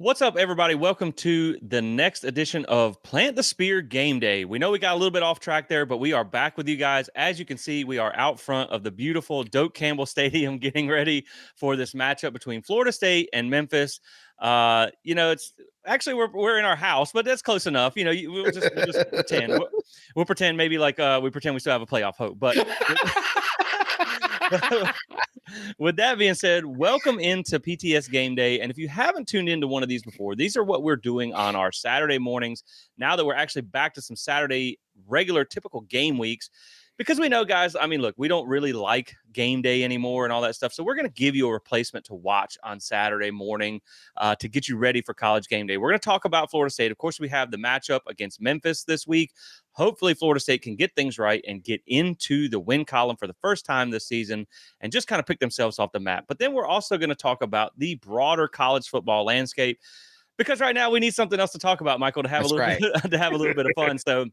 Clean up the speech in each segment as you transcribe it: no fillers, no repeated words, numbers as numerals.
What's up, everybody? Welcome to the next edition of Plant the Spear Game Day. We know we got a little bit off track there, but we are back with you guys. As you can see, we are out front of the beautiful Doak Campbell Stadium getting ready for this matchup between Florida State and Memphis. It's actually we're in our house, but that's close enough. We'll just pretend. We'll pretend maybe like we pretend we still have a playoff hope. But with that being said, welcome into PTS Gameday. And if you haven't tuned into one of these before, these are what we're doing on our Saturday mornings. Now that we're actually back to some Saturday regular typical game weeks, because we know, guys, I mean, look, we don't really like game day anymore and all that stuff. So we're going to give you a replacement to watch on Saturday morning to get you ready for college game day. We're going to talk about Florida State. Of course, we have the matchup against Memphis this week. Hopefully, Florida State can get things right and get into the win column for the first time this season and just kind of pick themselves off the map. But then we're also going to talk about the broader college football landscape, because right now we need something else to talk about, Michael, to have That's a little right. bit, to have a little bit of fun. So,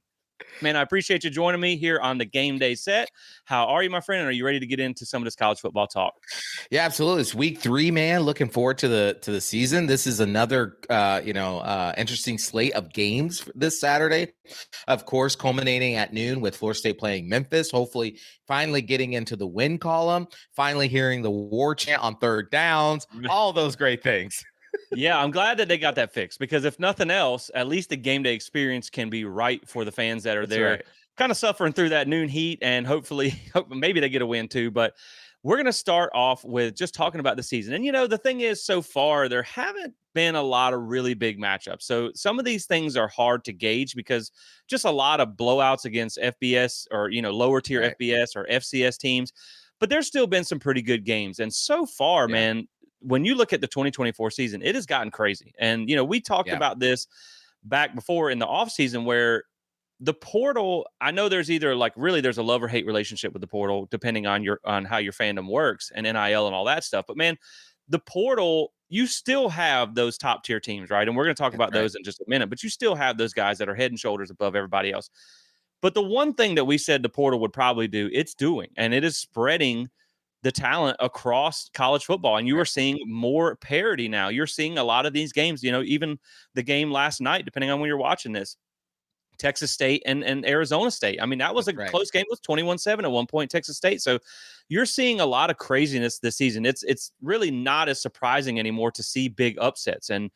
man, I appreciate you joining me here on the Game Day set. How are you, my friend? And are you ready to get into some of this college football talk? Yeah, absolutely. It's week 3, man. Looking forward to the season. This is another interesting slate of games this Saturday. Of course, culminating at noon with Florida State playing Memphis. Hopefully, finally getting into the win column. Finally hearing the war chant on third downs. All those great things. Yeah, I'm glad that they got that fixed, because if nothing else, at least the game day experience can be right for the fans that are That's there, right. kind of suffering through that noon heat, and hopefully, maybe they get a win too. But we're going to start off with just talking about the season. And, the thing is, so far, there haven't been a lot of really big matchups. So some of these things are hard to gauge because just a lot of blowouts against FBS or, lower tier Right. FBS or FCS teams. But there's still been some pretty good games. And so far, Yeah. man, when you look at the 2024 season, it has gotten crazy. And, we talked Yeah. about this back before in the offseason, where the portal, I know there's either there's a love or hate relationship with the portal, depending on how your fandom works and NIL and all that stuff. But man, the portal, you still have those top tier teams, right? And we're going to talk That's about right. those in just a minute, but you still have those guys that are head and shoulders above everybody else. But the one thing that we said the portal would probably do, it's doing, and it is spreading the talent across college football. And you are seeing more parity now. You're seeing a lot of these games, even the game last night, depending on when you're watching this, Texas State and Arizona State. I mean, that was That's a right. close game. It was 21-7 at one point, Texas State. So you're seeing a lot of craziness this season. It's really not as surprising anymore to see big upsets. And,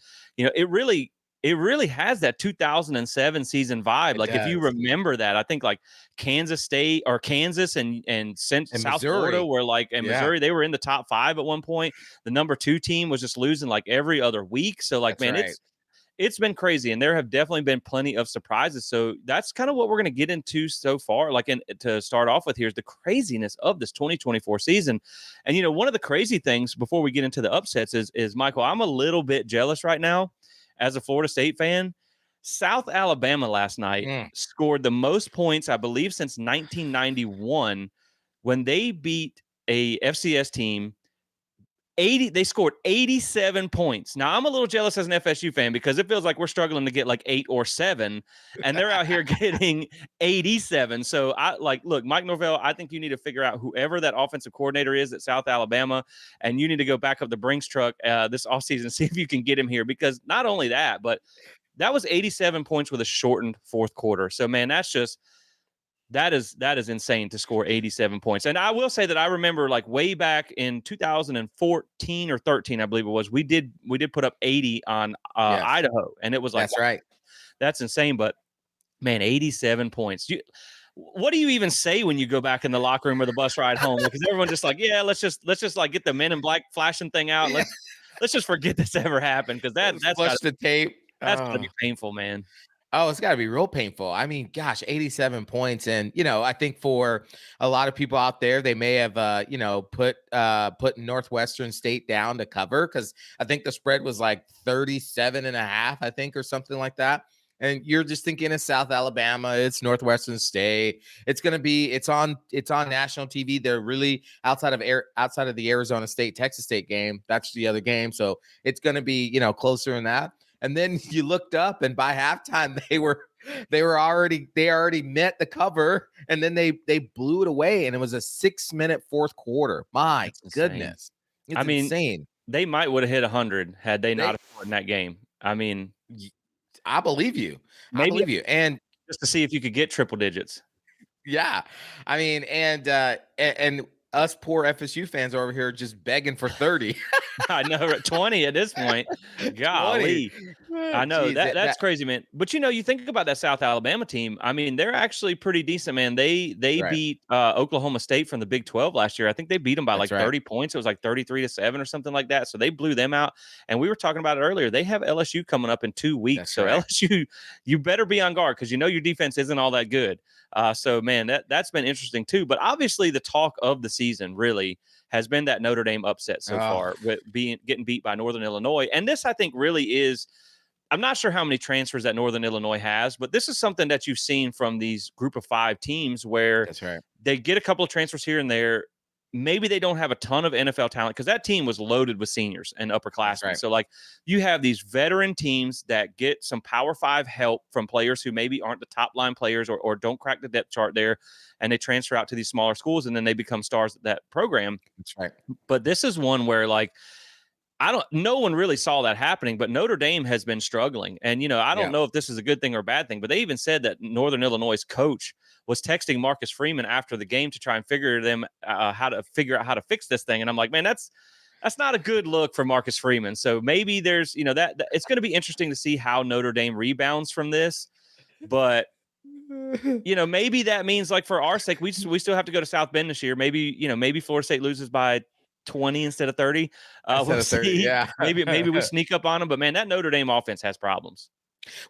it really has that 2007 season vibe. It Like, if you does. remember that, I think like Kansas State or Kansas and And South Florida Missouri. were and Yeah. Missouri, they were in the top 5 at one point. The number 2 team was just losing like every other week. So like, That's man, right. it's been crazy, and there have definitely been plenty of surprises. So that's kind of what we're going to get into so far. To start off with, here's the craziness of this 2024 season. And one of the crazy things before we get into the upsets is Michael, I'm a little bit jealous right now as a Florida State fan. South Alabama last night Mm. scored the most points, I believe, since 1991, when they beat a FCS team 80. They scored 87 points. Now, I'm a little jealous as an FSU fan, because it feels like we're struggling to get like 8 or 7, and they're out here getting 87. So look, Mike Norvell, I think you need to figure out whoever that offensive coordinator is at South Alabama, and you need to go back up the Brinks truck this offseason and see if you can get him here, because not only that, but that was 87 points with a shortened fourth quarter. So, man, that is insane to score 87 points. And I will say that I remember, like, way back in 2014 or 13, I believe it was, we did put up 80 on Yes. Idaho, and it was like, That's wow, right. that's insane. But man, 87 points. What do you even say when you go back in the locker room or the bus ride home? Because everyone's just like, yeah, let's just like get the Men in Black flashing thing out. Yeah. Let's just forget this ever happened, because Flush the tape. that's gotta be painful, man. Oh, it's got to be real painful. I mean, gosh, 87 points. And, I think for a lot of people out there, they may have, put Northwestern State down to cover, because I think the spread was like 37.5, I think, or something like that. And you're just thinking it's South Alabama, it's Northwestern State. It's on national TV. They're really outside of the Arizona State, Texas State game. That's the other game. So it's going to be, closer than that. And then you looked up, and by halftime they already met the cover, and then they blew it away, and it was a 6-minute fourth quarter. My That's insane. goodness, it's I mean, insane. They might would have hit 100 had they not They have scored in that game. I mean, y I believe you. I maybe believe you, and just to see if you could get triple digits. yeah, I mean, and us poor FSU fans are over here just begging for 30. I know, right? 20 at this point. 20. Golly. I know Geez, that's crazy, man. But you think about that South Alabama team. I mean, they're actually pretty decent, man. They right. beat Oklahoma State from the Big 12 last year. I think they beat them by That's like right. 30 points. It was like 33-7 or something like that. So they blew them out. And we were talking about it earlier. They have LSU coming up in 2 weeks. That's So right. LSU, you better be on guard because your defense isn't all that good. So man, that's been interesting too. But obviously, the talk of the season really has been that Notre Dame upset so Oh, far with getting beat by Northern Illinois. And this, I think, really is. I'm not sure how many transfers that Northern Illinois has, but this is something that you've seen from these group of 5 teams where that's right. they get a couple of transfers here and there. Maybe they don't have a ton of NFL talent because that team was loaded with seniors and That's upperclassmen. right. So, like, you have these veteran teams that get some Power Five help from players who maybe aren't the top line players or don't crack the depth chart there, and they transfer out to these smaller schools and then they become stars at that program. That's right. But this is one where, like, no one really saw that happening, but Notre Dame has been struggling. And, I don't Yeah. know if this is a good thing or a bad thing, but they even said that Northern Illinois' coach was texting Marcus Freeman after the game to try and figure out how to fix this thing. And I'm like, man, that's not a good look for Marcus Freeman. So maybe there's, that it's going to be interesting to see how Notre Dame rebounds from this. But maybe that means, like, for our sake, we still have to go to South Bend this year. Maybe Florida State loses by 20 instead of 30. Instead We'll of 30, see. yeah. Maybe we sneak up on them, but man, that Notre Dame offense has problems.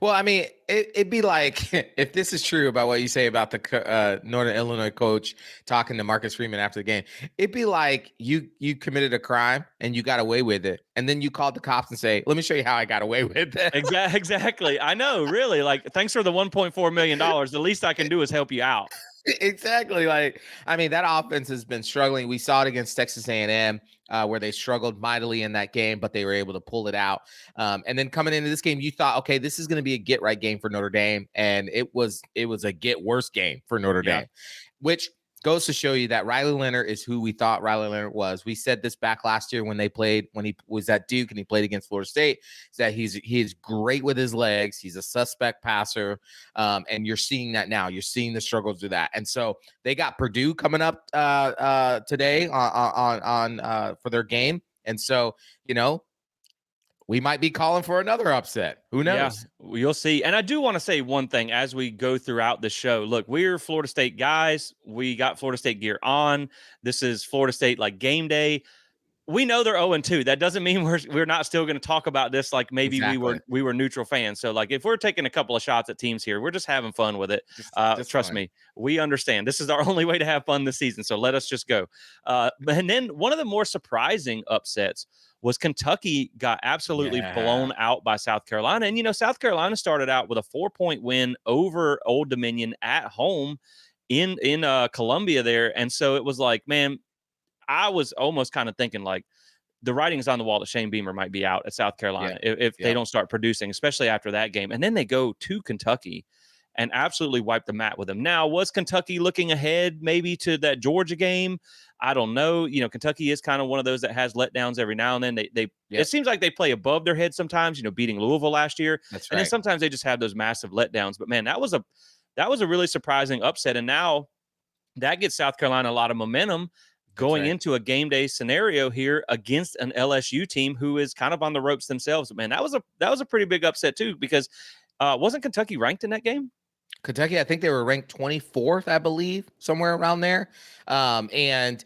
Well, I mean, it'd be like if this is true about what you say about the Northern Illinois coach talking to Marcus Freeman after the game, it'd be like you committed a crime and you got away with it, and then you called the cops and say, "Let me show you how I got away with it." Exactly. I know, really. Like, thanks for the $1.4 million. The least I can do is help you out. Exactly. Like, I mean, that offense has been struggling. We saw it against Texas A&M, where they struggled mightily in that game, but they were able to pull it out. And then coming into this game, you thought, okay, this is going to be a get right game for Notre Dame, and it was a get worse game for Notre Yeah. Dame, which goes to show you that Riley Leonard is who we thought Riley Leonard was. We said this back last year when he was at Duke and he played against Florida State, is that he's great with his legs. He's a suspect passer. And you're seeing that now. You're seeing the struggles with that. And so they got Purdue coming up today on for their game. And so, we might be calling for another upset. Who knows? Yeah, you'll see. And I do want to say one thing as we go throughout the show. Look, we're Florida State guys. We got Florida State gear on. This is Florida State like game day. We know they're 0-2. That doesn't mean we're not still going to talk about this like maybe Exactly. we were neutral fans. So, like, if we're taking a couple of shots at teams here, we're just having fun with it. Just Trust fun. me, we understand. This is our only way to have fun this season. So let us just go. And then one of the more surprising upsets was Kentucky got absolutely Yeah. blown out by South Carolina. And South Carolina started out with a 4-point win over Old Dominion at home in Columbia there. And so it was like, man, I was almost kind of thinking, like, the writing's on the wall that Shane Beamer might be out at South Yeah. Carolina if they Yeah. don't start producing, especially after that game. And then they go to Kentucky and absolutely wipe the mat with them. Now, was Kentucky looking ahead maybe to that Georgia game? I don't know. Kentucky is kind of one of those that has letdowns every now and then. It Yep. seems like they play above their head sometimes, beating Louisville last year. That's And then right. sometimes they just have those massive letdowns. But man, that was a really surprising upset. And now that gets South Carolina a lot of momentum That's going right. into a game day scenario here against an LSU team who is kind of on the ropes themselves. Man, that was a pretty big upset too, because wasn't Kentucky ranked in that game? Kentucky, I think they were ranked 24th, I believe, somewhere around there. And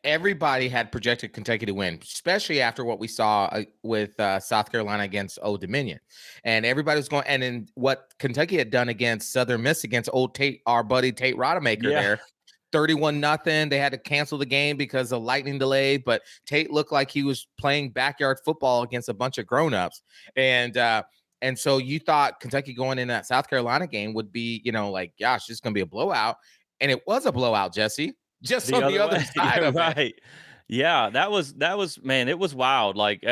everybody had projected Kentucky to win, especially after what we saw with South Carolina against Old Dominion. And everybody was going, and then what Kentucky had done against Southern Miss against Old Tate, our buddy Tate Rodemaker there. 31-0. They had to cancel the game because of lightning delay, but Tate looked like he was playing backyard football against a bunch of grown-ups. And so you thought Kentucky going in that South Carolina game would be, like, gosh, this is going to be a blowout. And it was a blowout, Jesse, just on the other side of it. Right. Yeah, that was man, it was wild. Like,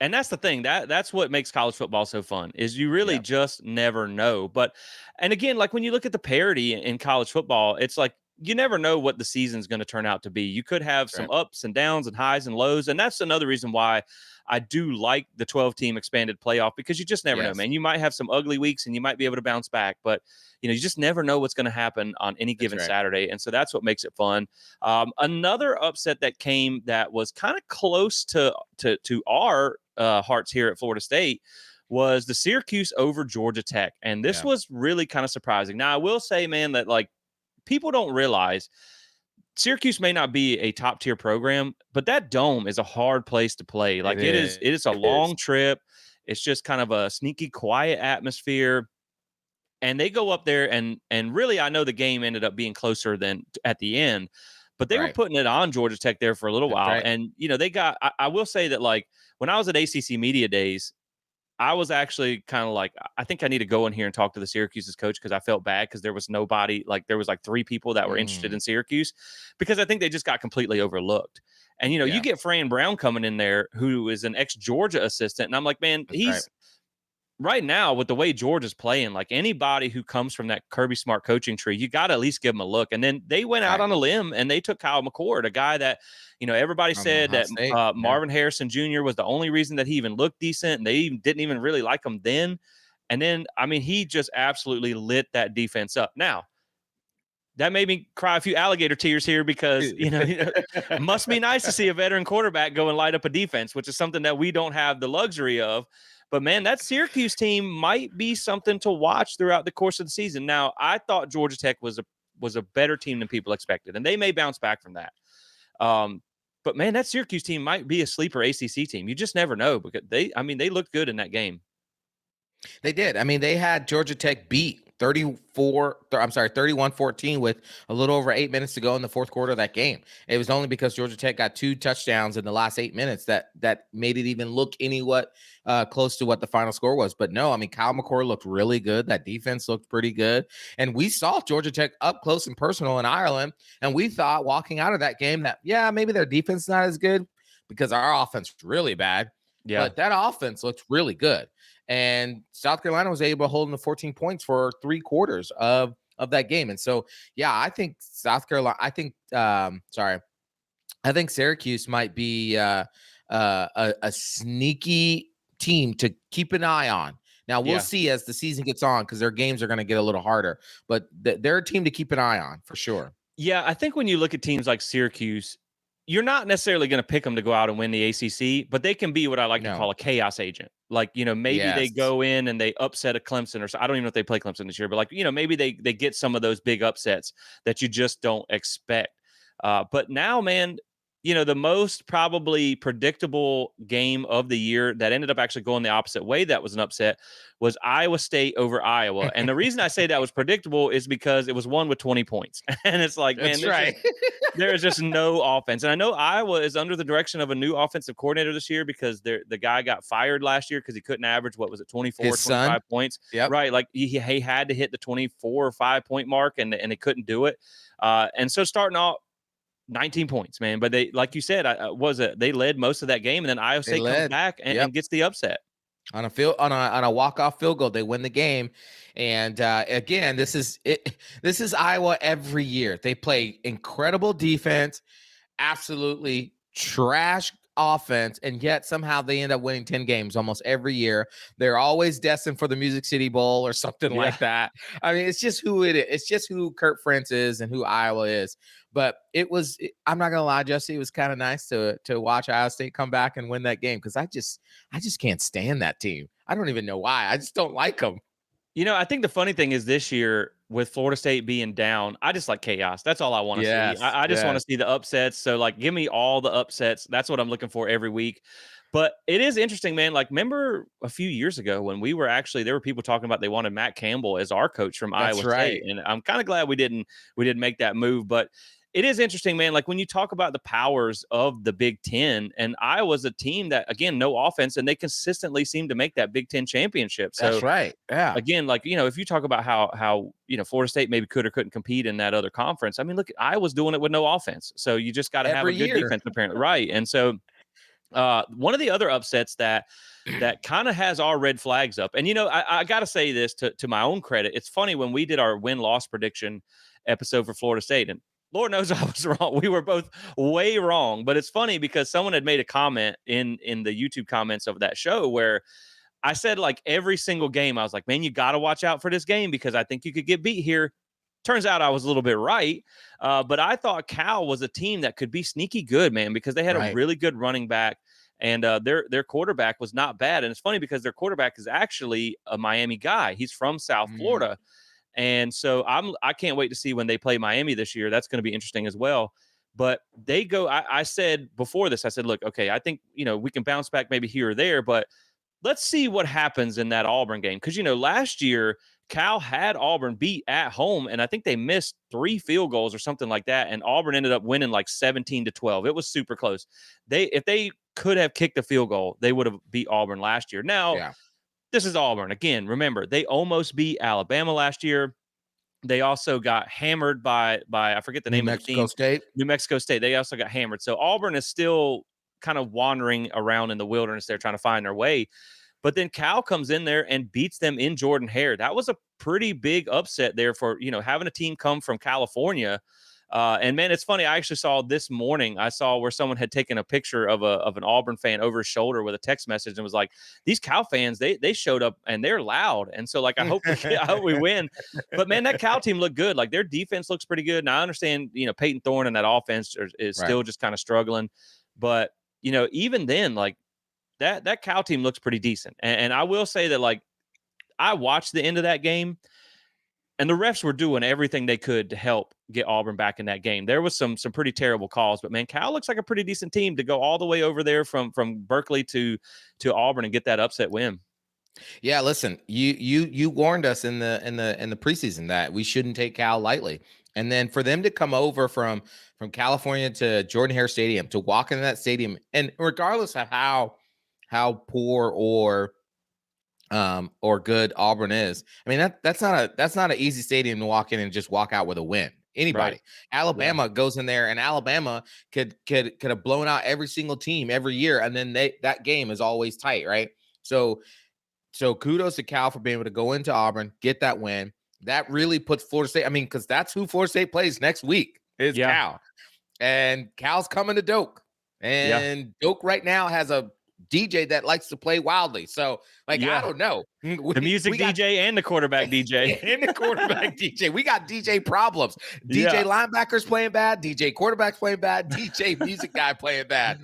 and that's the thing that's what makes college football so fun is you really Yeah. just never know. But and again, like when you look at the parity in college football, it's like you never know what the season's going to turn out to be. You could have some Right. ups and downs and highs and lows. And that's another reason why I do like the 12-team expanded playoff, because you just never know, Yes, man. You might have some ugly weeks and you might be able to bounce back, but you just never know what's going to happen on any that's given right. Saturday. And so that's what makes it fun. Another upset that came that was kind of close to our hearts here at Florida State was the Syracuse over Georgia Tech. And this Yeah, was really kind of surprising. Now, I will say, man, that like people don't realize Syracuse may not be a top tier program, but that dome is a hard place to play. it Like is. it is a It is. long trip. It's just kind of a sneaky, quiet atmosphere. And they go up there and really, I know the game ended up being closer than at the end, but they were Right. putting it on Georgia Tech there for a little That's while. right. And they got. I will say that like when I was at ACC Media Days, I was actually kind of like, I think I need to go in here and talk to the Syracuse's coach, because I felt bad because there was nobody, like there was like three people that were interested Mm, in Syracuse, because I think they just got completely overlooked. And you yeah, get Fran Brown coming in there, who is an ex Georgia assistant, and I'm like, man, that's right. he's right now with the way Georgia's playing, like anybody who comes from that Kirby Smart coaching tree, you got to at least give them a look. And then they went out Right. on a limb and they took Kyle McCord, a guy that, everybody From said Ohio that State. Yeah. Marvin Harrison Jr. was the only reason that he even looked decent. And they didn't even really like him then. And then, I mean, he just absolutely lit that defense up. Now, that made me cry a few alligator tears here, because must be nice to see a veteran quarterback go and light up a defense, which is something that we don't have the luxury of. But man, that Syracuse team might be something to watch throughout the course of the season. Now, I thought Georgia Tech was a better team than people expected, and they may bounce back from that. But man, that Syracuse team might be a sleeper ACC team. You just never know, because they looked good in that game. They did. I mean, they had Georgia Tech beat 31-14 with a little over 8 minutes to go in the fourth quarter of that game. It was only because Georgia Tech got 2 touchdowns in the last 8 minutes that made it even look close to what the final score was. But no, I mean, Kyle McCord looked really good. That defense looked pretty good. And we saw Georgia Tech up close and personal in Ireland. And we thought walking out of that game that, yeah, maybe their defense is not as good because our offense is really bad. Yeah. But that offense looked really good. And South Carolina was able to hold them to 14 points for 3 quarters of that game. And so, yeah, I think I think Syracuse might be a sneaky team to keep an eye on. Now we'll Yeah. see as the season gets on, because their games are going to get a little harder, but they're a team to keep an eye on for sure. Yeah, I think when you look at teams like Syracuse, you're not necessarily going to pick them to go out and win the ACC, but they can be what I like to No. call a chaos agent. Like, maybe they Yes. go in and they upset a Clemson, or so. I don't even know if they play Clemson this year, but like, maybe they get some of those big upsets that you just don't expect. But now, man, the most probably predictable game of the year that ended up actually going the opposite way, that was an upset, was Iowa State over Iowa. And the reason I say that was predictable is because it was won with 20 points. And it's like, man, That's right. there is just no offense. And I know Iowa is under the direction of a new offensive coordinator this year, because the guy got fired last year because he couldn't average, what was it, 24, His son. 25 points. Yep. Right. Like he had to hit the 24 or 5 point mark, and they couldn't do it. And so starting off, 19 points, man. But they, like you said, they led most of that game, and then Iowa They State comes led. back and, Yep. and gets the upset. On a walk-off field goal, they win the game. And again, this is Iowa every year. They play incredible defense, absolutely trash offense, and yet somehow they end up winning 10 games almost every year. They're always destined for the Music City Bowl or something like that. I mean, it's just who it is. It's just who Kurt France is and who Iowa is. But I'm not gonna lie, Jesse, it was kind of nice to watch Iowa State come back and win that game, because I just can't stand that team. I don't even know why. I just don't like them. I think the funny thing is this year with Florida State being down, I just like chaos. That's all I want to see. Yes, I just want to yes. see the upsets. So, like, give me all the upsets. That's what I'm looking for every week. But it is interesting, man. Like, remember a few years ago when there were people talking about they wanted Matt Campbell as our coach from That's Iowa right. State, and I'm kind of glad we didn't make that move. But it is interesting, man. Like when you talk about the powers of the Big Ten, and Iowa's a team that, again, no offense, and they consistently seem to make that Big Ten championship. That's So right. Yeah. again, like, if you talk about how Florida State maybe could or couldn't compete in that other conference, I mean, look, Iowa's doing it with no offense. So you just got to have a Every good year. defense, apparently. Right. And so one of the other upsets that kind of has our red flags up. And, I got to say this to my own credit. It's funny when we did our win-loss prediction episode for Florida State, and Lord knows I was wrong. We were both way wrong. But it's funny because someone had made a comment in the YouTube comments of that show where I said, like, every single game, I was like, man, you got to watch out for this game because I think you could get beat here. Turns out I was a little bit right. But I thought Cal was a team that could be sneaky good, man, because they had a Right. really good running back and their quarterback was not bad. And it's funny because their quarterback is actually a Miami guy. He's from South Mm, Florida. And so I can't wait to see when they play Miami this year. That's going to be interesting as well. But they go, I said before this, I said, look, okay, I think, we can bounce back maybe here or there, but let's see what happens in that Auburn game. Because, last year, Cal had Auburn beat at home, and I think they missed 3 field goals or something like that. And Auburn ended up winning like 17-12. It was super close. If they could have kicked a field goal, they would have beat Auburn last year. Now, yeah. this is Auburn. Again, remember, they almost beat Alabama last year. They also got hammered by I forget the New name of the Mexico team, State. New Mexico State. They also got hammered. So Auburn is still kind of wandering around in the wilderness. They're trying to find their way. But then Cal comes in there and beats them in Jordan Hare. That was a pretty big upset there for, having a team come from California. And man, it's funny. I actually saw this morning, I saw where someone had taken a picture of an Auburn fan over his shoulder with a text message and was like, these Cal fans, they showed up and they're loud. And so, like, I hope we win. But man, that Cal team looked good. Like, their defense looks pretty good. Now I understand, Peyton Thorne and that offense is Right. still just kind of struggling. But, even then, like, that Cal team looks pretty decent. And I will say that, like, I watched the end of that game and the refs were doing everything they could to help get Auburn back in that game. There was some pretty terrible calls, but man, Cal looks like a pretty decent team to go all the way over there from Berkeley to Auburn and get that upset win. Yeah, listen, you warned us in the preseason that we shouldn't take Cal lightly. And then for them to come over from California to Jordan Hare Stadium, to walk into that stadium, and regardless of how poor or good Auburn is, I mean, that's not an easy stadium to walk in and just walk out with a win. Right. Anybody. Yeah. Alabama goes in there, and Alabama could have blown out every single team every year, and then that game is always tight, right? So kudos to Cal for being able to go into Auburn, get that win. That really puts Florida State. I mean, because that's who Florida State plays next week is Yeah. Cal. And Cal's coming to Doak. Yeah. And Doak right now has a DJ that likes to play wildly. So, like, I don't know. The music DJ and the quarterback DJ. And the quarterback DJ. We got DJ problems. DJ Yeah. linebackers playing bad. DJ quarterbacks playing bad. DJ music guy playing bad.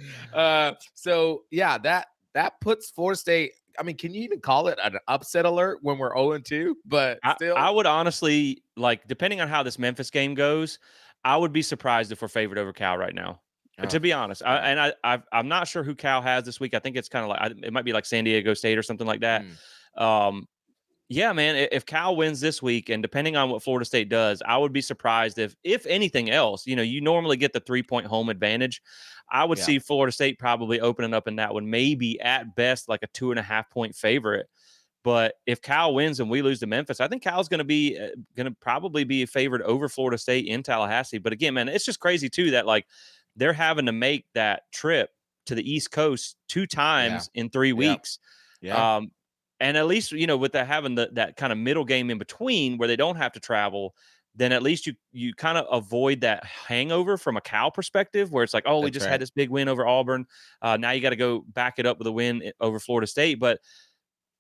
So, yeah, that puts Florida State. I mean, can you even call it an upset alert when we're 0-2? But still, I would honestly, like, depending on how this Memphis game goes, I would be surprised if we're favored over Cal right now. To be honest, I'm not sure who Cal has this week. I think it's kind of like it might be like San Diego State or something like that. Yeah, man. If Cal wins this week, and depending on what Florida State does, I would be surprised if anything else. You normally get the 3-point home advantage. I would see Florida State probably opening up in that one, maybe at best like a 2.5-point favorite. But if Cal wins and we lose to Memphis, I think Cal's going to probably be favored over Florida State in Tallahassee. But again, man, it's just crazy too that, like, they're having to make that trip to the East Coast 2 times in 3 weeks. Yeah. And at least, with having that kind of middle game in between where they don't have to travel, then at least you kind of avoid that hangover from a Cal perspective where it's like, oh, we just had this big win over Auburn. Now you got to go back it up with a win over Florida State. But,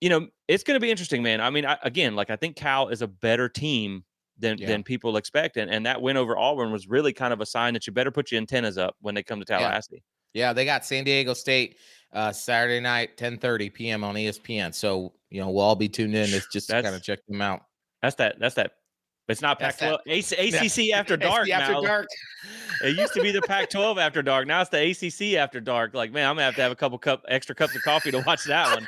it's going to be interesting, man. I mean, I think Cal is a better team than people expect. And that win over Auburn was really kind of a sign that you better put your antennas up when they come to Tallahassee. Yeah, they got San Diego State Saturday night, 10:30 p.m. on ESPN. So, we'll all be tuned in just to kind of check them out. That's that. It's not Pac-12. ACC after dark now. Dark. It used to be the Pac-12 after dark. Now it's the ACC after dark. Like, man, I'm going to have a couple extra cups of coffee to watch that one.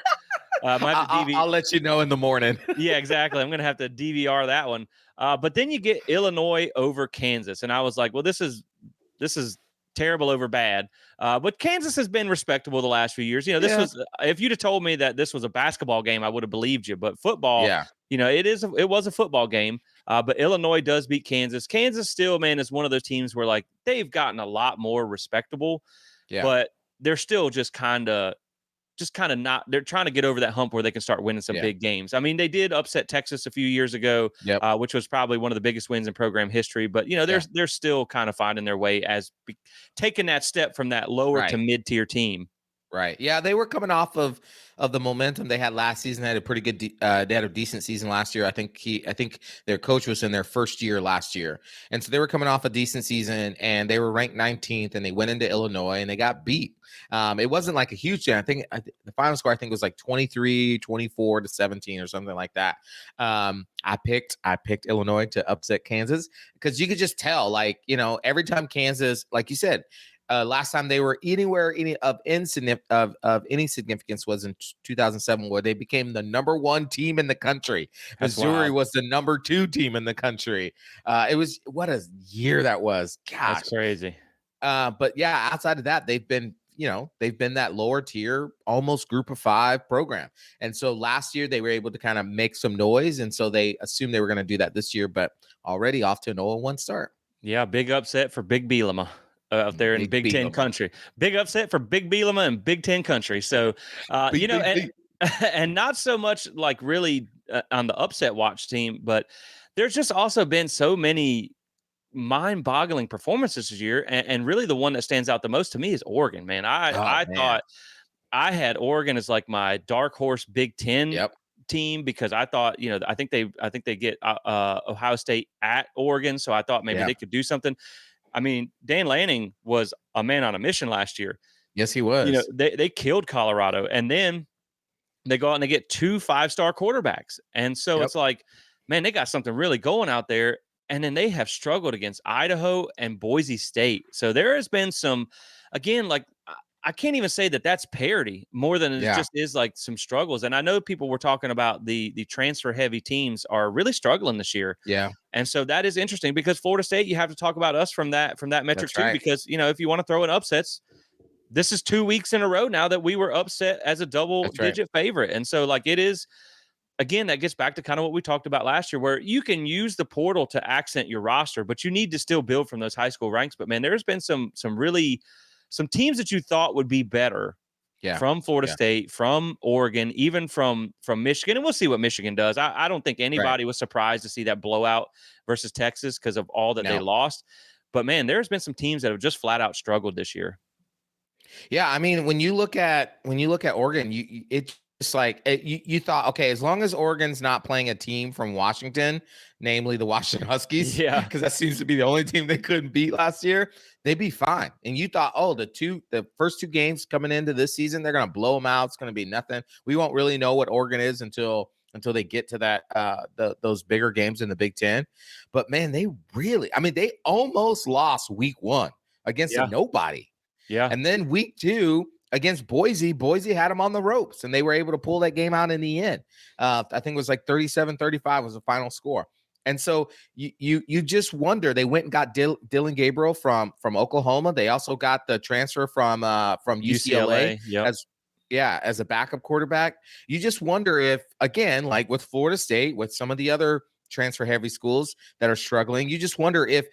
I'll let you know in the morning. Yeah, exactly. I'm going to have to DVR that one. But then you get Illinois over Kansas. And I was like, well, this is terrible over bad. But Kansas has been respectable the last few years. This was, if you'd have told me that this was a basketball game, I would have believed you. But football, it was a football game. But Illinois does beat Kansas. Kansas still, man, is one of those teams where, like, they've gotten a lot more respectable. Yeah. But they're still just kind of just kind of not. They're trying to get over that hump where they can start winning some Yeah. big games. I mean, they did upset Texas a few years ago, Yep. which was probably one of the biggest wins in program history. But they're still kind of finding their way as taking that step from that lower to Right. mid tier team. Right. Yeah, they were coming off of the momentum they had last season. They had a pretty good they had a decent season last year. I think their coach was in their first year last year. And so they were coming off a decent season, and they were ranked 19th, and they went into Illinois and they got beat. It wasn't like a huge game. I think the final score was like 24 to 17 or something like that. I picked Illinois to upset Kansas because you could just tell, like, every time Kansas, like you said, last time they were anywhere of any significance was in 2007, where they became the number 1 team in the country. That's Missouri wild. was the number 2 team in the country. It was, what a year that was. Gosh, That's crazy. But yeah, outside of that, they've been that lower tier, almost group of 5 program. And so last year they were able to kind of make some noise, and so they assumed they were going to do that this year. But already off to an 0-1 start. Yeah, big upset for Big Bielema. Out there in Big Ten country, big upset for Big Bielema and Big Ten country. So, and not so much like really on the upset watch team, but there's just also been so many mind-boggling performances this year, and really the one that stands out the most to me is Oregon. Man, I thought I had Oregon as like my dark horse Big Ten team because I thought I think they get Ohio State at Oregon, so I thought maybe they could do something. I mean, Dan Lanning was a man on a mission last year. Yes, he was. They killed Colorado, and then they go out and they get 2 5-star quarterbacks. And so it's like, man, they got something really going out there. And then they have struggled against Idaho and Boise State. So there has been some, again, like I can't even say that that's parity more than it just is like some struggles. And I know people were talking about the transfer heavy teams are really struggling this year. Yeah. And so that is interesting because Florida State, you have to talk about us from that metric too, because if you want to throw in upsets, this is 2 weeks in a row now that we were upset as a double-digit favorite. And so, like, it is, again, that gets back to kind of what we talked about last year, where you can use the portal to accent your roster, but you need to still build from those high school ranks. But, man, there's been some teams that you thought would be better from Florida State, from Oregon, even from Michigan. And we'll see what Michigan does. I don't think anybody was surprised to see that blowout versus Texas because of all that they lost. But, man, there's been some teams that have just flat out struggled this year. Yeah, I mean, when you look at Oregon, it's like you thought, okay, as long as Oregon's not playing a team from Washington, namely the Washington Huskies, because that seems to be the only team they couldn't beat last year, they'd be fine. And you thought, oh, the first 2 games coming into this season, they're gonna blow them out. It's gonna be nothing. We won't really know what Oregon is until they get to that those bigger games in the Big Ten. But man, they almost lost week 1 against a nobody. Yeah. And then week 2 against Boise had them on the ropes, and they were able to pull that game out in the end. I think it was like 37-35 was the final score. And so you just wonder. They went and got Dylan Gabriel from Oklahoma. They also got the transfer from UCLA as a backup quarterback. You just wonder if, again, like with Florida State, with some of the other transfer heavy schools that are struggling, you just wonder if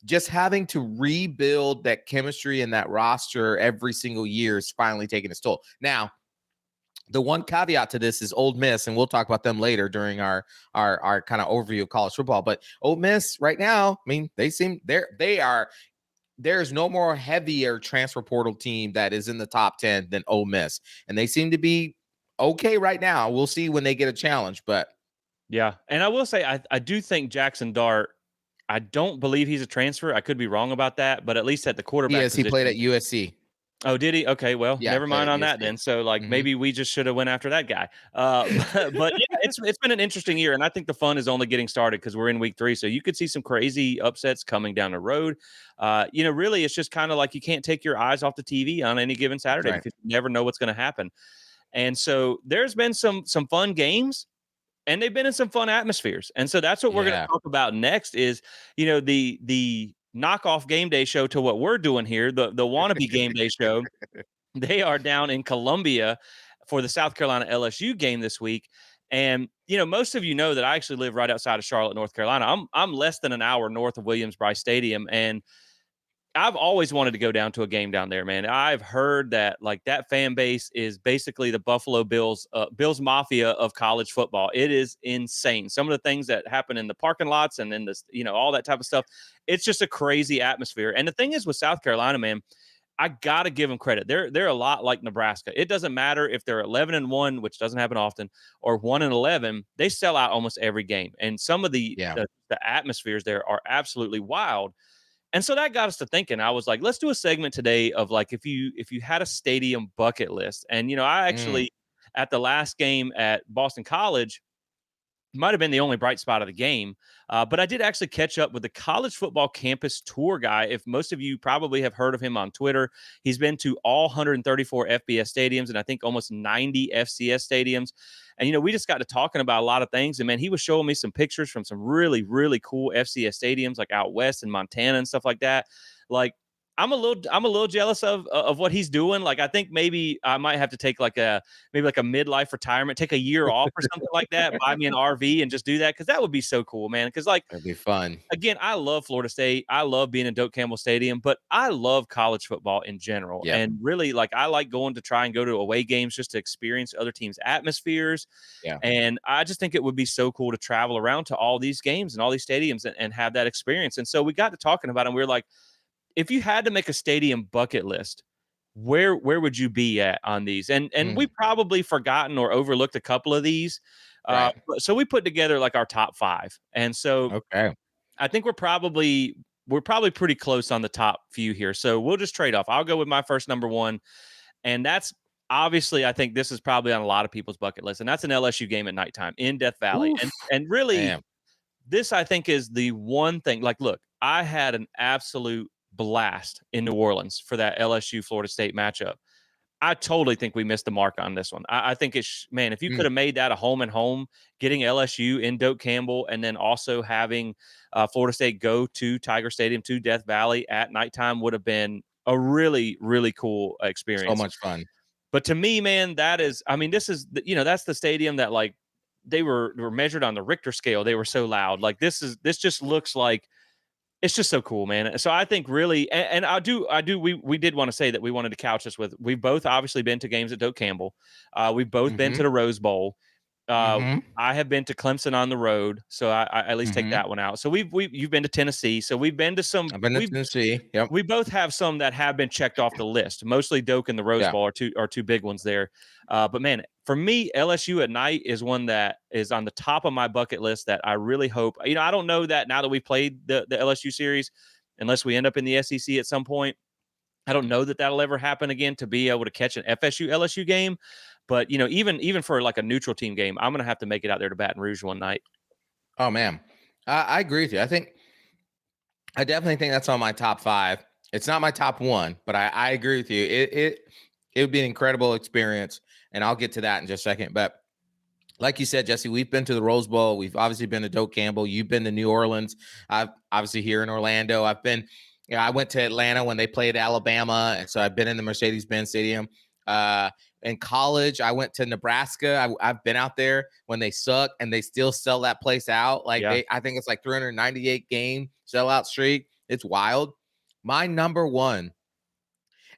just having to rebuild that chemistry and that roster every single year is finally taking its toll. Now, the one caveat to this is Ole Miss, and we'll talk about them later during our kind of overview of college football. But Ole Miss right now, I mean, there's no more heavier transfer portal team that is in the top 10 than Ole Miss, and they seem to be okay right now. We'll see when they get a challenge, but yeah. And I will say, I do think Jackson Dart, I don't believe he's a transfer. I could be wrong about that, but at least at the quarterback position. He played at USC. Oh, did he? Okay, well, never mind on that then. So, like, maybe we just should have went after that guy. But yeah, it's been an interesting year, and I think the fun is only getting started because we're in week 3. So you could see some crazy upsets coming down the road. Really, it's just kind of like you can't take your eyes off the TV on any given Saturday because you never know what's going to happen. And so there's been some fun games. And they've been in some fun atmospheres. And so that's what we're going to talk about next is, the knockoff game day show to what we're doing here, the wannabe game day show. They are down in Columbia for the South Carolina LSU game this week. And, most of you know that I actually live right outside of Charlotte, North Carolina. I'm less than an hour north of Williams-Brice Stadium. And I've always wanted to go down to a game down there, man. I've heard that like that fan base is basically the Buffalo Bills, Bills Mafia of college football. It is insane. Some of the things that happen in the parking lots and in this, all that type of stuff. It's just a crazy atmosphere. And the thing is with South Carolina, man, I gotta give them credit. They're a lot like Nebraska. It doesn't matter if they're 11-1, which doesn't happen often, or 1-11. They sell out almost every game, and some of Yeah. the atmospheres there are absolutely wild. And so that got us to thinking. I was like, let's do a segment today of like if you had a stadium bucket list. And I Mm, actually at the last game at Boston College might have been the only bright spot of the game. But I did actually catch up with the college football campus tour guy. If most of you probably have heard of him on Twitter, he's been to all 134 FBS stadiums and I think almost 90 FCS stadiums. And, we just got to talking about a lot of things. And man, he was showing me some pictures from some really, really cool FCS stadiums like out west in Montana and stuff like that. Like, I'm a little jealous of what he's doing. Like, I think maybe I might have to take like a midlife retirement, take a year off or something like that, buy me an RV and just do that because that would be so cool, man. Because like that'd be fun. again, I love Florida State. I love being in Doak Campbell Stadium, but I love college football in general. Yep. And really, like I like going to try and go to away games just to experience other teams' atmospheres. Yeah. And I just think it would be so cool to travel around to all these games and all these stadiums and have that experience. And so we got to talking about it, and we were like, if you had to make a stadium bucket list, where would you be at on these? And we Mm, probably forgotten or overlooked a couple of these. right. So we put together like our top 5. And so Okay. I think we're probably pretty close on the top few here. So we'll just trade off. I'll go with my first number 1, and that's obviously I think this is probably on a lot of people's bucket list, and that's an LSU game at nighttime in Death Valley. And Oof, and really man. this I think is the one thing. Like, look, I had an absolute blast in New Orleans for that LSU Florida State matchup. I totally think we missed the mark on this one. I think man, if you could Mm, have made that a home and home, getting LSU in Doak Campbell, and then also having Florida State go to Tiger Stadium to Death Valley at nighttime would have been a really, really cool so experience. much fun. But to me, man, I mean, this is, that's the stadium that like they were measured on the Richter scale. They were so loud. Like this just looks like it's just so cool, man. So I think really, and we did want to say that we wanted to couch this with, we've both obviously been to games at Doak Campbell. We've both been to Mhm. the Rose Bowl. Mhm. I have been to Clemson on the road, so I at least take Mhm. that one out. So you've been to Tennessee, so we've been to some, I've been to Tennessee. Yep. we both have some that have been checked off the list. Mostly Doak and the Rose Yeah. Bowl are two big ones there. But man, for me, LSU at night is one that is on the top of my bucket list that I really hope. I don't know that now that we've played the LSU series, unless we end up in the SEC at some point. I don't know that that'll ever happen again to be able to catch an FSU LSU game. But even for like a neutral team game, I'm gonna have to make it out there to Baton Rouge one night. Oh man, I agree with you. I definitely think that's on my top 5. It's not my top 1, but I agree with you. It would be an incredible experience, and I'll get to that in just a second. But like you said, Jesse, we've been to the Rose Bowl. We've obviously been to Doak Campbell. You've been to New Orleans. I've obviously here in Orlando. I went to Atlanta when they played Alabama, and so I've been in the Mercedes-Benz Stadium. Uh, in college, I went to Nebraska. I've been out there when they suck, and they still sell that place out. Like Yeah, I think it's like 398 game sellout streak. It's wild. My number 1,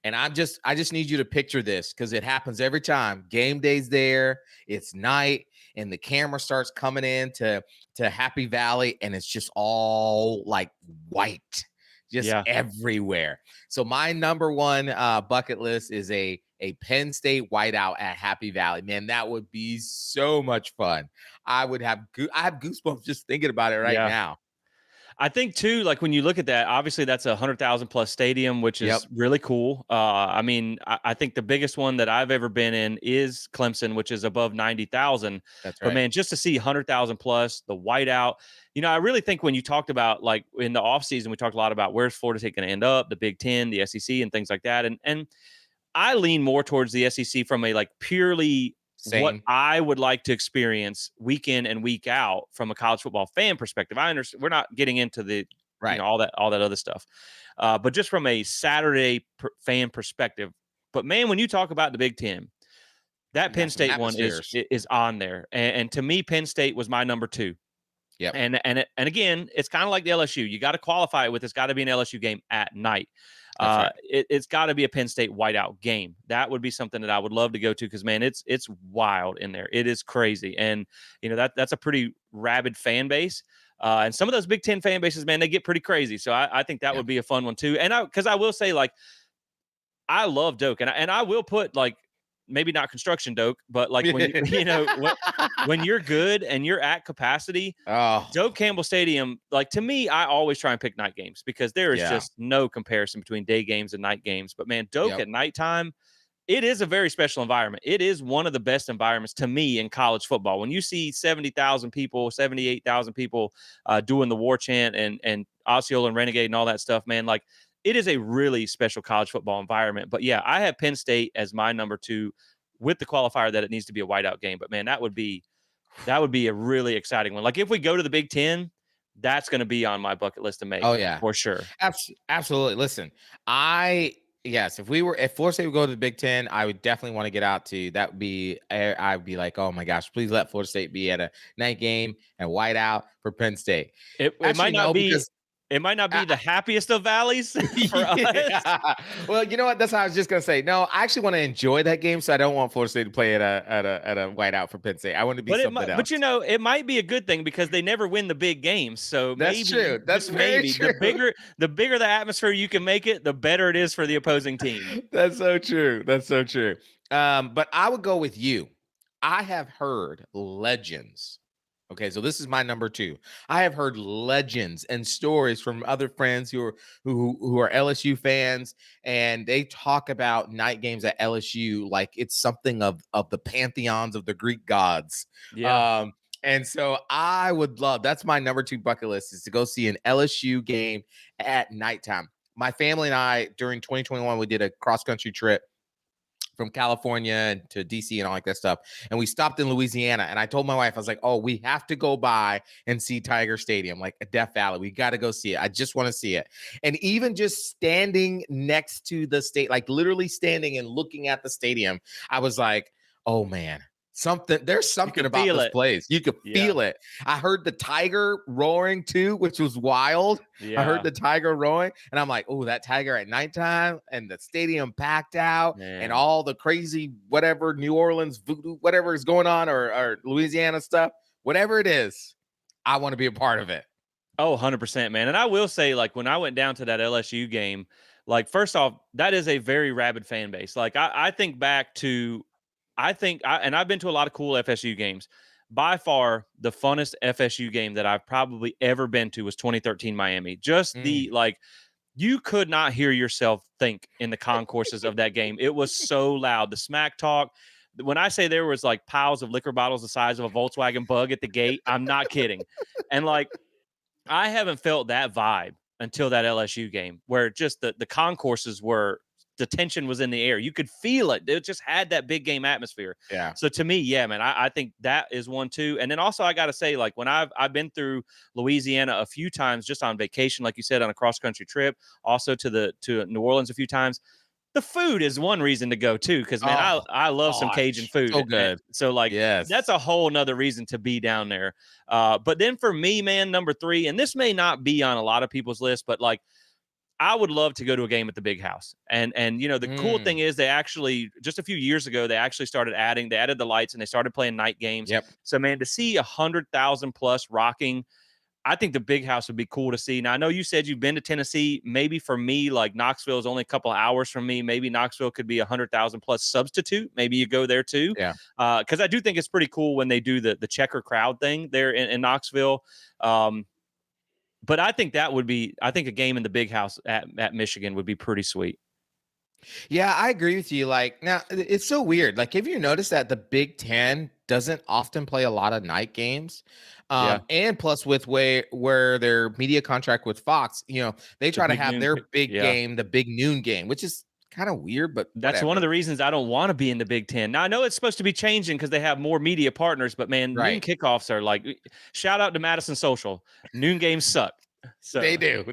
and I just need you to picture this because it happens every time. Game day's there, it's night, and the camera starts coming in to Happy Valley, and it's just all like white, just yeah. everywhere. So my number 1 bucket list is a Penn State whiteout at Happy Valley. Man, that would be so much fun. I have goosebumps just thinking about it right Yeah. now. I think too, like when you look at that, obviously that's 100,000 plus stadium, which Yep, is really cool. I mean, I think the biggest one that I've ever been in is Clemson, which is above 90,000. that's But right. man, just to see 100,000 plus, the whiteout, I really think when you talked about like in the offseason, we talked a lot about where's Florida State going to end up, the Big Ten, the SEC, and things like that. And I lean more towards the SEC from a like purely what Same. I would like to experience week in and week out from a college football fan perspective. I understand we're not getting into the Right. all that other stuff, but just from a Saturday fan perspective. But man, when you talk about the Big Ten, that You Penn got some State one atmospheres. is on there, and to me, Penn State was my number 2. Yep. And again, it's kind of like the LSU. You got to qualify it with it's got to be an LSU game at night. That's right. It's got to be a Penn State whiteout game. That would be something that I would love to go to because man, it's wild in there. It is crazy, and that's a pretty rabid fan base. And some of those Big Ten fan bases, man, they get pretty crazy. So I think that Yeah. would be a fun one too. And because I will say, like, I love Doak, and I will put like maybe not construction Doak, but like when when you're good and you're at capacity, Oh, Doak Campbell Stadium, like to me, I always try and pick night games because there is yeah. just no comparison between day games and night games. But man, Doak Yep. at nighttime, it is a very special environment. It is one of the best environments to me in college football. When you see 70,000 people, 78,000 people doing the war chant and Osceola and Renegade and all that stuff, man, like it is a really special college football environment. But yeah, I have Penn State as my number 2 with the qualifier that it needs to be a whiteout game. But man, that would be a really exciting one. Like if we go to the Big Ten, that's going to be on my bucket list to make. Oh yeah. For sure. Absolutely. Listen, yes, if Florida State would go to the Big Ten, I would definitely want to get out to. That would be, I'd be like, oh my gosh, please let Florida State be at a night game and white out for Penn State. It Actually, might not no, be because the happiest of valleys for us. yeah. Well, you know what? That's how I was just gonna say. No, I actually want to enjoy that game, so I don't want Florida State to play at a whiteout for Penn State. I want to be But something else. it might be a good thing because they never win the big games. So That's maybe, true. That's just very maybe, true. the bigger the atmosphere you can make it, the better it is for the opposing team. That's so true. That's so true. But I would go with you. I have heard legends. Okay, so this is my number 2. I have heard legends and stories from other friends who are LSU fans, and they talk about night games at LSU like it's something of the pantheons of the Greek gods. Yeah. And so I would love, that's my number 2 bucket list, is to go see an LSU game at nighttime. My family and I, during 2021, we did a cross-country trip from California to DC and all like that stuff. And we stopped in Louisiana. And I told my wife, I was like, oh, we have to go by and see Tiger Stadium, like a Death Valley. We got to go see it. I just want to see it. And even just standing next to the state, like literally standing and looking at the stadium, I was like, oh man, there's something about this place. You could feel it. I heard the tiger roaring too, which was wild. Yeah. I heard the tiger roaring, and I'm like, oh, that tiger at nighttime, and the stadium packed out, and all the crazy whatever New Orleans voodoo, whatever is going on, or Louisiana stuff, whatever it is, I want to be a part of it. Oh, 100%, man. And I will say, like, when I went down to that LSU game, like, first off, that is a very rabid fan base. Like, I think back to, and I've been to a lot of cool FSU games. By far, the funnest FSU game that I've probably ever been to was 2013 Miami. Just like, you could not hear yourself think in the concourses of that game. It was so loud. The smack talk. When I say there was like piles of liquor bottles the size of a Volkswagen Bug at the gate, I'm not kidding. And like, I haven't felt that vibe until that LSU game where just the concourses were, the tension was in the air. You could feel it. It just had that big game atmosphere. Yeah. So to me, yeah, man, I think that is one too. And then also I got to say, like when I've been through Louisiana a few times just on vacation, like you said, on a cross country trip, also to New Orleans a few times. The food is one reason to go too, because man, I love some Cajun food. So good. So like, that's a whole nother reason to be down there. But then for me, man, number 3, and this may not be on a lot of people's list, but like, I would love to go to a game at the Big House. And the cool thing is they actually, just a few years ago, they actually they added the lights and they started playing night games. Yep. So man, to see 100,000 plus rocking, I think the Big House would be cool to see. Now, I know you said you've been to Tennessee. Maybe for me, like Knoxville is only a couple of hours from me. Maybe Knoxville could be 100,000 plus substitute. Maybe you go there too. Yeah. Because I do think it's pretty cool when they do the checker crowd thing there in Knoxville. But I think I think a game in the Big House at Michigan would be pretty sweet. Yeah, I agree with you. Like, now it's so weird. Like, have you noticed that the Big Ten doesn't often play a lot of night games? And plus with where their media contract with Fox, they try to have their big game, the big noon game, which is kind of weird, but that's one of the reasons I don't want to be in the Big Ten. Now I know it's supposed to be changing because they have more media partners, but man, noon kickoffs are like, shout out to Madison Social. Noon games suck. So they do.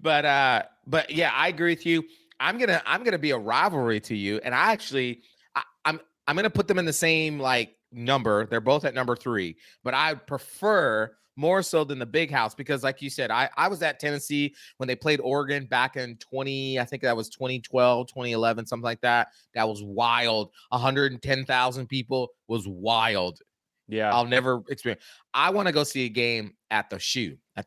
But yeah, I agree with you. I'm gonna be a rivalry to you, and I'm gonna put them in the same like number. They're both at number 3, but I prefer more so than the big house, because like you said, I was at Tennessee when they played Oregon back in 20, I think that was 2012, 2011, something like that. That was wild. 110,000 people was wild. Yeah. I'll never experience. I want to go see a game at the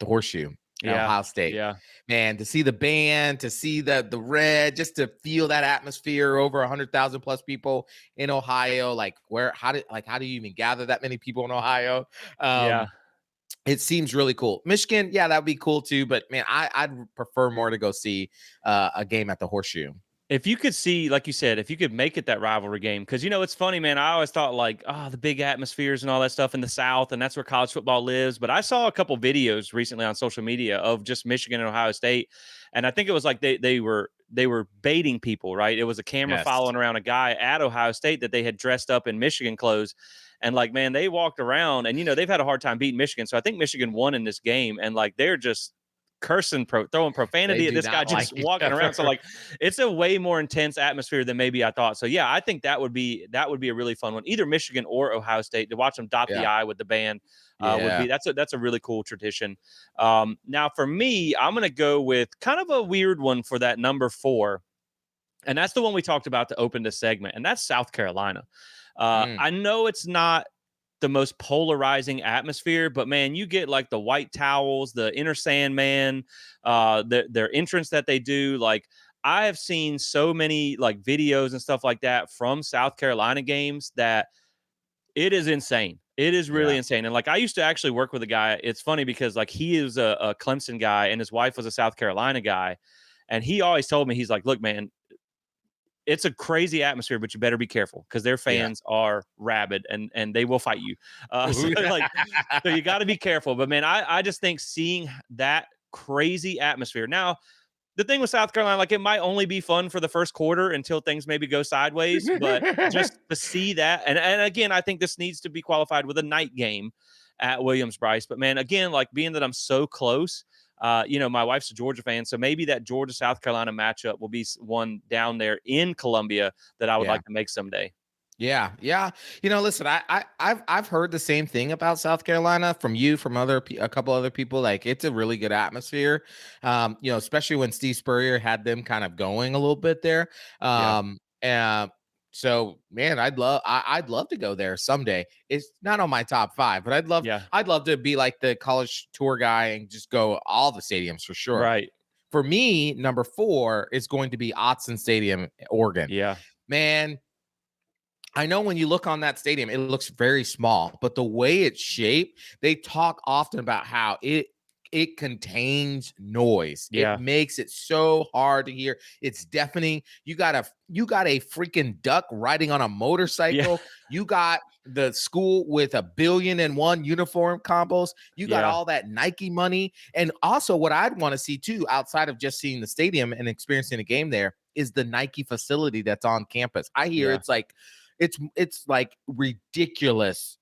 Horseshoe in Yeah. Ohio State. Yeah. Man, to see the band, to see the red, just to feel that atmosphere, over 100,000 plus people in Ohio. Like how do you even gather that many people in Ohio? Yeah. It seems really cool. Michigan, yeah, that'd be cool too. But man, I'd prefer more to go see a game at the Horseshoe. If you could see, like you said, if you could make it that rivalry game, because it's funny, man. I always thought like, the big atmospheres and all that stuff in the South, and that's where college football lives. But I saw a couple videos recently on social media of just Michigan and Ohio State, and I think it was like they were baiting people, right? It was a camera Yes, following around a guy at Ohio State that they had dressed up in Michigan clothes, and like, man, they walked around, and they've had a hard time beating Michigan, so I think Michigan won in this game, and like they're just cursing, throwing they profanity at do this guy not like just each walking around. So other. like, it's a way more intense atmosphere than maybe I thought. So yeah, I think that would be a really fun one. Either Michigan or Ohio State to watch them dot the Yeah, I with the band would yeah, be that's a really cool tradition. Now for me, I'm gonna go with kind of a weird one for that number 4, and that's the one we talked about to open this segment, and that's South Carolina. mm, I know it's not the most polarizing atmosphere, but man, you get like the white towels, the Inner Sandman, their entrance that they do. Like, I have seen so many like videos and stuff like that from South Carolina games that it is insane. It is really yeah. insane. And like, I used to actually work with a guy. It's funny because like he is a Clemson guy and his wife was a South Carolina guy. And he always told me, he's like, look, man, it's a crazy atmosphere, but you better be careful because their Yeah. fans are rabid and they will fight you. So Ooh, like, so you got to be careful. But man, I just think seeing that crazy atmosphere. Now, the thing with South Carolina, like, it might only be fun for the first quarter until things maybe go sideways, but just to see that, and again, I think this needs to be qualified with a night game at Williams-Brice. But man, again, like being that I'm so close, my wife's a Georgia fan, so maybe that Georgia South Carolina matchup will be one down there in Columbia that I would yeah. like to make someday. Yeah, yeah. Listen, I've heard the same thing about South Carolina from you, from a couple other people. Like, it's a really good atmosphere. Especially when Steve Spurrier had them kind of going a little bit there. Yeah, And so, man, I'd love to go there someday. It's not on my top 5, but yeah, I'd love to be like the college tour guy and just go all the stadiums for sure. right, For me, number 4 is going to be Autzen Stadium, Oregon. yeah, Man, I know when you look on that stadium, it looks very small, but the way it's shaped, they talk often about how it contains noise. It yeah, makes it so hard to hear. It's deafening. You got a freaking duck riding on a yeah, motorcycle. You got the school with 1,000,000,001 uniform combos. You got yeah, all that Nike money. And also what I'd want to see too, outside of just seeing the stadium and experiencing a game there, is the Nike facility that's on campus. I hear yeah. it's like ridiculous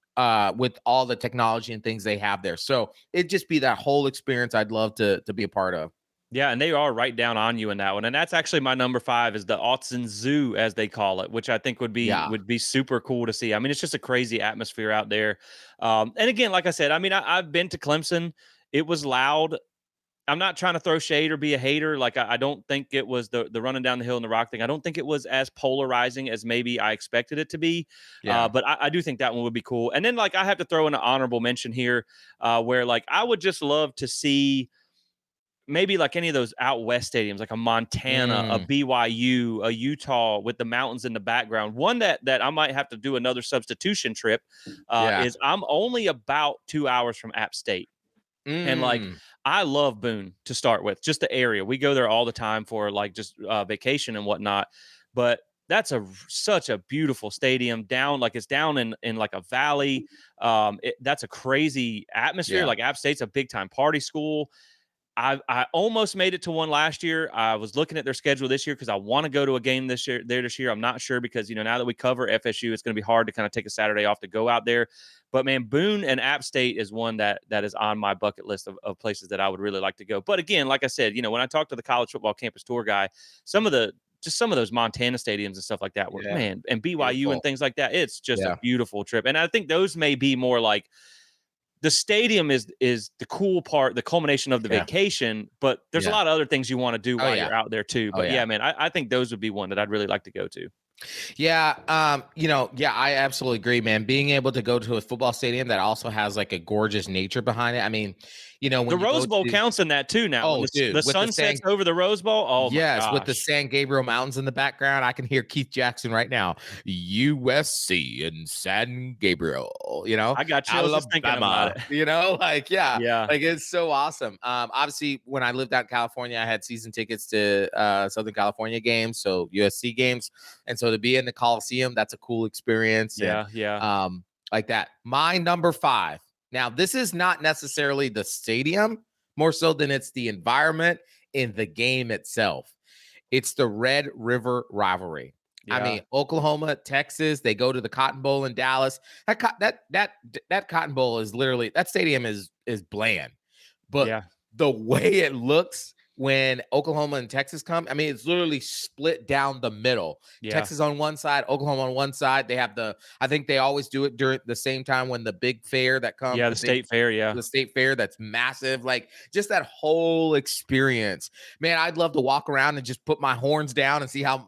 with all the technology and things they have there. So it'd just be that whole experience I'd love to be a part of. Yeah, and they are right down on you in that one, and that's actually my number 5 is the Autzen Zoo, as they call it, which I think would be Yeah. would be super cool to see. I mean, it's just a crazy atmosphere out there. And again, like I said, I mean, I've been to Clemson. It was loud. I'm not trying to throw shade or be a hater. Like, I don't think it was the running down the hill and the rock thing. I don't think it was as polarizing as maybe I expected it to be. Yeah. But I do think that one would be cool. And then like I have to throw in an honorable mention here, where like I would just love to see maybe like any of those out west stadiums, like a Montana, a Mm, BYU, a Utah with the mountains in the background. One that I might have to do another substitution trip yeah. is I'm only about 2 hours from App State. And like, Mm, I love Boone to start with, just the area. We go there all the time for like just vacation and whatnot. But that's such a beautiful stadium down, like it's down in like a valley. That's a crazy atmosphere. yeah. Like App State's a big time party school. I almost made it to one last year. I was looking at their schedule this year because I want to go to a game this year. I'm not sure because now that we cover FSU, it's going to be hard to kind of take a Saturday off to go out there. But man, Boone and App State is one that is on my bucket list of places that I would really like to go. But again, like I said, when I talked to the college football campus tour guy, some of those Montana stadiums and stuff like that were, Yeah. man, and BYU and Beautiful. things like that. It's just a Yeah. beautiful trip. And I think those may be more like the stadium is the cool part, the culmination of the Yeah. vacation, but there's a Yeah. lot of other things you want to do Oh while yeah. you're out there too. Oh But yeah. yeah, man, I think those would be one that I'd really like to go to. Yeah, yeah, I absolutely agree, man. Being able to go to a football stadium that also has like a gorgeous nature behind it. I mean, The when you go Rose Bowl to counts in that too now. When oh, the dude, with the sun San sets over the Rose Bowl, oh my yes, with the gosh. San Gabriel Mountains in the background, I can hear Keith Jackson right now. USC and San Gabriel, I got chills just thinking about Alabama, it. like yeah, Yeah. like it's so awesome. Obviously, when I lived out in California, I had season tickets to Southern California games, so USC games, and so to be in the Coliseum, that's a cool experience, and Yeah. like that. My number 5. Now, this is not necessarily the stadium, more so than it's the environment in the game itself. It's the Red River rivalry. I Yeah. mean, Oklahoma, Texas, they go to the Cotton Bowl in Dallas. That Cotton Bowl is literally, that stadium is bland. But Yeah. the way it looks when Oklahoma and Texas come, I mean, it's literally split down the middle. Yeah. Texas on one side, Oklahoma on one side. They have I think they always do it during the same time when the big fair that comes. Yeah. The state fair. Yeah. The state fair that's massive, like just that whole experience, man. I'd love to walk around and just put my horns down and see how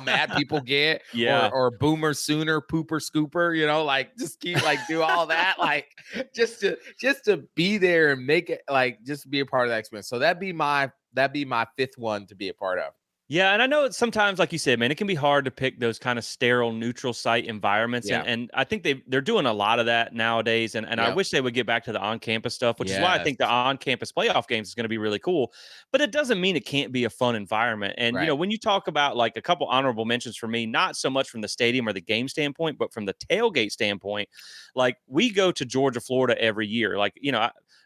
mad people get, Yeah. or boomer sooner, pooper scooper, like just keep like do all that, like just to be there and make it, like just be a part of that experience. So that'd be my 5th one to be a part of. Yeah, and I know it's sometimes, like you said, man, it can be hard to pick those kind of sterile, neutral site environments, Yeah. and I think they're doing a lot of that nowadays, and I Yep. wish they would get back to the on-campus stuff, which is why I think the Yes. on-campus playoff games is going to be really cool. But it doesn't mean it can't be a fun environment. And Right. when you talk about like a couple honorable mentions for me, not so much from the stadium or the game standpoint, but from the tailgate standpoint, like we go to Georgia, Florida every year. Like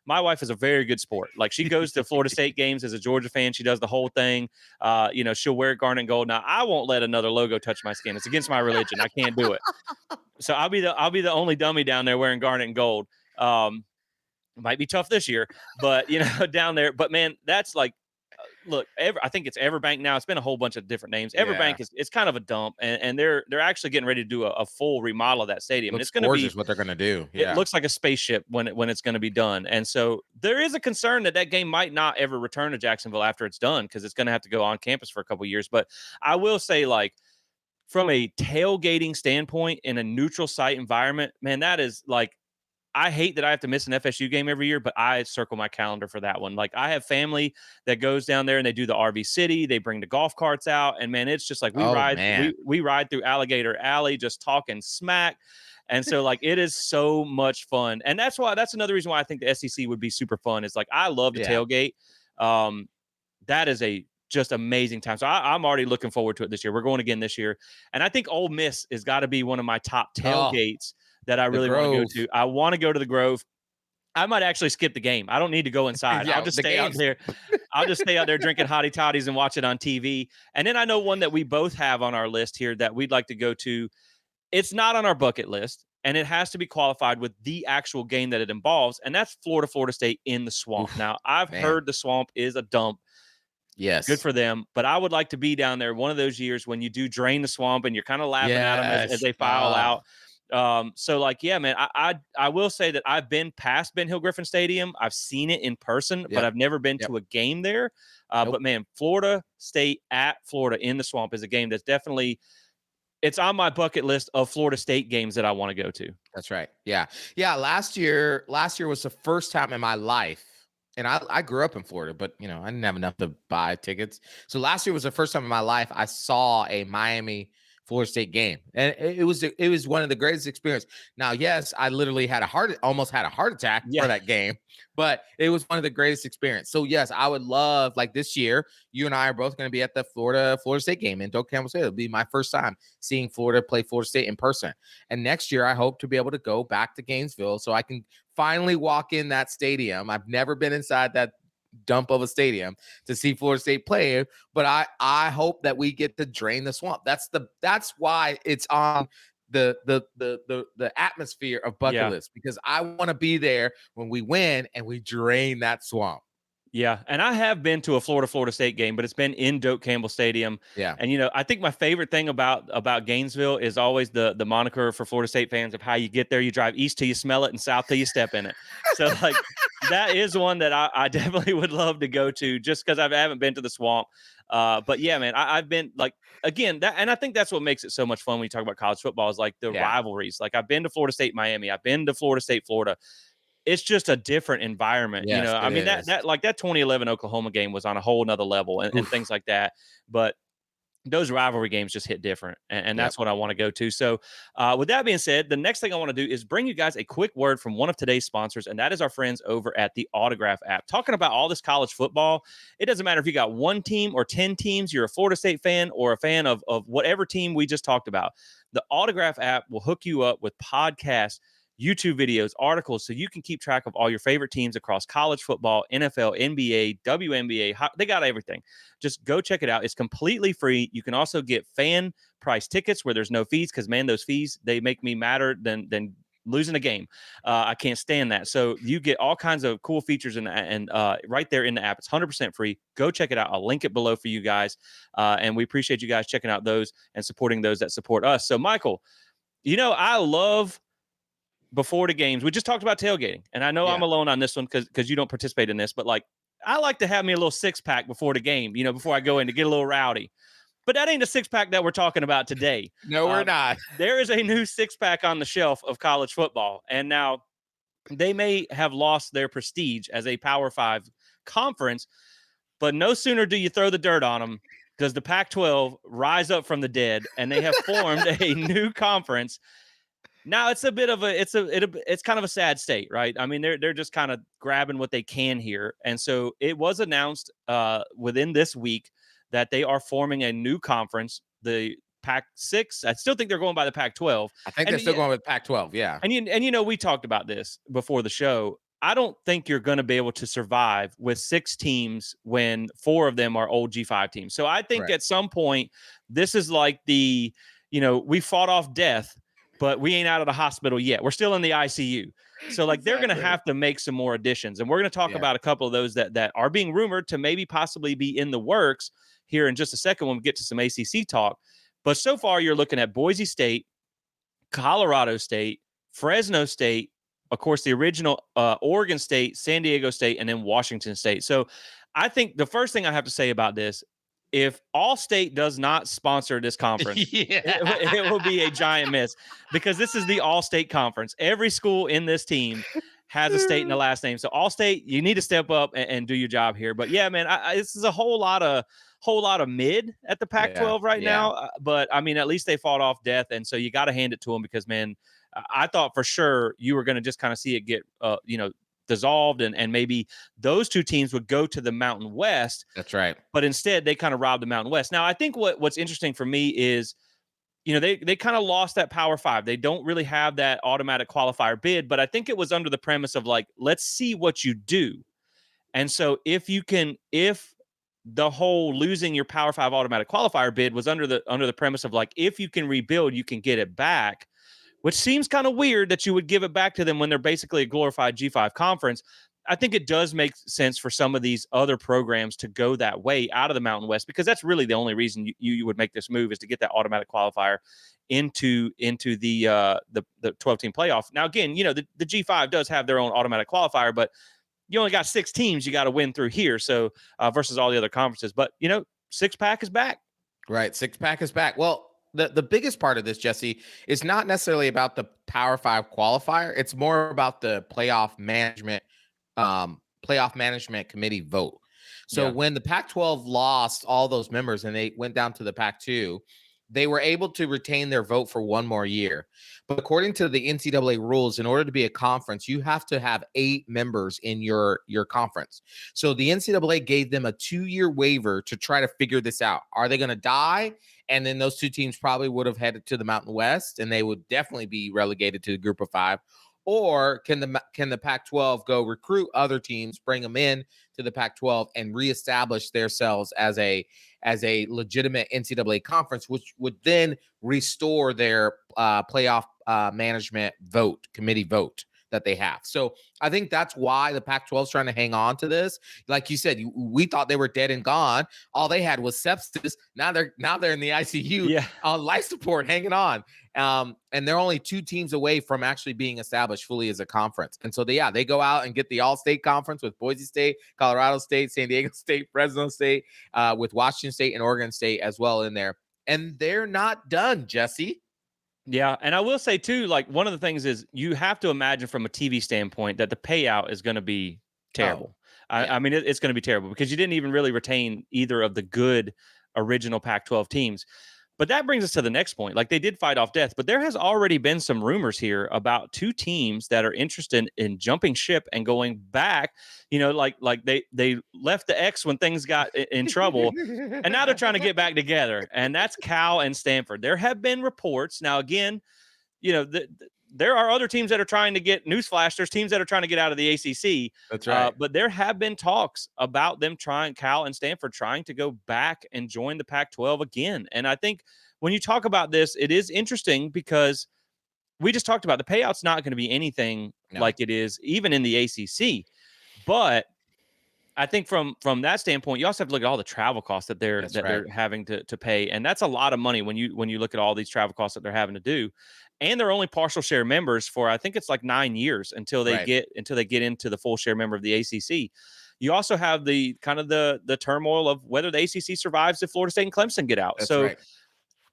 my wife is a very good sport. Like she goes to Florida State games as a Georgia fan. She does the whole thing. She'll wear garnet and gold. Now I won't let another logo touch my skin. It's against my religion. I can't do it. So I'll be the only dummy down there wearing garnet and gold. It might be tough this year, but down there. But man, that's like, look, I think it's Everbank now. It's been a whole bunch of different names. Everbank it's kind of a dump, and they're actually getting ready to do a full remodel of that stadium. And Looks it's going to be what they're going to do. It Yeah. looks like a spaceship when it's going to be done. And so there is a concern that game might not ever return to Jacksonville after it's done, because it's going to have to go on campus for a couple of years. But I will say, like, from a tailgating standpoint in a neutral site environment, man, that is like, I hate that I have to miss an FSU game every year, but I circle my calendar for that one. Like I have family that goes down there and they do the RV City. They bring the golf carts out, and man, it's just like we Oh, ride man. we ride through Alligator Alley just talking smack. And so like it is so much fun. And that's another reason why I think the SEC would be super fun. Is like I love the Yeah. tailgate. That is a just amazing time. So I'm already looking forward to it this year. We're going again this year. And I think Ole Miss has got to be one of my top tailgates that I really want to go to. I want to go to the Grove. I might actually skip the game. I don't need to go inside. Yeah, I'll just the stay out game's- there. I'll just stay out there drinking hottie toddies and watch it on TV. And then I know one that we both have on our list here that we'd like to go to. It's not on our bucket list, and it has to be qualified with the actual game that it involves, and that's Florida State in the Swamp. Oof, now, I've heard the Swamp is a dump. Yes. Good for them. But I would like to be down there one of those years when you do drain the Swamp and you're kind of laughing at them as they file out. So like, yeah, man, I will say that I've been past Ben Hill Griffin Stadium. I've seen it in person, but I've never been to a game there. But man, Florida State at Florida in the Swamp is a game that's definitely, it's on my bucket list of Florida State games that I want to go to. That's right. Yeah. Yeah. Last year was the first time in my life. And I grew up in Florida, but I didn't have enough to buy tickets. So last year was the first time in my life I saw a Miami Florida State game, and it was one of the greatest experiences. Now, yes, I literally almost had a heart attack for that game, but it was one of the greatest experiences. So yes, I would love, like this year, you and I are both going to be at the Florida State game in Doak Campbell State. It'll be my first time seeing Florida play Florida State in person. And next year, I hope to be able to go back to Gainesville so I can finally walk in that stadium. I've never been inside that dump of a stadium to see Florida State play, but I hope that we get to drain the Swamp. That's why it's on the atmosphere of bucket list, because I want to be there when we win and we drain that Swamp. Yeah, and I have been to a Florida State game, but it's been in Doak Campbell Stadium. Yeah. And I think my favorite thing about Gainesville is always the moniker for Florida State fans of how you get there. You drive east till you smell it, and south till you step in it. So like that is one that I definitely would love to go to, just because I haven't been to the Swamp. But yeah, man, I've been like again that, and I think that's what makes it so much fun when you talk about college football is like the Yeah. rivalries. Like I've been to Florida State, Miami. I've been to Florida State, Florida. It's just a different environment. Yes, I it mean, is. that 2011 Oklahoma game was on a whole nother level and things Oof. like that. But those rivalry games just hit different. And Yep. that's what I want to go to. So, with that being said, the next thing I want to do is bring you guys a quick word from one of today's sponsors, and that is our friends over at the Autograph app. Talking about all this college football, it doesn't matter if you got one team or 10 teams, you're a Florida State fan or a fan of whatever team we just talked about. The Autograph app will hook you up with podcasts, YouTube videos, articles, so you can keep track of all your favorite teams across college football, NFL, NBA, WNBA. They got everything. Just go check it out. It's completely free. You can also get fan price tickets where there's no fees because, man, those fees, they make me madder than losing a game. I can't stand that. So you get all kinds of cool features and right there in the app. It's 100% free. Go check it out. I'll link it below for you guys. And we appreciate you guys checking out those and supporting those that support us. So, Michael, I love before the games. We just talked about tailgating, and I know I'm Yeah. alone on this one because you don't participate in this, but like I like to have me a little 6-pack before the game, before I go in to get a little rowdy. But that ain't a 6-pack that we're talking about today. No, we're not. There is a new 6-pack on the shelf of college football, and now they may have lost their prestige as a Power 5 conference, but no sooner do you throw the dirt on them does the Pac-12 rise up from the dead, and they have formed a new conference. Now it's a bit of it's kind of a sad state, right? I mean, they're just kind of grabbing what they can here, and so it was announced within this week that they are forming a new conference, the Pac-6. I still think they're going by the Pac-12, I think and they're still going with Pac-12. Yeah. and we talked about this before the show. I don't think you're going to be able to survive with 6 teams when 4 of them are old G5 teams. So I think Correct. at some point, this is like we fought off death, but we ain't out of the hospital yet. We're still in the ICU. So like they're going to Exactly. have to make some more additions. And we're going to talk Yeah. about a couple of those that are being rumored to maybe possibly be in the works here in just a second when we get to some ACC talk. But so far, you're looking at Boise State, Colorado State, Fresno State, of course, the original Oregon State, San Diego State, and then Washington State. So I think the first thing I have to say about this, if All-State does not sponsor this conference, Yeah. it will be a giant miss because this is the All-State conference. Every school in this team has a state in the last name. So All-State, you need to step up and do your job here. But yeah, man, this is a whole lot of mid at the Pac-12 right Yeah. now. But I mean, at least they fought off death, and so you got to hand it to them because, man, I thought for sure you were going to just kind of see it get, dissolved, and maybe those 2 teams would go to the Mountain West. That's right. But instead, they kind of robbed the Mountain West. Now, I think what's interesting for me is, they kind of lost that Power 5. They don't really have that automatic qualifier bid, but I think it was under the premise of like, let's see what you do. And so if the whole losing your Power 5 automatic qualifier bid was under the premise of like, if you can rebuild, you can get it back, which seems kind of weird that you would give it back to them when they're basically a glorified G5 conference. I think it does make sense for some of these other programs to go that way out of the Mountain West, because that's really the only reason you would make this move, is to get that automatic qualifier into the 12-team playoff. Now, again, the G5 does have their own automatic qualifier, but you only got 6 teams you got to win through here. So versus all the other conferences, but 6-pack is back. Right. 6-pack is back. Well, the biggest part of this, Jesse, is not necessarily about the Power 5 qualifier. It's more about the playoff management committee vote. So when the Pac-12 lost all those members and they went down to the Pac-2, they were able to retain their vote for 1 more year. But according to the NCAA rules, in order to be a conference, you have to have 8 members in your conference. So the NCAA gave them a 2-year waiver to try to figure this out. Are they going to die? And then those 2 teams probably would have headed to the Mountain West, and they would definitely be relegated to the Group of 5. Or can the Pac-12 go recruit other teams, bring them in to the Pac-12, and reestablish themselves as a legitimate NCAA conference, which would then restore their playoff management committee vote that they have. So I think that's why the Pac-12 is trying to hang on to this. Like you said, we thought they were dead and gone. All they had was sepsis. Now they're in the ICU Yeah. on life support, hanging on. And they're only 2 teams away from actually being established fully as a conference. And so they go out and get the all-state conference with Boise State, Colorado State, San Diego State, Fresno State, with Washington State and Oregon State as well in there. And they're not done, Jesse. Yeah, and I will say too, like one of the things is you have to imagine from a TV standpoint that the payout is going to be terrible. Yeah. I mean, it's going to be terrible because you didn't even really retain either of the good original Pac-12 teams. But that brings us to the next point. Like they did fight off death, but there has already been some rumors here about 2 teams that are interested in jumping ship and going back. You know, like they left the X when things got in trouble, and now they're trying to get back together. And that's Cal and Stanford. There have been reports. Now, again, you know, there are other teams that are trying to get newsflash. There's teams that are trying to get out of the ACC. That's right. But there have been talks about them Cal and Stanford trying to go back and join the Pac-12 again. And I think when you talk about this, it is interesting because we just talked about the payout's not going to be anything like it is even in the ACC. But I think from that standpoint, you also have to look at all the travel costs that they're having to pay, and that's a lot of money when you look at all these travel costs that they're having to do. And they're only partial share members for I think it's like 9 years until they get into the full share member of the ACC. You also have the kind of the turmoil of whether the ACC survives if Florida State and Clemson get out.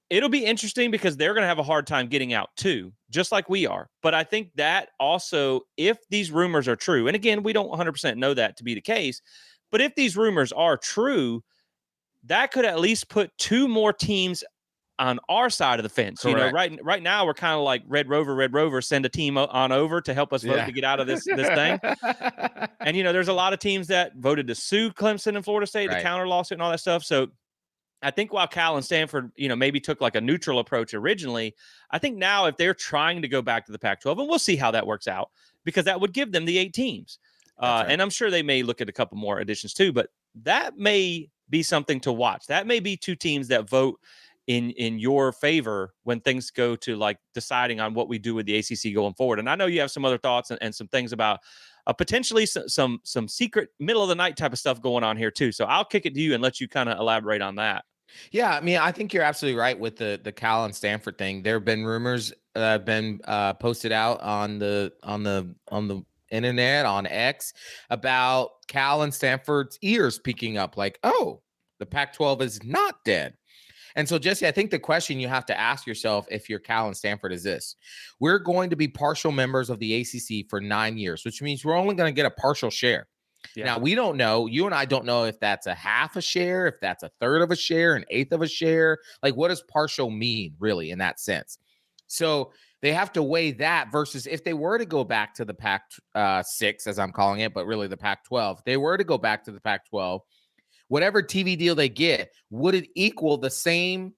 It'll be interesting because they're going to have a hard time getting out too, just like we are. But I think that also, if these rumors are true, and again, we don't 100% know that to be the case, but if these rumors are true, that could at least put 2 more teams on our side of the fence. Correct. You know, right now we're kind of like Red Rover, send a team on over to help us vote to get out of this thing. And, you know, there's a lot of teams that voted to sue Clemson and Florida State, the counter lawsuit and all that stuff. So I think while Cal and Stanford, you know, maybe took like a neutral approach originally, I think now if they're trying to go back to the Pac-12, and we'll see how that works out, because that would give them the 8 teams. And I'm sure they may look at a couple more additions too, but that may be something to watch. That may be 2 teams that vote in your favor when things go to like deciding on what we do with the ACC going forward. And I know you have some other thoughts and some things about potentially some secret middle of the night type of stuff going on here too. So I'll kick it to you and let you kind of elaborate on that. Yeah, I mean, I think you're absolutely right with the Cal and Stanford thing. There have been rumors that have been posted out on the internet, on X, about Cal and Stanford's ears peeking up like, oh, the Pac-12 is not dead. And so, Jesse, I think the question you have to ask yourself if you're Cal and Stanford is this: we're going to be partial members of the ACC for 9 years, which means we're only going to get a partial share. Yeah. Now, we don't know. You and I don't know if that's a half a share, if that's a third of a share, an eighth of a share. Like, what does partial mean, really, in that sense? So they have to weigh that versus if they were to go back to the Pac-6, as I'm calling it, but really the Pac-12. If they were to go back to the Pac-12, whatever TV deal they get, would it equal the same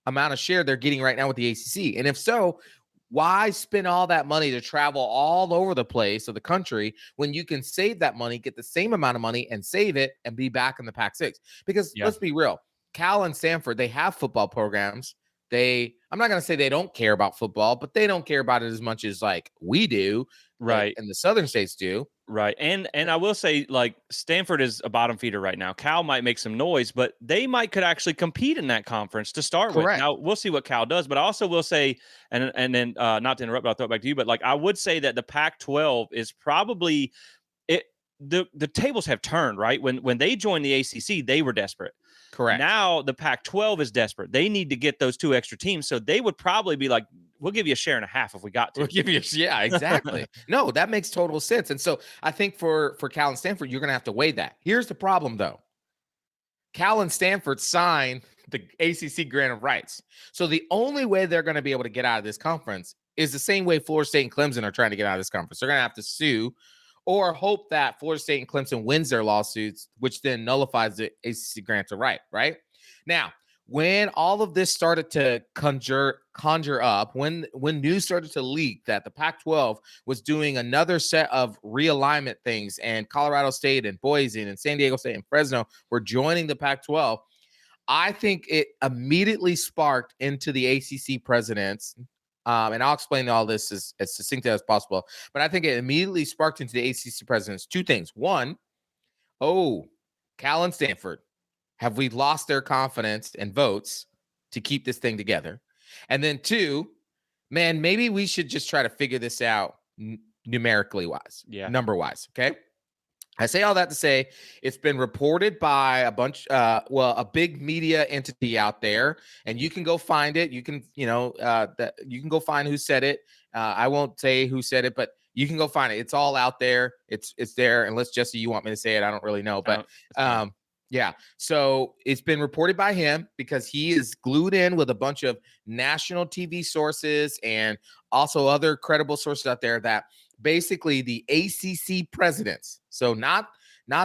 amount of share they're getting right now with the ACC? And if so, why spend all that money to travel all over the place of the country when you can save that money, get the same amount of money and save it and be back in the Pac-6? Because let's be real, Cal and Stanford, they have football programs. I'm not going to say they don't care about football, but they don't care about it as much as like we do. Right. And the southern states do. Right. And I will say, like, Stanford is a bottom feeder right now. Cal might make some noise, but they could actually compete in that conference to start with. Now, we'll see what Cal does, but I also will say, and then not to interrupt, but I'll throw it back to you, but like I would say that the Pac-12 is probably the tables have turned, right? When they joined the ACC, they were desperate. Correct. Now the Pac-12 is desperate. They need to get those 2 extra teams. So they would probably be like, we'll give you a share and a half if we got to. We'll give you yeah, exactly. No, that makes total sense. And so I think for Cal and Stanford, you're going to have to weigh that. Here's the problem, though. Cal and Stanford signed the ACC grant of rights. So the only way they're going to be able to get out of this conference is the same way Florida State and Clemson are trying to get out of this conference. They're going to have to sue or hope that Florida State and Clemson wins their lawsuits, which then nullifies the ACC grant of right? Now, when all of this started to conjure up, when news started to leak that the Pac-12 was doing another set of realignment things and Colorado State and Boise and San Diego State and Fresno were joining the Pac-12, I think it immediately sparked into the ACC presidents And I'll explain all this as succinctly as possible. But I think it immediately sparked into the ACC presidents two things. One, Cal and Stanford, have we lost their confidence and votes to keep this thing together? And then two, man, maybe we should just try to figure this out numerically wise, number wise. Okay. I say all that to say it's been reported by a big media entity out there, and you can go find it. You can, you can go find who said it. I won't say who said it, but you can go find it. It's all out there. It's there. Unless Jesse, you want me to say it, I don't really know, but yeah. So it's been reported by him because he is glued in with a bunch of national TV sources and also other credible sources out there that basically the ACC presidents, so not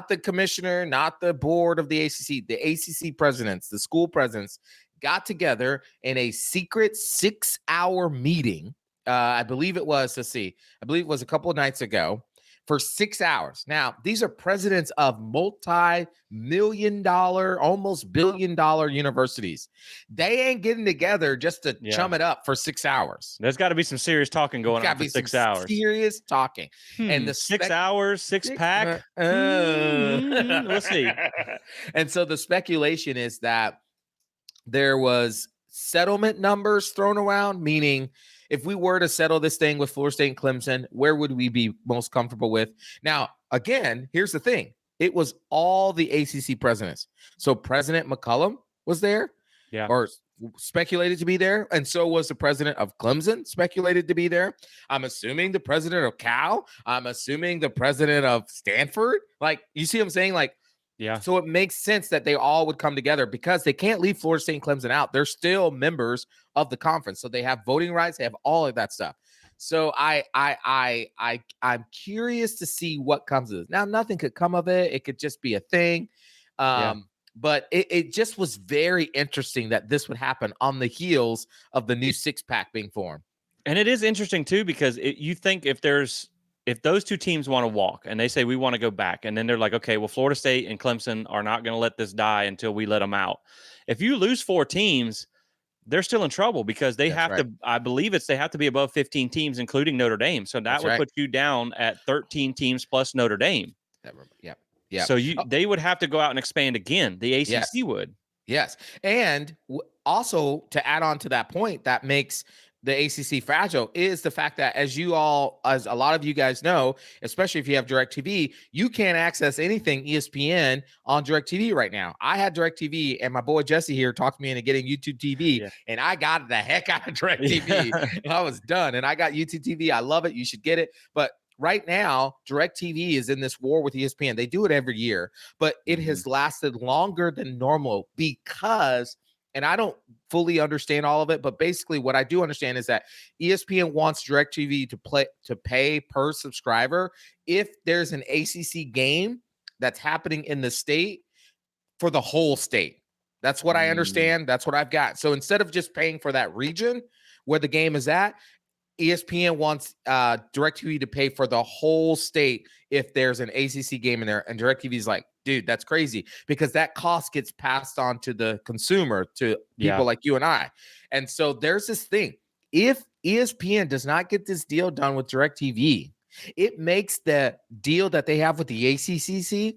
the commissioner, not the board of the ACC presidents, the school presidents, got together in a secret 6-hour meeting. I believe it was a couple of nights ago for 6 hours. Now, these are presidents of multi-million-dollar, almost billion-dollar universities. They ain't getting together just to chum it up for 6 hours. There's got to be some serious talking going on for 6 hours. Serious talking. And the 6 hours, six-pack. Let's see. And so the speculation is that there was settlement numbers thrown around, meaning if we were to settle this thing with Florida State and Clemson, where would we be most comfortable with? Now, again, here's the thing. It was all the ACC presidents. So President McCollum was there, or speculated to be there. And so was the president of Clemson, speculated to be there. I'm assuming the president of Cal. I'm assuming the president of Stanford. Like, you see what I'm saying? Like, so it makes sense that they all would come together because they can't leave Florida State and Clemson out. They're still members of the conference. So they have voting rights. They have all of that stuff. So I'm curious to see what comes of this. Now, nothing could come of it. It could just be a thing. But it just was very interesting that this would happen on the heels of the new 6-pack being formed. And it is interesting, too, because you think if those two teams want to walk and they say we want to go back, and then they're like, okay, well, Florida State and Clemson are not going to let this die until we let them out. If you lose 4 teams, they're still in trouble because they have to, I believe they have to be above 15 teams, including Notre Dame. So that would put you down at 13 teams plus Notre Dame. Yeah. So they would have to go out and expand again. The ACC would. Yes. And also to add on to that point, that makes the ACC fragile is the fact that as a lot of you guys know, especially if you have DirecTV, you can't access anything ESPN on DirecTV right now. I had DirecTV, and my boy Jesse here talked me into getting YouTube TV, and I got the heck out of DirecTV. I was done, and I got YouTube TV. I love it. You should get it. But right now, DirecTV is in this war with ESPN. They do it every year, but it has lasted longer than normal because, and I don't fully understand all of it, but basically what I do understand is that ESPN wants DirecTV to pay per subscriber if there's an ACC game that's happening in the state for the whole state. That's what I understand. That's what I've got. So instead of just paying for that region where the game is at, ESPN wants DirecTV to pay for the whole state if there's an ACC game in there. And DirecTV is like, dude, that's crazy because that cost gets passed on to the consumer, to people like you and I. And so there's this thing. If ESPN does not get this deal done with DirecTV, it makes the deal that they have with the ACC,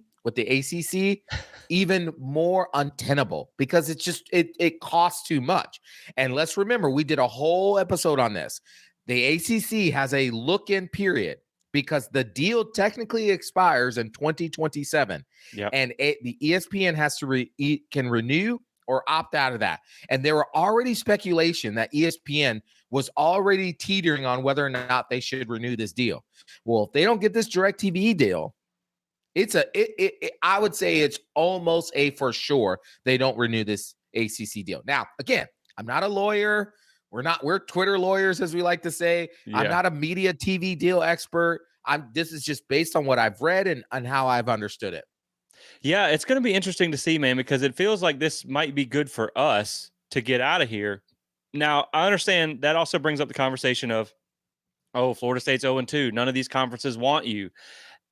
even more untenable because it's just, it costs too much. And let's remember, we did a whole episode on this. The ACC has a look-in period because the deal technically expires in 2027. And the ESPN has to can renew or opt out of that. And there were already speculation that ESPN was already teetering on whether or not they should renew this deal. Well, if they don't get this DirecTV deal, I would say it's almost a for sure they don't renew this ACC deal. Now, again, I'm not a lawyer. We're Twitter lawyers, as we like to say. I'm not a media TV deal expert. This is just based on what I've read and how I've understood it. Yeah, it's going to be interesting to see, man, because it feels like this might be good for us to get out of here. Now, I understand that also brings up the conversation of, Florida State's 0-2. None of these conferences want you.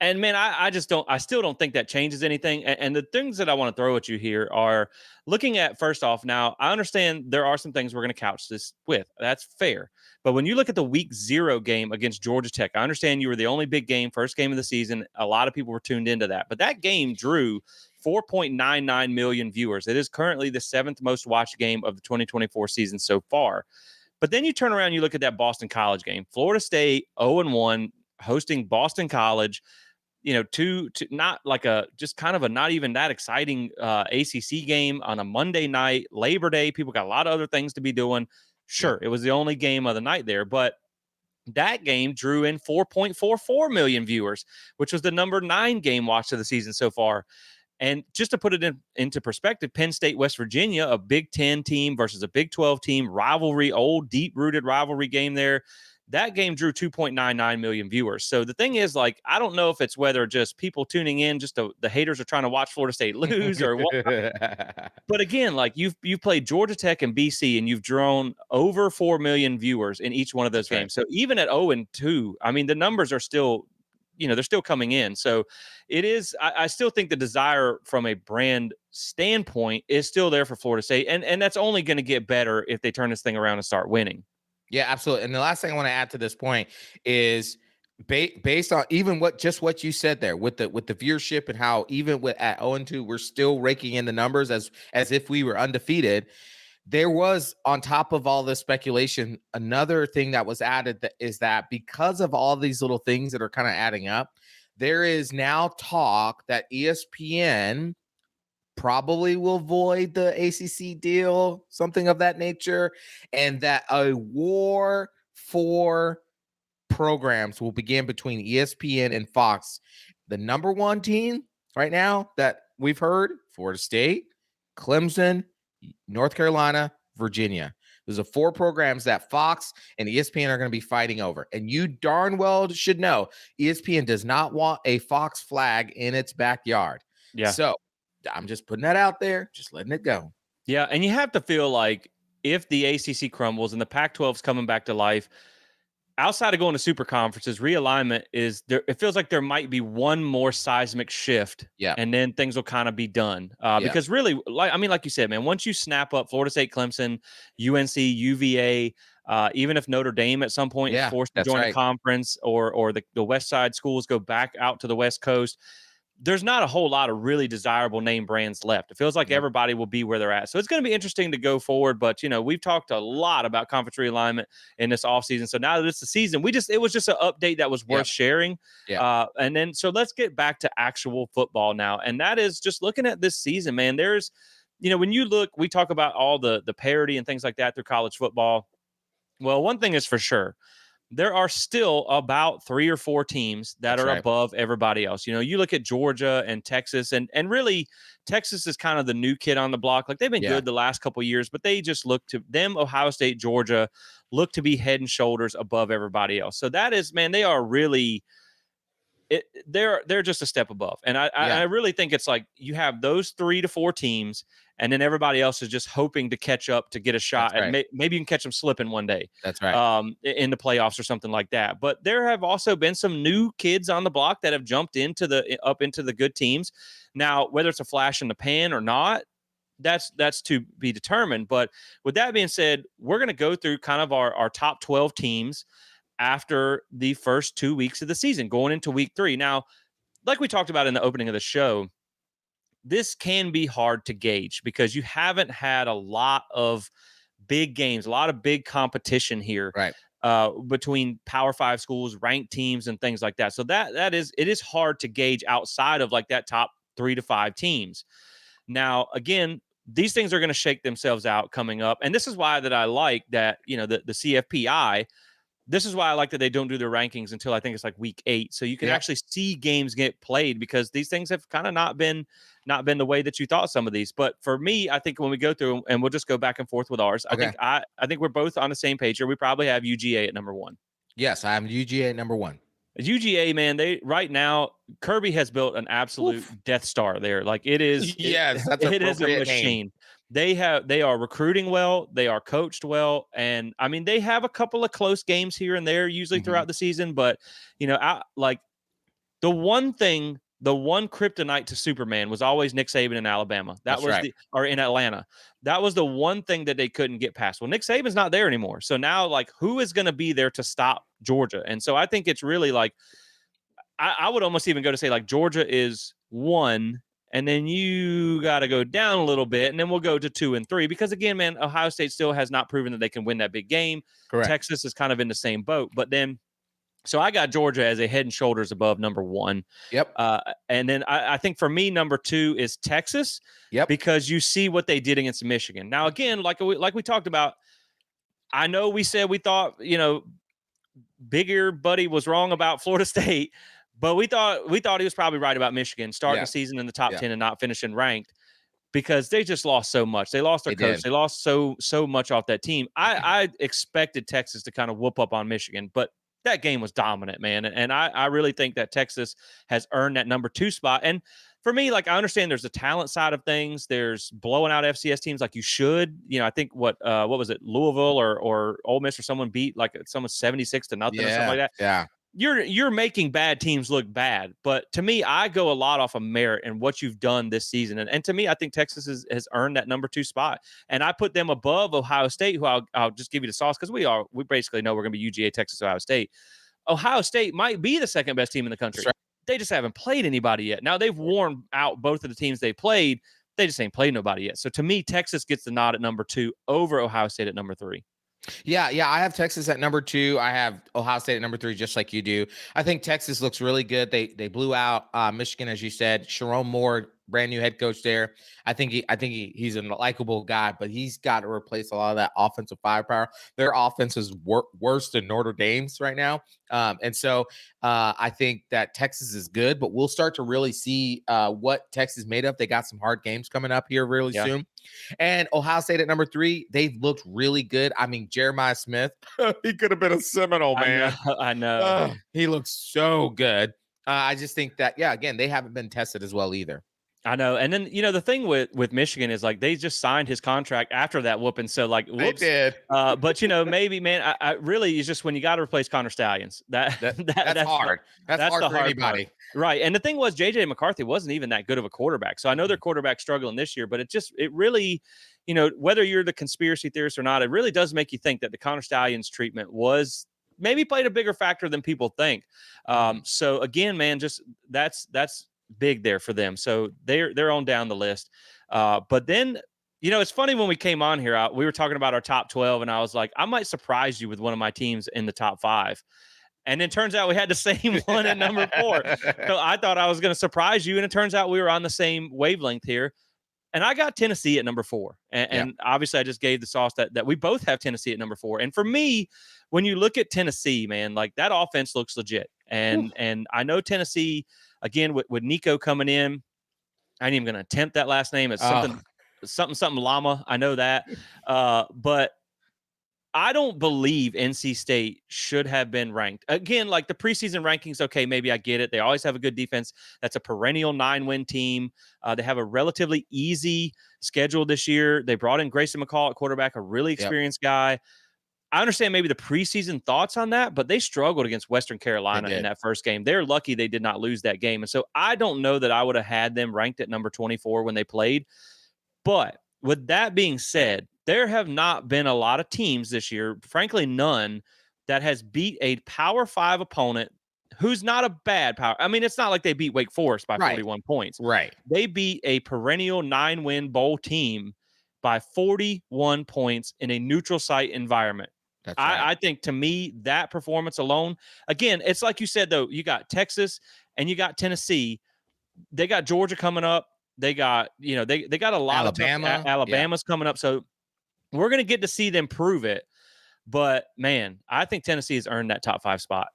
And man, I still don't think that changes anything. And the things that I want to throw at you here are looking at, first off, now I understand there are some things we're going to couch this with. That's fair. But when you look at the week 0 game against Georgia Tech, I understand you were the only big game, first game of the season. A lot of people were tuned into that. But that game drew 4.99 million viewers. It is currently the 7th most watched game of the 2024 season so far. But then you turn around and you look at that Boston College game. Florida State 0-1 hosting Boston College. To not like a just kind of a not even that exciting ACC game on a Monday night, Labor Day. People got a lot of other things to be doing. Sure, It was the only game of the night there, but that game drew in 4.44 million viewers, which was the number 9 game watched of the season so far. And just to put it into perspective, Penn State, West Virginia, a Big 10 team versus a Big 12 team, rivalry, old, deep-rooted rivalry game there. That game drew 2.99 million viewers. So the thing is, like, I don't know if it's whether just people tuning in, just the haters are trying to watch Florida State lose or what. But again, like you've played Georgia Tech and BC, and you've drawn over 4 million viewers in each one of those games. Right. So even at 0-2, I mean, the numbers are still, they're still coming in. So it is, I still think the desire from a brand standpoint is still there for Florida State. And that's only going to get better if they turn this thing around and start winning. Yeah, absolutely. And the last thing I want to add to this point is based on even what you said there with the viewership and how even at 0-2 we're still raking in the numbers as if we were undefeated. There was, on top of all this speculation, another thing that was added is that because of all these little things that are kind of adding up, there is now talk that ESPN probably will void the ACC deal, something of that nature, and that a war for programs will begin between ESPN and Fox. The number 1 team right now that we've heard, Florida State, Clemson, North Carolina, Virginia. Those are 4 programs that Fox and ESPN are going to be fighting over. And you darn well should know ESPN does not want a Fox flag in its backyard. Yeah. So I'm just putting that out there, just letting it go. Yeah, and you have to feel like if the ACC crumbles and the Pac-12 is coming back to life, outside of going to super conferences, realignment is there. It feels like there might be one more seismic shift, and then things will kind of be done. Because really, like you said, man, once you snap up Florida State, Clemson, UNC, UVA, even if Notre Dame at some point is forced to join a conference, or the West Side schools go back out to the West Coast, there's not a whole lot of really desirable name brands left. It feels like everybody will be where they're at. So it's going to be interesting to go forward. But, we've talked a lot about conference realignment in this offseason. So now that it's the season, it was just an update that was worth sharing. And then, so let's get back to actual football now. And that is just looking at this season, man. There's, when you look, we talk about all the parity and things like that through college football. Well, one thing is for sure, there are still about 3 or 4 teams that are above everybody else. You look at Georgia and Texas, and really Texas is kind of the new kid on the block. Like, they've been good the last couple of years, but they just look to them. Ohio State, Georgia look to be head and shoulders above everybody else. So that is, man, they are really, they're just a step above. And I really think it's like you have those 3 to 4 teams, and then everybody else is just hoping to catch up to get a shot. And maybe you can catch them slipping one day. That's right. In the playoffs or something like that. But there have also been some new kids on the block that have jumped into the good teams. Now, whether it's a flash in the pan or not, that's to be determined. But with that being said, we're going to go through kind of our top 12 teams after the first 2 weeks of the season, going into week 3. Now, like we talked about in the opening of the show, this can be hard to gauge because you haven't had a lot of big games, a lot of big competition here, between Power 5 schools, ranked teams, and things like that. So it is hard to gauge outside of like that top 3 to 5 teams. Now, again, these things are going to shake themselves out coming up, and this is why that I like that the CFPI. This is why I like that they don't do their rankings until I think it's like week 8. So you can actually see games get played because these things have kind of not been the way that you thought some of these. But for me, I think when we go through, and we'll just go back and forth with ours, I think we're both on the same page here. We probably have UGA at number 1. Yes, I have UGA at number 1. UGA, man, right now, Kirby has built an absolute Death Star there. Like, it is. Yes, it is a machine. Name. They are recruiting well. They are coached well. And I mean, they have a couple of close games here and there usually throughout the season, but The one kryptonite to Superman was always Nick Saban in Alabama. That's right. Or in Atlanta. That was the one thing that they couldn't get past. Well, Nick Saban's not there anymore. So now, like, who is going to be there to stop Georgia? And so I think it's really like, I would almost even go to say, like, Georgia is 1, and then you got to go down a little bit, and then we'll go to 2 and 3. Because again, man, Ohio State still has not proven that they can win that big game. Correct. Texas is kind of in the same boat. But then, so I got Georgia as a head and shoulders above number 1. Yep. And then I think for me, number 2 is Texas. Yep. Because you see what they did against Michigan. Now, again, like we talked about, I know we said we thought, Big Ear Buddy was wrong about Florida State, but we thought he was probably right about Michigan starting the season in the top 10 and not finishing ranked, because they just lost so much. They lost their coach. They lost so much off that team. I expected Texas to kind of whoop up on Michigan, but that game was dominant, man. And I really think that Texas has earned that number 2 spot. And for me, like, I understand there's the talent side of things. There's blowing out FCS teams like you should. I think what was it, Louisville or Ole Miss or someone beat like someone 76-0 or something like that. Yeah. You're making bad teams look bad. But to me, I go a lot off of merit and what you've done this season. And to me, I think Texas has earned that number 2 spot. And I put them above Ohio State, who I'll just give you the sauce, because we basically know we're going to be UGA, Texas, Ohio State. Ohio State might be the second best team in the country. Right. They just haven't played anybody yet. Now, they've worn out both of the teams they played. They just ain't played nobody yet. So to me, Texas gets the nod at number 2 over Ohio State at number 3. Yeah. I have Texas at number 2. I have Ohio State at number 3, just like you do. I think Texas looks really good. They blew out Michigan, as you said. Sharon Moore, brand new head coach there. I think he's a likable guy, but he's got to replace a lot of that offensive firepower. Their offense is worse than Notre Dame's right now. And so I think that Texas is good, but we'll start to really see what Texas made of. They got some hard games coming up here really soon. And Ohio State at number 3, they've looked really good. I mean, Jeremiah Smith, he could have been a Seminole, man. I know. He looks so good. I just think that, again, they haven't been tested as well either. I know. And then, the thing with Michigan is, like, they just signed his contract after that whooping. So, like, whoops. They did. But, maybe, man, I really is just when you got to replace Connor Stallions. That's hard. That's hard for anybody. Part. Right. And the thing was, J.J. McCarthy wasn't even that good of a quarterback. So I know their quarterback's struggling this year, but it really, whether you're the conspiracy theorist or not, it really does make you think that the Connor Stallions treatment was maybe played a bigger factor than people think. So, again, man, just that's big there for them. So they're on down the list. But then, it's funny, when we came on here, we were talking about our top 12, and I was like, I might surprise you with one of my teams in the top 5. And then turns out we had the same one at number 4. So I thought I was going to surprise you, and it turns out we were on the same wavelength here. And I got Tennessee at number 4. And obviously I just gave the sauce that we both have Tennessee at number 4. And for me, when you look at Tennessee, man, like, that offense looks legit. And I know Tennessee, again, with Nico coming in, I ain't even going to attempt that last name. It's something Llama. I know that. But I don't believe NC State should have been ranked. Again, like, the preseason rankings, okay, maybe I get it. They always have a good defense. That's a perennial 9-win team. They have a relatively easy schedule this year. They brought in Grayson McCall at quarterback, a really experienced guy. I understand maybe the preseason thoughts on that, but they struggled against Western Carolina in that first game. They're lucky they did not lose that game. And so I don't know that I would have had them ranked at number 24 when they played. But with that being said, there have not been a lot of teams this year, frankly, none, that has beat a Power 5 opponent who's not a bad power. I mean, it's not like they beat Wake Forest by 41 points. Right. They beat a perennial 9-win bowl team by 41 points in a neutral site environment. That's right. I think, to me, that performance alone, again, it's like you said, though, you got Texas and you got Tennessee. They got Georgia coming up. They got, they got a lot of Alabama's coming up. So we're going to get to see them prove it. But, man, I think Tennessee has earned that top 5 spot.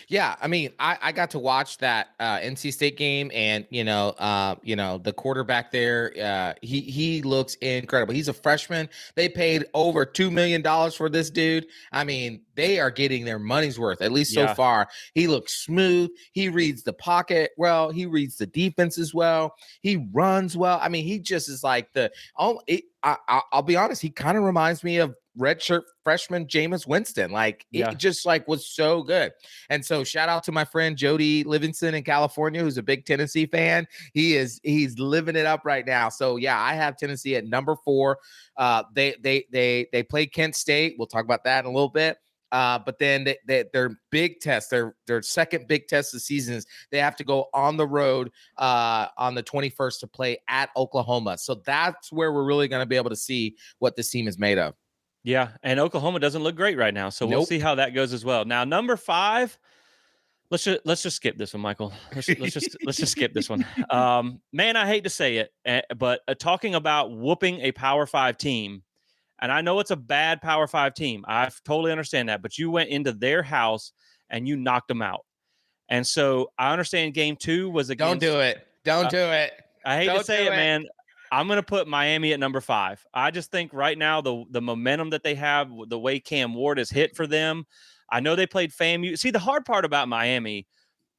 Yeah, I mean, I got to watch that NC State game, and the quarterback there, he looks incredible. He's a freshman. They paid over $2 million for this dude. I mean, they are getting their money's worth, at least so far. He looks smooth. He reads the pocket well. He reads the defense as well. He runs well. I mean, he just is like I'll be honest. He kind of reminds me of redshirt freshman Jameis Winston. Like Yeah. it just like was so good. And so shout out to my friend Jody Livingston in California, who's a big Tennessee fan. He's living it up right now. So yeah, I have Tennessee at number 4. They play Kent State. We'll talk about that in a little bit. But then their big test, their second big test of the season is they have to go on the road on the 21st to play at Oklahoma. So that's where we're really going to be able to see what this team is made of. Yeah, and Oklahoma doesn't look great right now, so we'll see how that goes as well. Now, number 5, let's just skip this one, Michael. Let's just skip this one. Man, I hate to say it, but talking about whooping a Power 5 team, and I know it's a bad Power 5 team. I totally understand that, but you went into their house and you knocked them out. And so I understand game 2 was against. Don't do it. Don't do it. I hate to say it, man. I'm going to put Miami at number 5. I just think right now the momentum that they have, the way Cam Ward has hit for them. I know they played FAMU. See, the hard part about Miami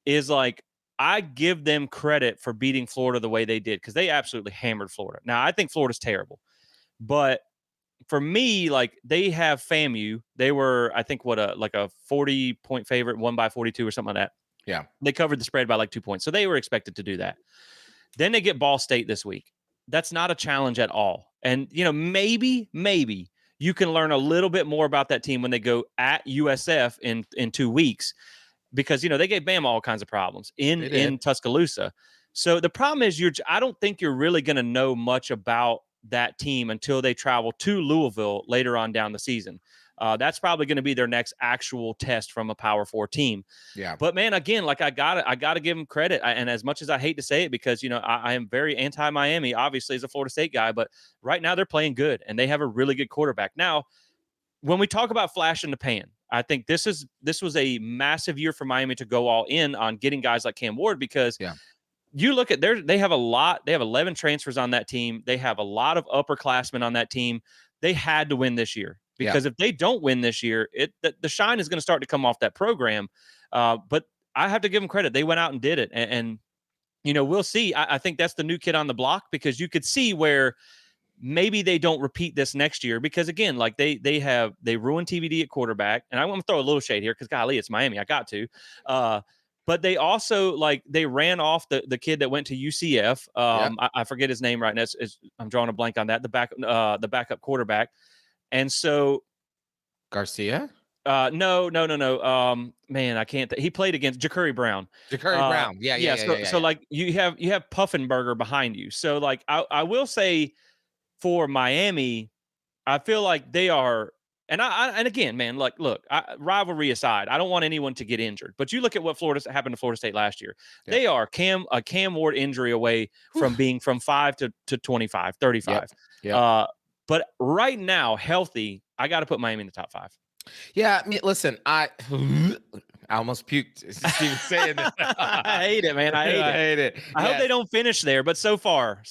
is like I give them credit for beating Florida the way they did because they absolutely hammered Florida. Now, I think Florida's terrible. But for me, like they have FAMU. They were, I think, a 40-point favorite, won by 42 or something like that. Yeah. They covered the spread by like 2 points. So they were expected to do that. Then they get Ball State this week. That's not a challenge at all. And, maybe you can learn a little bit more about that team when they go at USF in 2 weeks because, they gave Bama all kinds of problems in Tuscaloosa. So the problem is I don't think you're really going to know much about that team until they travel to Louisville later on down the season. That's probably going to be their next actual test from a Power 4 team. Yeah. But man, again, like I gotta give them credit. And as much as I hate to say it, because I am very anti-Miami, obviously as a Florida State guy, but right now they're playing good and they have a really good quarterback. Now, when we talk about flash in the pan, I think this was a massive year for Miami to go all in on getting guys like Cam Ward because you look at they have 11 transfers on that team. They have a lot of upperclassmen on that team. They had to win this year. Because if they don't win this year, the shine is going to start to come off that program. But I have to give them credit. They went out and did it. And we'll see. I think that's the new kid on the block because you could see where maybe they don't repeat this next year. Because, again, like they ruined TVD at quarterback. And I'm going to throw a little shade here because, golly, it's Miami. I got to. But they also, they ran off the kid that went to UCF. I forget his name right now. I'm drawing a blank on that, the backup quarterback. And so Garcia? No. Man, I can't. He played against Ja'Cory Brown. Brown. Yeah. So like you have Puffenberger behind you. So like I will say for Miami, I feel like they are. And and again, man, like look, rivalry aside, I don't want anyone to get injured. But you look at what happened to Florida State last year. Yeah. They are a Cam Ward injury away from being from 5 to 25, 35. Yeah. But right now, healthy, I got to put Miami in the top 5. Yeah, I mean, listen, I almost puked just even saying this. I hate it, man. I hate it. I hope they don't finish there, but so far,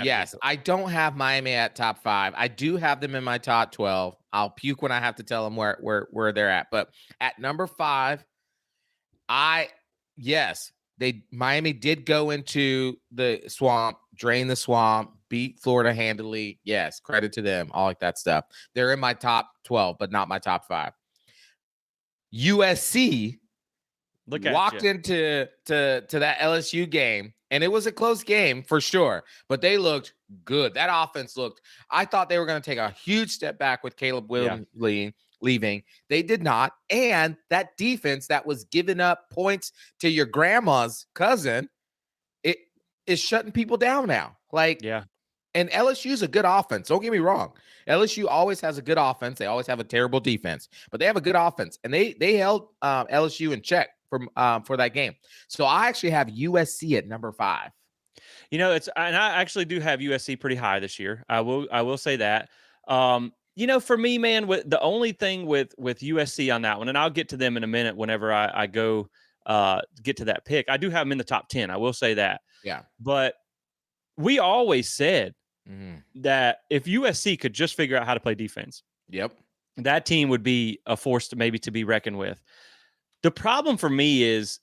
yes. I don't have Miami at top 5. I do have them in my top 12. I'll puke when I have to tell them where they're at. But at number 5, Miami did go into the swamp, drain the swamp, beat Florida handily. Yes, credit to them, all like that stuff. They're in my top 12, but not my top 5. USC walked into that LSU game, and it was a close game for sure, but they looked good. That offense I thought they were going to take a huge step back with Caleb Williams leaving. They did not. And that defense that was giving up points to your grandma's cousin, it is shutting people down now. And LSU is a good offense. Don't get me wrong. LSU always has a good offense. They always have a terrible defense, but they have a good offense, and they held LSU in check for that game. So I actually have USC at number 5. And I actually do have USC pretty high this year. I will say that. For me, man, the only thing with USC on that one, and I'll get to them in a minute whenever I go get to that pick. I do have them in the top 10. I will say that. Yeah. But we always said that if USC could just figure out how to play defense, that team would be a force to be reckoned with. The problem for me is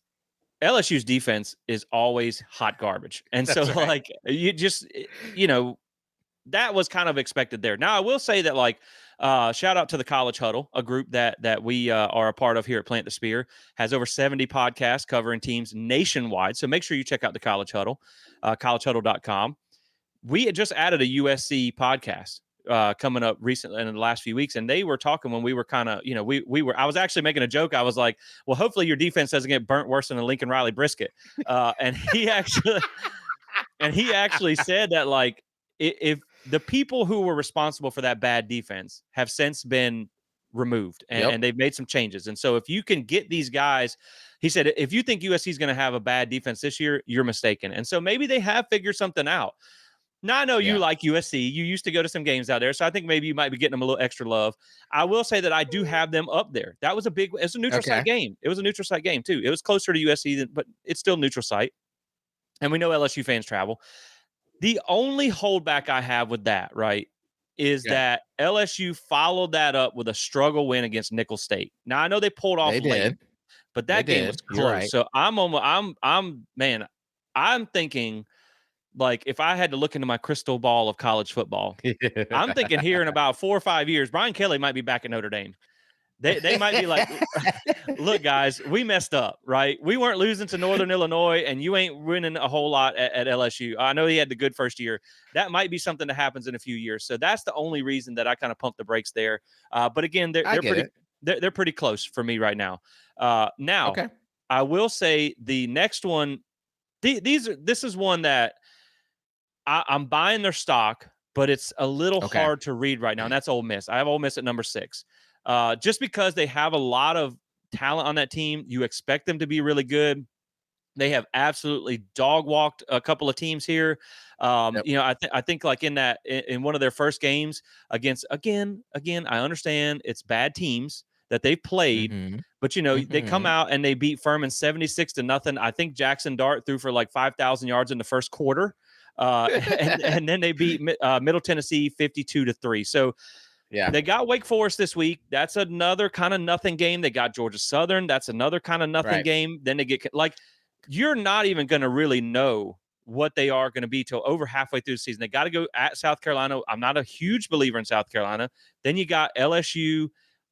LSU's defense is always hot garbage. And so, you just, that was kind of expected there. Now, I will say that, like, shout out to the College Huddle, a group that we are a part of here at Plant the Spear, has over 70 podcasts covering teams nationwide. So make sure you check out the College Huddle, collegehuddle.com. We had just added a USC podcast coming up recently in the last few weeks, and they were talking when we were kind of, I was actually making a joke. I was like, well, hopefully your defense doesn't get burnt worse than a Lincoln Riley brisket. And he actually said that, like, if the people who were responsible for that bad defense have since been removed and they've made some changes. And so if you can get these guys, he said, if you think USC is going to have a bad defense this year, you're mistaken. And so maybe they have figured something out. Now, I know you like USC. You used to go to some games out there, so I think maybe you might be getting them a little extra love. I will say that I do have them up there. That was it's a neutral site game. It was a neutral site game, too. It was closer to USC, but it's still neutral site. And we know LSU fans travel. The only holdback I have with that, right, is that LSU followed that up with a struggle win against Nicholls State. Now, I know they pulled off late, but that game was close. Right. So I'm thinking, like, if I had to look into my crystal ball of college football, I'm thinking here in about 4 or 5 years, Brian Kelly might be back at Notre Dame. They might be like, look, guys, we messed up, right? We weren't losing to Northern Illinois, and you ain't winning a whole lot at LSU. I know he had the good first year. That might be something that happens in a few years. So that's the only reason that I kind of pump the brakes there. But again, they're pretty close for me right now. I will say the next one. This is one that I'm buying their stock, but it's a little hard to read right now, and that's Ole Miss. I have Ole Miss at number 6. Just because they have a lot of talent on that team, you expect them to be really good. They have absolutely dog walked a couple of teams here. I think like in one of their first games against, again, I understand it's bad teams that they've played, but they come out and they beat Furman 76-0. I think Jackson Dart threw for like 5,000 yards in the first quarter. And then they beat Middle Tennessee 52-3. So they got Wake Forest this week. That's another kind of nothing game. They got Georgia Southern. That's another kind of nothing game. Then they get, like, you're not even going to really know what they are going to be till over halfway through the season. They got to go at South Carolina. I'm not a huge believer in South Carolina. Then you got LSU,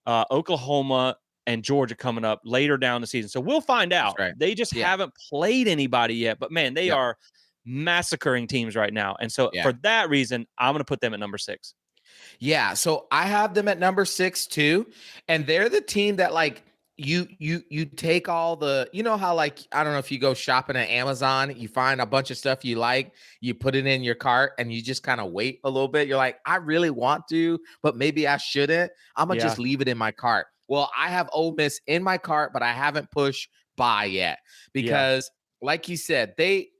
Oklahoma, and Georgia coming up later down the season. So we'll find out. They just haven't played anybody yet. But, man, they are massacring teams right now. And so for that reason, I'm going to put them at number 6. Yeah, so I have them at number 6 too, and they're the team that, like, you take all the, how, like, I don't know if you go shopping at Amazon, you find a bunch of stuff you like, you put it in your cart, and you just kind of wait a little bit. You're like, I really want to, but maybe I shouldn't. I'm gonna just leave it in my cart. Well, I have Ole Miss in my cart, but I haven't pushed buy yet because, like you said, they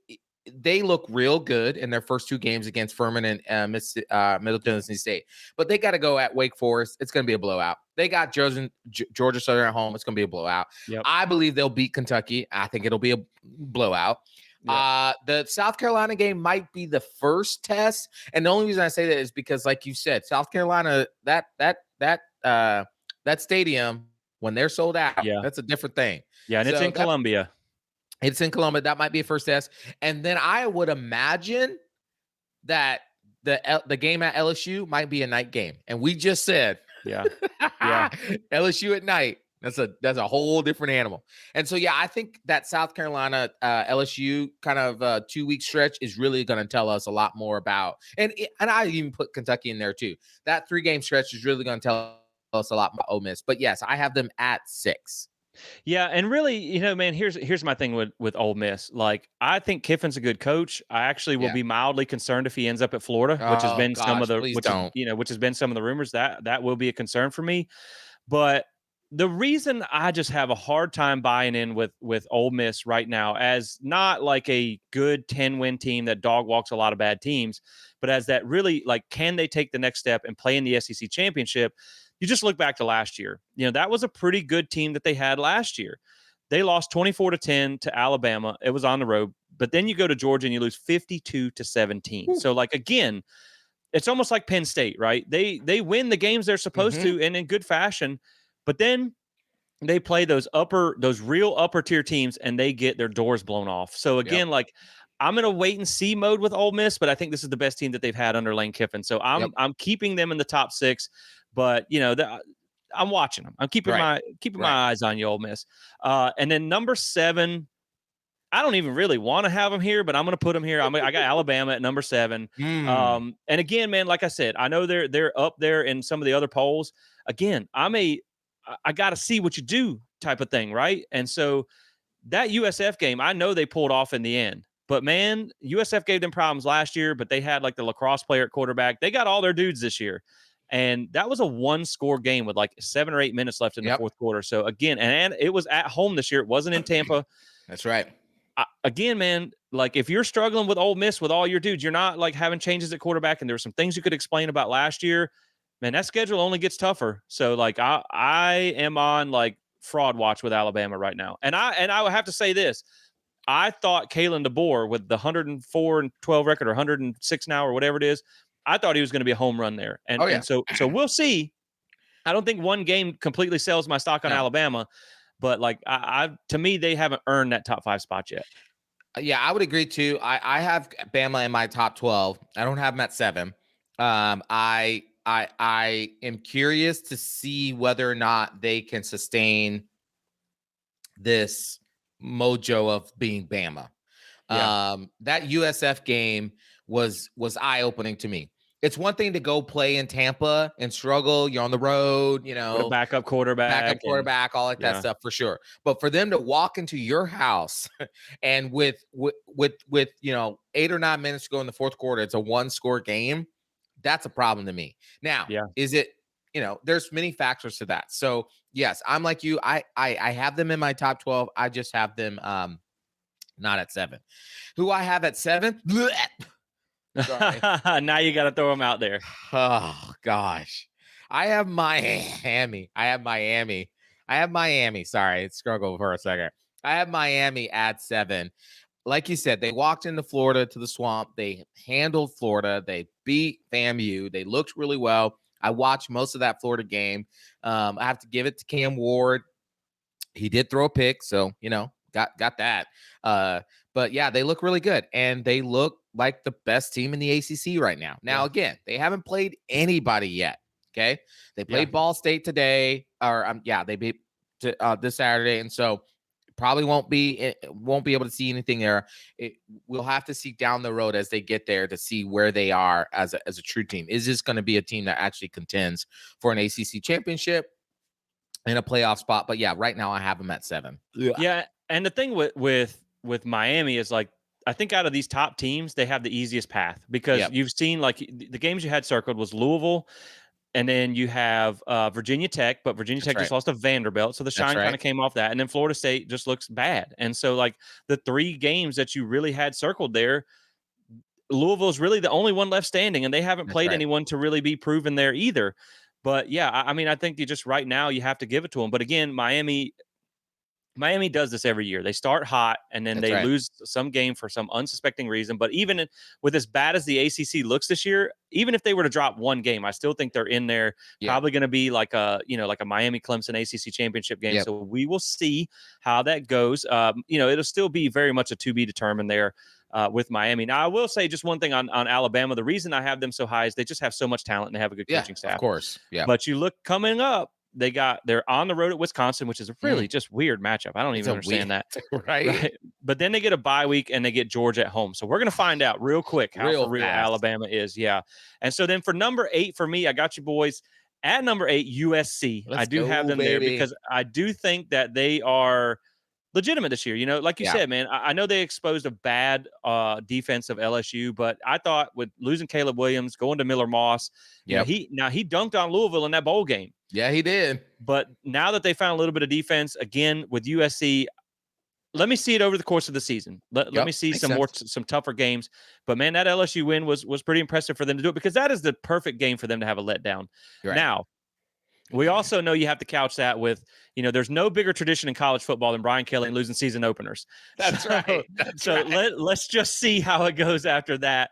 look real good in their first 2 games against Furman and Middle Tennessee State. But they got to go at Wake Forest. It's going to be a blowout. They got Georgia Southern at home. It's going to be a blowout. Yep. I believe they'll beat Kentucky. I think it'll be a blowout. Yep. The South Carolina game might be the first test. And the only reason I say that is because, like you said, South Carolina, that stadium, when they're sold out, that's a different thing. Yeah, and it's in Columbia. It's in Columbia. That might be a first test. And then I would imagine that the game at LSU might be a night game. And we just said, LSU at night. That's a whole different animal. And so, I think that South Carolina LSU kind of 2-week stretch is really going to tell us a lot more about. And I even put Kentucky in there too. That 3-game stretch is really going to tell us a lot about Ole Miss. But yes, I have them at 6. Yeah, and really, man, here's my thing with Ole Miss. Like, I think Kiffin's a good coach. I actually will be mildly concerned if he ends up at Florida, which has been some of the which has been some of the rumors that will be a concern for me. But the reason I just have a hard time buying in with Ole Miss right now, as not like a good 10-win team that dog walks a lot of bad teams, but as that really, like, can they take the next step and play in the SEC championship? You just look back to last year. That was a pretty good team that they had last year. They lost 24-10 to Alabama. It was on the road. But then you go to Georgia and you lose 52-17. Ooh. So, like, again, it's almost like Penn State, right? They win the games they're supposed to and in good fashion. But then they play those real upper tier teams and they get their doors blown off. So, again, like, I'm in a wait and see mode with Ole Miss, but I think this is the best team that they've had under Lane Kiffin. So I'm keeping them in the top 6, but I'm watching them. I'm keeping my eyes on you, Ole Miss. And then number 7, I don't even really want to have them here, but I'm going to put them here. I got Alabama at number 7. And again, man, like I said, I know they're up there in some of the other polls. Again, I got to see what you do type of thing, right? And so that USF game, I know they pulled off in the end. But, man, USF gave them problems last year, but they had, like, the lacrosse player at quarterback. They got all their dudes this year. And that was a one-score game with, like, 7 or 8 minutes left in the fourth quarter. So, again, and it was at home this year. It wasn't in Tampa. That's right. Again, man, like, if you're struggling with Ole Miss with all your dudes, you're not, like, having changes at quarterback, and there were some things you could explain about last year, man, that schedule only gets tougher. So, like, I am on, like, fraud watch with Alabama right now. And I would have to say this. I thought Kalen DeBoer with the 104-12 record or 106 now or whatever it is, I thought he was going to be a home run there. And so we'll see. I don't think one game completely sells my stock on Alabama, but like to me, they haven't earned that top 5 spot yet. Yeah, I would agree too. I have Bama in my top 12. I don't have them at 7. I am curious to see whether or not they can sustain this mojo of being Bama. That USF game was eye-opening to me. It's one thing to go play in Tampa and struggle. You're on the road, with a backup quarterback, all like that stuff for sure. But for them to walk into your house and with 8 or 9 minutes to go in the fourth quarter, it's a 1-score game. That's a problem to me. Now, is it? There's many factors to that. So yes, I'm like you. I have them in my top 12. I just have them not at 7. Who I have at 7? Sorry. Now you got to throw them out there. Oh gosh, I have Miami. Sorry, struggle for a second. I have Miami at 7. Like you said, they walked into Florida to the swamp. They handled Florida. They beat FAMU. They looked really well. I watched most of that Florida game. I have to give it to Cam Ward. He did throw a pick, so got that. But yeah, they look really good, and they look like the best team in the ACC right now. Now, again, they haven't played anybody yet. Okay, they played Ball State today, or they beat this Saturday, and so probably won't be able to see anything there. We'll have to see down the road as they get there to see where they are as a true team. Is this going to be a team that actually contends for an ACC championship and a playoff spot? But yeah, right now I have them at 7. Yeah, and the thing with Miami is, like, I think out of these top teams, they have the easiest path because you've seen, like, the games you had circled was Louisville. And then you have Virginia Tech, but Virginia Tech just lost to Vanderbilt. So the shine kind of came off that. And then Florida State just looks bad. And so, like, the 3 games that you really had circled there, Louisville's really the only one left standing, and they haven't played anyone to really be proven there either. But, yeah, I mean, I think right now you have to give it to them. But, again, Miami does this every year. They start hot, and then they lose some game for some unsuspecting reason. But even with as bad as the ACC looks this year, even if they were to drop one game, I still think they're in there. Probably going to be like a Miami Clemson ACC championship game. So we will see how that goes. It'll still be very much a to be determined there with Miami. Now, I will say just one thing on Alabama. The reason I have them so high is they just have so much talent and they have a good coaching staff. Of course. Yeah. But you look coming up, they're on the road at Wisconsin, which is a really just weird matchup. I don't even understand that. Right. But then they get a bye week and they get Georgia at home. So we're going to find out real quick how for real Alabama is. Yeah. And so then for number 8 for me, I got you boys at number 8, USC. I do have them there because I do think that they are legitimate this year. Like you said, man, I know they exposed a bad defense of LSU, but I thought with losing Caleb Williams, going to Miller Moss, he dunked on Louisville in that bowl game. Yeah, he did. But now that they found a little bit of defense, again, with USC, let me see it over the course of the season. Let me see some tougher games. But, man, that LSU win was pretty impressive for them to do it because that is the perfect game for them to have a letdown. Right. Now, we also know you have to couch that with, there's no bigger tradition in college football than Brian Kelly and losing season openers. That's right. Let's just see how it goes after that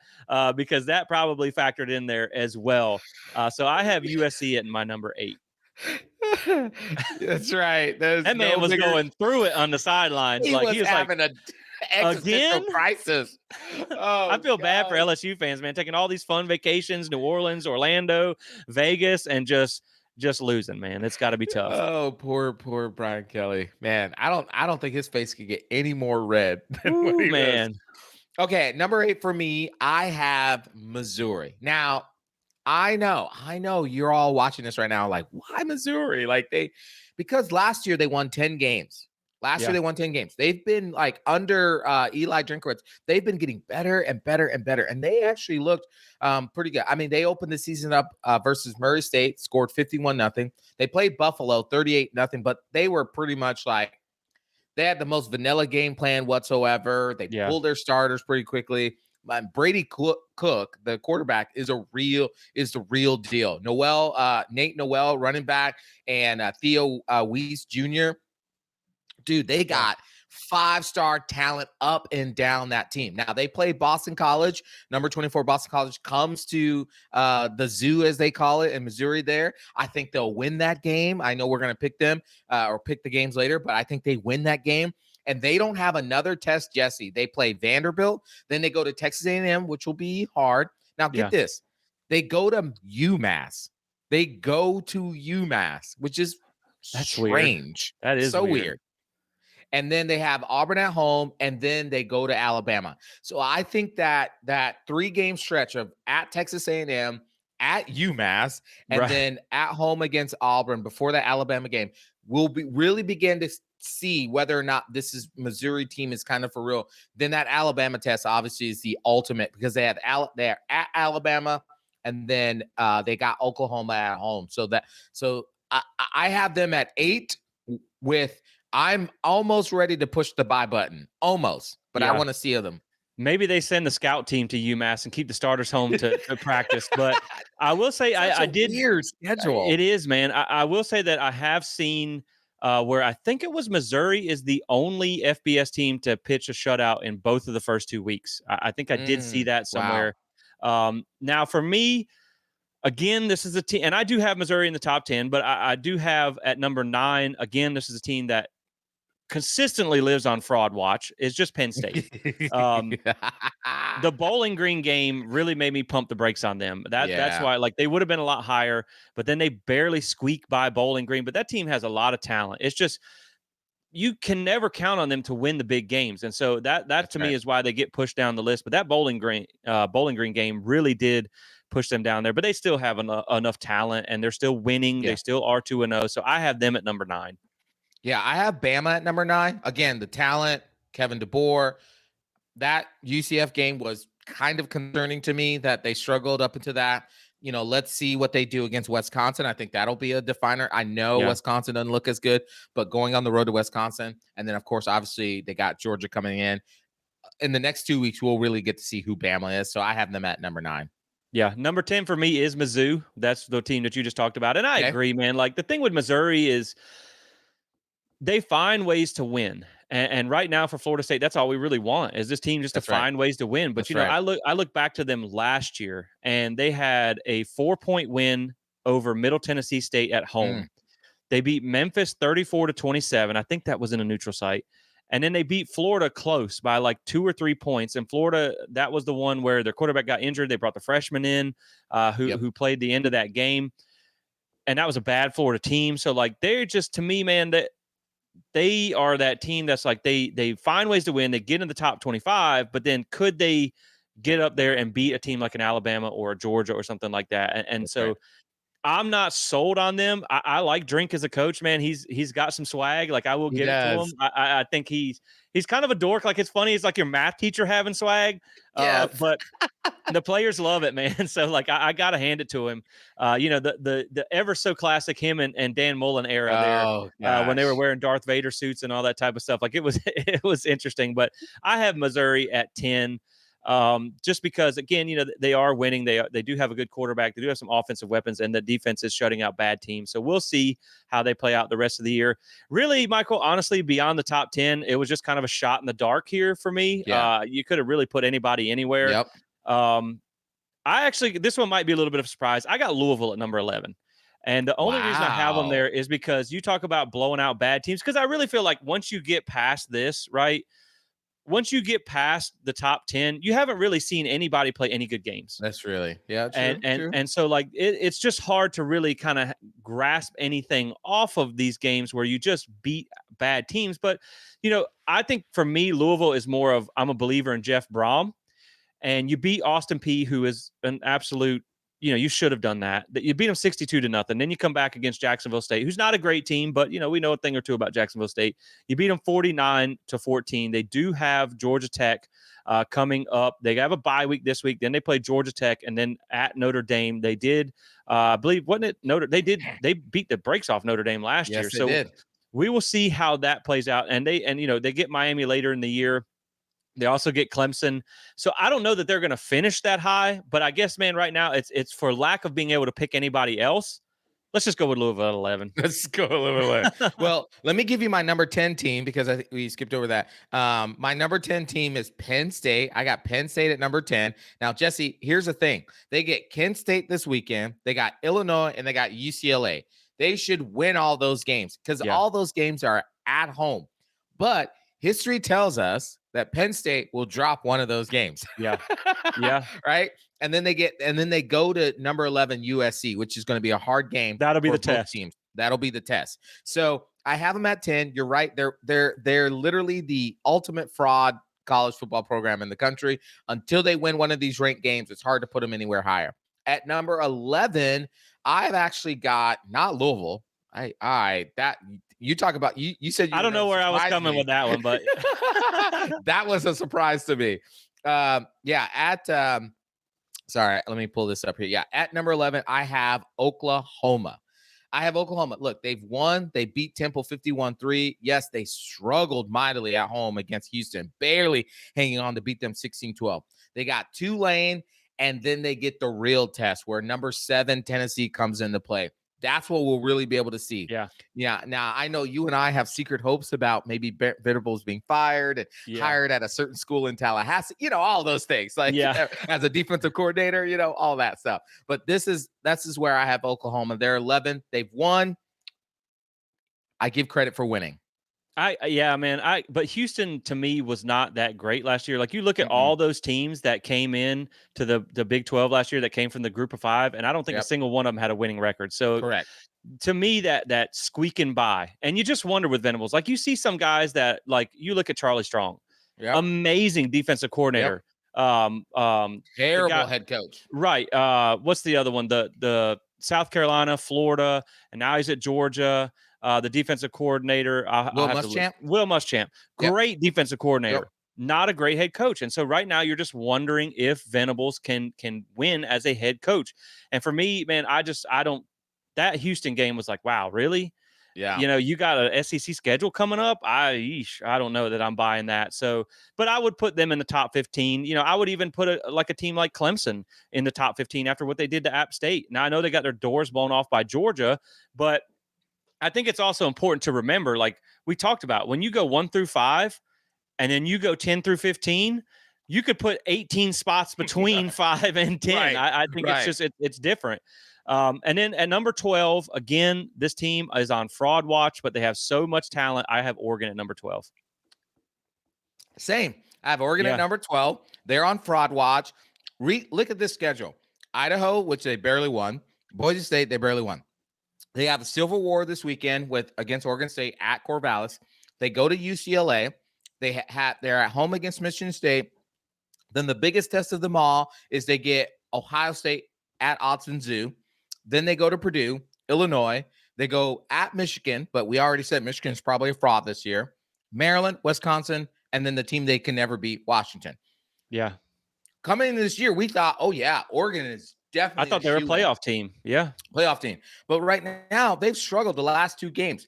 because that probably factored in there as well. So I have USC at my number 8. That's right. That man was going through it on the sidelines. He was having a Existential Again? crisis. I Oh feel bad for God. LSU fans, man, taking all these fun vacations, New Orleans, Orlando, Vegas, and just losing, man. It's got to be tough. Oh, poor Brian Kelly. Man, I don't think his face could get any more red than what Ooh, he was. man. Okay, number 8 for me, I have Missouri. Now, I know you're all watching this right now, like, why Missouri? Like because last year they won 10 games. Last year Yeah. they won 10 games. They've been like under Eli Drinkowitz. They've been getting better and better and better, and they actually looked pretty good. I mean, they opened the season up versus Murray State, scored 51-0. They played Buffalo 38-0, but they were pretty much like they had the most vanilla game plan whatsoever. They Yeah. pulled their starters pretty quickly. Brady Cook, the quarterback, is the real deal. Nate Noel, running back, and Theo Weiss Jr. Dude, they Yeah. got 5-star talent up and down that team. Now they played Boston College. Number 24 Boston College comes to the zoo, as they call it, in Missouri there. I think they'll win that game. I know we're going to pick them or pick the games later, but I think they win that game. And they don't have another test, Jesse. They play Vanderbilt. Then they go to Texas A&M, which will be hard. Now get this. They go to UMass. Which is That's strange. weird. That is so weird. weird. And then they have Auburn at home, and then they go to Alabama. So I think that 3-game stretch of at Texas A&M, at UMass, and Right. then at home against Auburn before the Alabama game will really begin to see whether or not this is Missouri team is kind of for real. Then that Alabama test obviously is the ultimate because they're at Alabama, and then they got Oklahoma at home. So I have them at 8 with. I'm almost ready to push the buy button. Almost. But I want to see them. Maybe they send the scout team to UMass and keep the starters home to practice. But I will say I did. Weird schedule. It is, man. I will say that I have seen where I think it was Missouri is the only FBS team to pitch a shutout in both of the first 2 weeks. I think I did see that somewhere. Wow. Now, for me, again, this is a team, and I do have Missouri in the top 10, but I do have at number 9, again, this is a team that consistently lives on fraud watch. Is just Penn State. The Bowling Green game really made me pump the brakes on them. That's why, like, they would have been a lot higher, but then they barely squeak by Bowling Green. But that team has a lot of talent. It's just you can never count on them to win the big games, and so that to me is why they get pushed down the list. But that Bowling Green game really did push them down there. But they still have enough talent, and they're still winning. Yeah. They still are 2-0. So I have them at number 9. Yeah, I have Bama at number 9. Again, the talent, Kevin DeBoer. That UCF game was kind of concerning to me that they struggled up into that. Let's see what they do against Wisconsin. I think that'll be a definer. I know Wisconsin doesn't look as good, but going on the road to Wisconsin, and then, of course, obviously, they got Georgia coming in. In the next 2 weeks, we'll really get to see who Bama is. So I have them at number 9. Yeah, number 10 for me is Mizzou. That's the team that you just talked about. And I agree, man. Like, the thing with Missouri is they find ways to win. And right now for Florida State, that's all we really want is this team just to find ways to win. But, I look back to them last year, and they had a 4-point win over Middle Tennessee State at home. They beat Memphis 34-27. I think that was in a neutral site. And then they beat Florida close by like 2 or 3 points. And Florida, that was the one where their quarterback got injured. They brought the freshman in who played the end of that game. And that was a bad Florida team. So, like, they're just, to me, man, that they are that team that's like they find ways to win. They get in the top 25, but then could they get up there and beat a team like an Alabama or a Georgia or something like that? And so I'm not sold on them. I like Drink as a coach, man. He's got some swag. Like, I will give it to him. I think he's kind of a dork. Like, it's funny. It's like your math teacher having swag. But the players love it, man. So, like, I got to hand it to him. The ever so classic him and Dan Mullen era there when they were wearing Darth Vader suits and all that type of stuff. Like, it was interesting. But I have Missouri at 10. Just because, again, they are winning. They do have a good quarterback. They do have some offensive weapons, and the defense is shutting out bad teams. So we'll see how they play out the rest of the year. Really, Michael, honestly, beyond the top 10, it was just kind of a shot in the dark here for me. You could have really put anybody anywhere. This one might be a little bit of a surprise. I got Louisville at number 11. And the only reason I have them there is because you talk about blowing out bad teams. Because I really feel like once you get past this, right, once you get past the top 10, you haven't really seen anybody play any good games. That's really, yeah, And true, and true. and so like it's just hard to really kind of grasp anything off of these games where you just beat bad teams. But I think for me, Louisville is more of, I'm a believer in Jeff Brom, and you beat Austin P, who is an absolute, you should have done that. That you beat them 62-0. Then you come back against Jacksonville State, who's not a great team, but we know a thing or two about Jacksonville State. You beat them 49-14. They do have Georgia Tech coming up. They have a bye week this week. Then they play Georgia Tech, and then at Notre Dame. They did, I believe, wasn't it They beat the brakes off Notre Dame last year. Yes, they So did. we will see how that plays out. And they get Miami later in the year. They also get Clemson. So I don't know that they're going to finish that high, but I guess, man, right now it's for lack of being able to pick anybody else. Let's just go with Louisville at 11. Let's go a little bit. Well, let me give you my number 10 team, because I think we skipped over that. My number 10 team is Penn State. I got Penn State at number 10. Now, Jesse, here's the thing. They get Kent State this weekend. They got Illinois and they got UCLA. They should win all those games, because all those games are at home. But history tells us that Penn State will drop one of those games. Yeah. Yeah. Right. And then they go to number 11 USC, which is going to be a hard game. That'll be for the both test. teams. That'll be the test. So I have them at 10. You're right. They're literally the ultimate fraud college football program in the country. Until they win one of these ranked games, it's hard to put them anywhere higher. At number 11, I've actually got not Louisville. You talk about you said I don't know where I was coming with that one, but that was a surprise to me. Sorry, let me pull this up here. Yeah, at number 11, I have Oklahoma. Look, they've won. They beat Temple 51-3. Yes, they struggled mightily at home against Houston, barely hanging on to beat them 16-12. They got Tulane, and then they get the real test where number 7 Tennessee comes into play. That's what we'll really be able to see. Yeah. Now, I know you and I have secret hopes about maybe Venables being fired and hired at a certain school in Tallahassee. All those things. Like, as a defensive coordinator, all that stuff. But this is where I have Oklahoma. They're 11. They've won. I give credit for winning. But Houston to me was not that great last year. Like, you look at all those teams that came in to the Big 12 last year that came from the group of 5, and I don't think a single one of them had a winning record. So correct. To me, that squeaking by, and you just wonder with Venables, like, you see some guys that, like, you look at Charlie Strong, amazing defensive coordinator, terrible head coach, right? What's the other one? The South Carolina, Florida, and now he's at Georgia. The defensive coordinator, Will Muschamp, great defensive coordinator, not a great head coach. And so right now you're just wondering if Venables can win as a head coach. And for me, man, that Houston game was like, wow, really? Yeah. You got an SEC schedule coming up. I don't know that I'm buying that. So, but I would put them in the top 15. I would even put a team like Clemson in the top 15 after what they did to App State. Now, I know they got their doors blown off by Georgia, but I think it's also important to remember, like we talked about, when you go 1 through 5 and then you go 10 through 15, you could put 18 spots between 5 and 10. Right. I think it's just, it's different. And then at number 12, again, this team is on fraud watch, but they have so much talent. I have Oregon at number 12. Same. I have Oregon at number 12. They're on fraud watch. Look at this schedule. Idaho, which they barely won. Boise State, they barely won. They have a Civil War this weekend against Oregon State at Corvallis. They go to UCLA. They're at home against Michigan State. Then the biggest test of them all is they get Ohio State at Autzen Zoo. Then they go to Purdue, Illinois. They go at Michigan, but we already said Michigan is probably a fraud this year. Maryland, Wisconsin, and then the team they can never beat, Washington. Yeah. Coming into this year, we thought, Oregon is definitely. I thought they were a playoff team. Yeah. Playoff team. But right now, they've struggled the last 2 games.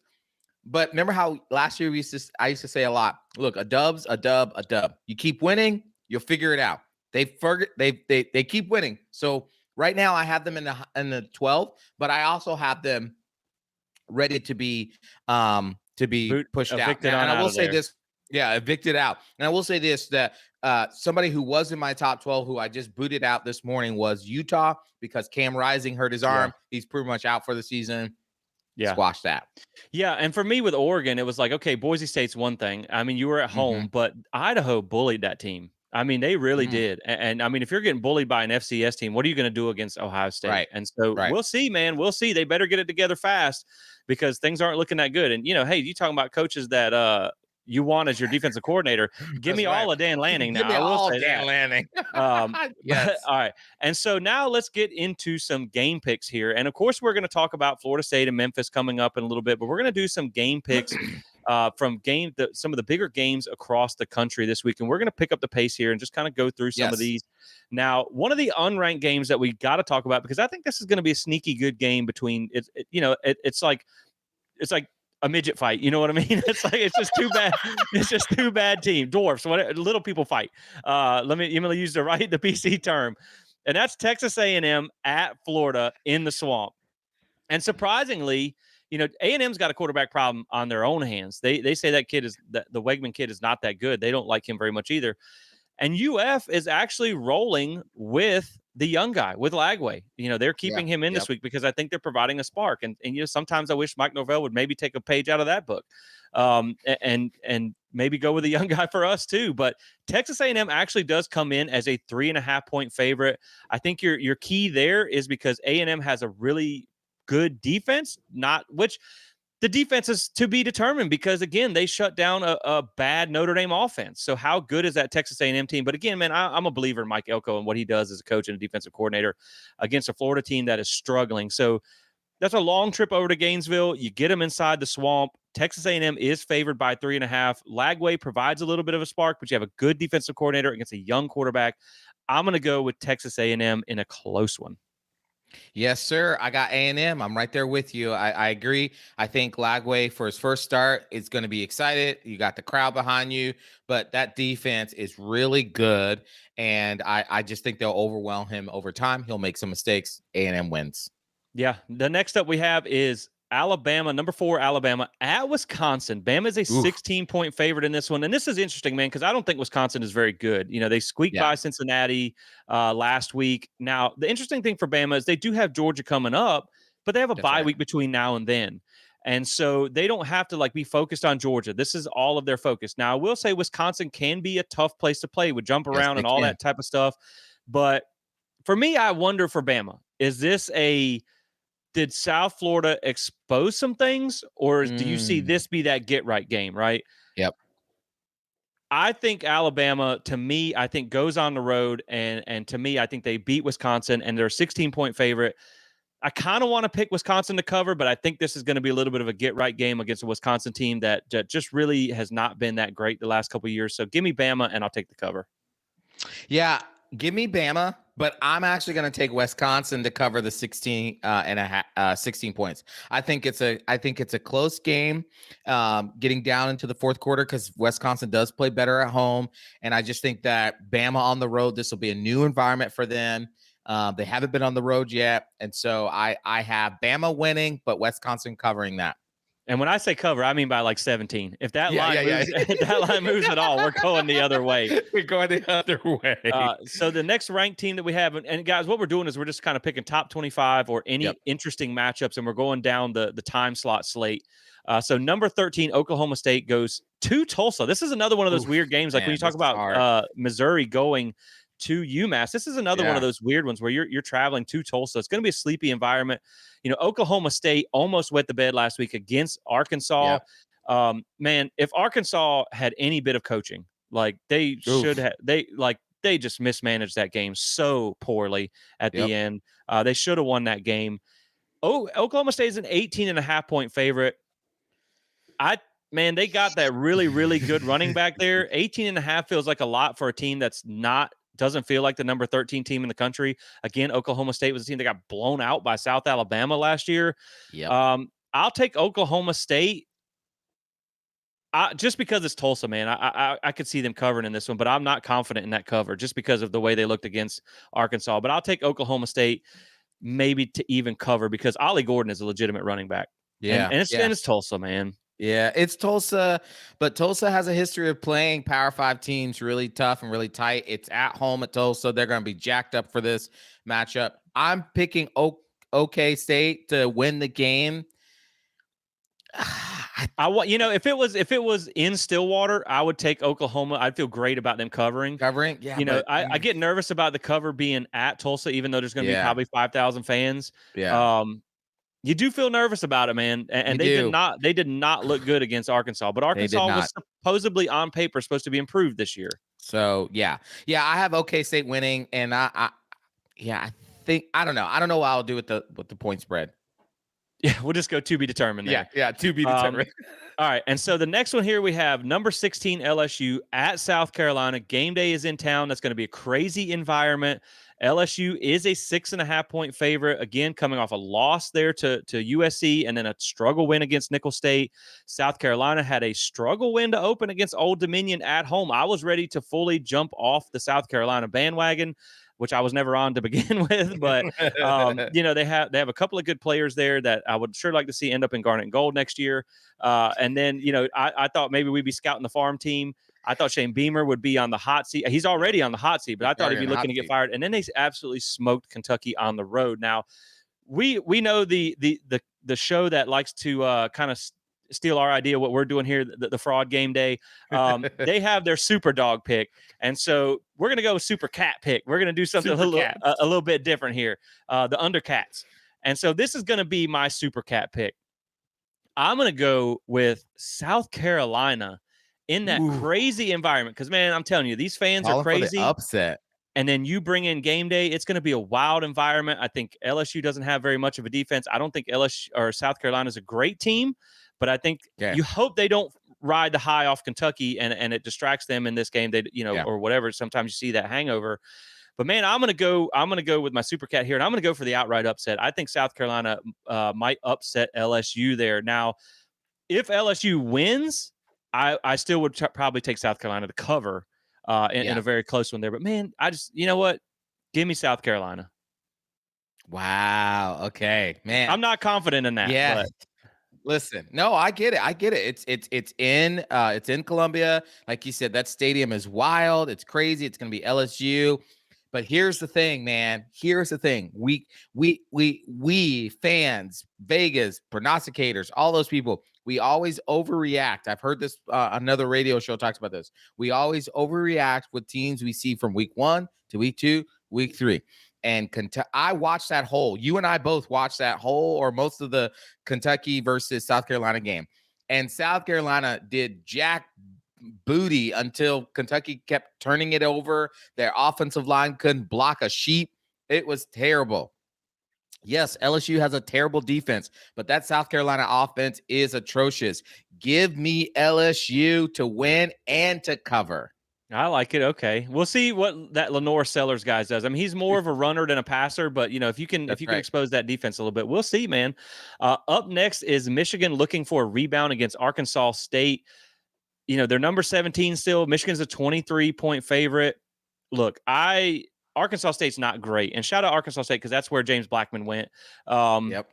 But remember how last year I used to say a lot, look, a dub's a dub, a dub. You keep winning, you'll figure it out. They keep winning. So right now I have them in the 12, but I also have them ready to be pushed out. And I will say this. Yeah, evicted out. And I will say this, that somebody who was in my top 12 who I just booted out this morning was Utah, because Cam Rising hurt his arm. He's pretty much out for the season. Yeah. squash that. Yeah, and for me with Oregon, it was like, okay, Boise State's one thing. I mean, you were at Mhm. home, but Idaho bullied that team. I mean, they really Mm. did. And, I mean, if you're getting bullied by an FCS team, what are you going to do against Ohio State? Right. And so Right. we'll see, man. We'll see. They better get it together fast because things aren't looking that good. And hey, you talking about coaches that you want as your defensive coordinator? Give That's me right. all of Dan Lanning Give now. me I will all say Dan that. Lanning. But Yes. all right. And so now let's get into some game picks here. And of course, we're going to talk about Florida State and Memphis coming up in a little bit, but we're going to do some game picks from some of the bigger games across the country this week. And we're going to pick up the pace here and just kind of go through some of Yes. these. Now, one of the unranked games that we got to talk about, because I think this is going to be a sneaky good game between it's like a midget fight. You know what I mean? It's just too bad. It's just two bad teams, dwarfs, what little people fight. Let me use the PC term, and that's Texas A&M at Florida in the swamp. And surprisingly, A&M's got a quarterback problem on their own hands. They say that kid is the Wegman kid is not that good. They don't like him very much either. And UF is actually rolling with the young guy, with Lagway. They're Yeah. keeping him in Yep. this week because I think they're providing a spark. And sometimes I wish Mike Norvell would maybe take a page out of that book, and maybe go with a young guy for us too. But Texas A&M actually does come in as a 3.5-point favorite. I think your key there is because A&M has a really good defense, which the defense is to be determined because, again, they shut down a bad Notre Dame offense. So how good is that Texas A&M team? But, again, man, I'm a believer in Mike Elko and what he does as a coach and a defensive coordinator against a Florida team that is struggling. So that's a long trip over to Gainesville. You get them inside the swamp. Texas A&M is favored by 3.5. Lagway provides a little bit of a spark, but you have a good defensive coordinator against a young quarterback. I'm going to go with Texas A&M in a close one. Yes, sir. I got A&M. I'm right there with you. I agree. I think Lagway for his first start is going to be excited. You got the crowd behind you, but that defense is really good. And I just think they'll overwhelm him over time. He'll make some mistakes. A&M wins. Yeah. The next up we have is Alabama, number 4, Alabama at Wisconsin. Bama is a 16-point favorite in this one. And this is interesting, man, because I don't think Wisconsin is very good. They squeaked by Cincinnati last week. Now, the interesting thing for Bama is they do have Georgia coming up, but they have a bye week between now and then. And so they don't have to be focused on Georgia. This is all of their focus. Now, I will say Wisconsin can be a tough place to play with jump around and all that type of stuff. But for me, I wonder for Bama, did South Florida expose some things, or do you see this be that get right game, right? Yep. I think Alabama, to me, I think goes on the road, and to me, I think they beat Wisconsin, and they're a 16-point favorite. I kind of want to pick Wisconsin to cover, but I think this is going to be a little bit of a get right game against a Wisconsin team that just really has not been that great the last couple of years. So give me Bama, and I'll take the cover. Yeah, give me Bama, but I'm actually going to take Wisconsin to cover the 16 points. I think it's a close game, getting down into the fourth quarter because Wisconsin does play better at home, and I just think that Bama on the road, this will be a new environment for them. They haven't been on the road yet, and so I have Bama winning, but Wisconsin covering that. And when I say cover, I mean by 17. If that line moves, if that line moves at all, we're going the other way. We're going the other way. So the next ranked team that we have, and guys, what we're doing is we're just kind of picking top 25 or any interesting matchups, and we're going down the time slot slate. So number 13, Oklahoma State goes to Tulsa. This is another one of those weird games. Like when you talk about Missouri going to UMass, this is another one of those weird ones where you're traveling to Tulsa. It's going to be a sleepy environment. Oklahoma State almost wet the bed last week against Arkansas. Man, if Arkansas had any bit of coaching, they should have, they just mismanaged that game so poorly at the end. They should have won that game. Oklahoma State is an 18.5-point favorite. Man, they got that really, really good running back there. 18.5 feels like a lot for a team that's doesn't feel like the number 13 team in the country. Again, Oklahoma State was a team that got blown out by South Alabama last year. I'll take Oklahoma State just because it's Tulsa, man. I could see them covering in this one, but I'm not confident in that cover just because of the way they looked against Arkansas. But I'll take Oklahoma State maybe to even cover because Ollie Gordon is a legitimate running back. And it's Tulsa, man. Yeah, it's Tulsa, but Tulsa has a history of playing Power 5 teams really tough and really tight. It's at home at Tulsa. They're going to be jacked up for this matchup. I'm picking OK State to win the game. I want, if it was in Stillwater, I would take Oklahoma. I'd feel great about them covering. Covering, yeah, but I get nervous about the cover being at Tulsa, even though there's going to be yeah, probably 5,000 fans. yeah, Um, you do feel nervous about it, man. you And do. they did not look good against Arkansas, but They did Arkansas was not. supposedly on paper supposed to be improved this year. So yeah, I have OK State winning, and yeah, I don't know. I don't know what I'll do with the point spread. Yeah, we'll just go to be determined there. Yeah, to be Um, determined. all right, and so the next one here we have number 16 LSU at South Carolina. Game day is in town. That's going to be a crazy environment. LSU is a 6.5-point favorite. Again, coming off a loss there to USC and then a struggle win against Nicholls State. South Carolina had a struggle win to open against Old Dominion at home. I was ready to fully jump off the South Carolina bandwagon, which I was never on to begin with. But they have a couple of good players there that I would sure like to see end up in Garnet and Gold next year. And then I thought maybe we'd be scouting the farm team. I thought Shane Beamer would be on the hot seat. He's already on the hot seat, but I thought he'd be looking to get fired. And then they absolutely smoked Kentucky on the road. Now, we know the show that likes to kind of steal our idea what we're doing here, the fraud game day. They have their super dog pick, and so we're gonna go with super cat pick. We're gonna do something a little bit different here. The Undercats, and so this is gonna be my super cat pick. I'm gonna go with South Carolina in that crazy environment because, man, I'm telling you, these fans are crazy. Upset. And then you bring in game day, it's going to be a wild environment. I think LSU doesn't have very much of a defense. I don't think LSU or South Carolina is a great team, but I think you hope they don't ride the high off Kentucky and it distracts them in this game. Or whatever. Sometimes you see that hangover. But man, I'm gonna go with my super cat here, and I'm gonna go for the outright upset. I think South Carolina might upset LSU there. Now, if LSU wins, I still would probably take South Carolina to cover in a very close one there. But man, you know what? Give me South Carolina. Wow. Okay, man. I'm not confident in that. Yeah. But. Listen, no, I get it. It's in Columbia. Like you said, that stadium is wild. It's crazy. It's going to be LSU. But here's the thing, man. Here's the thing. We fans, Vegas, prognosticators, all those people, we always overreact. I've heard this, another radio show talks about this. We always overreact with teams we see from week 1 to week 2, week 3. And I watched that whole. You and I both watched that whole or most of the Kentucky versus South Carolina game. And South Carolina did jack booty until Kentucky kept turning it over. Their offensive line couldn't block a sheep. It was terrible. Yes, LSU has a terrible defense, but that South Carolina offense is atrocious. Give me LSU to win and to cover. I like it. Okay, we'll see what that Lenore Sellers guy does. I mean, he's more of a runner than a passer, but if you can expose that defense a little bit, we'll see, man. Up next is Michigan looking for a rebound against Arkansas State. They're number 17 still. Michigan's a 23-point favorite. Look, Arkansas State's not great, and shout out Arkansas State because that's where James Blackman went. Yep.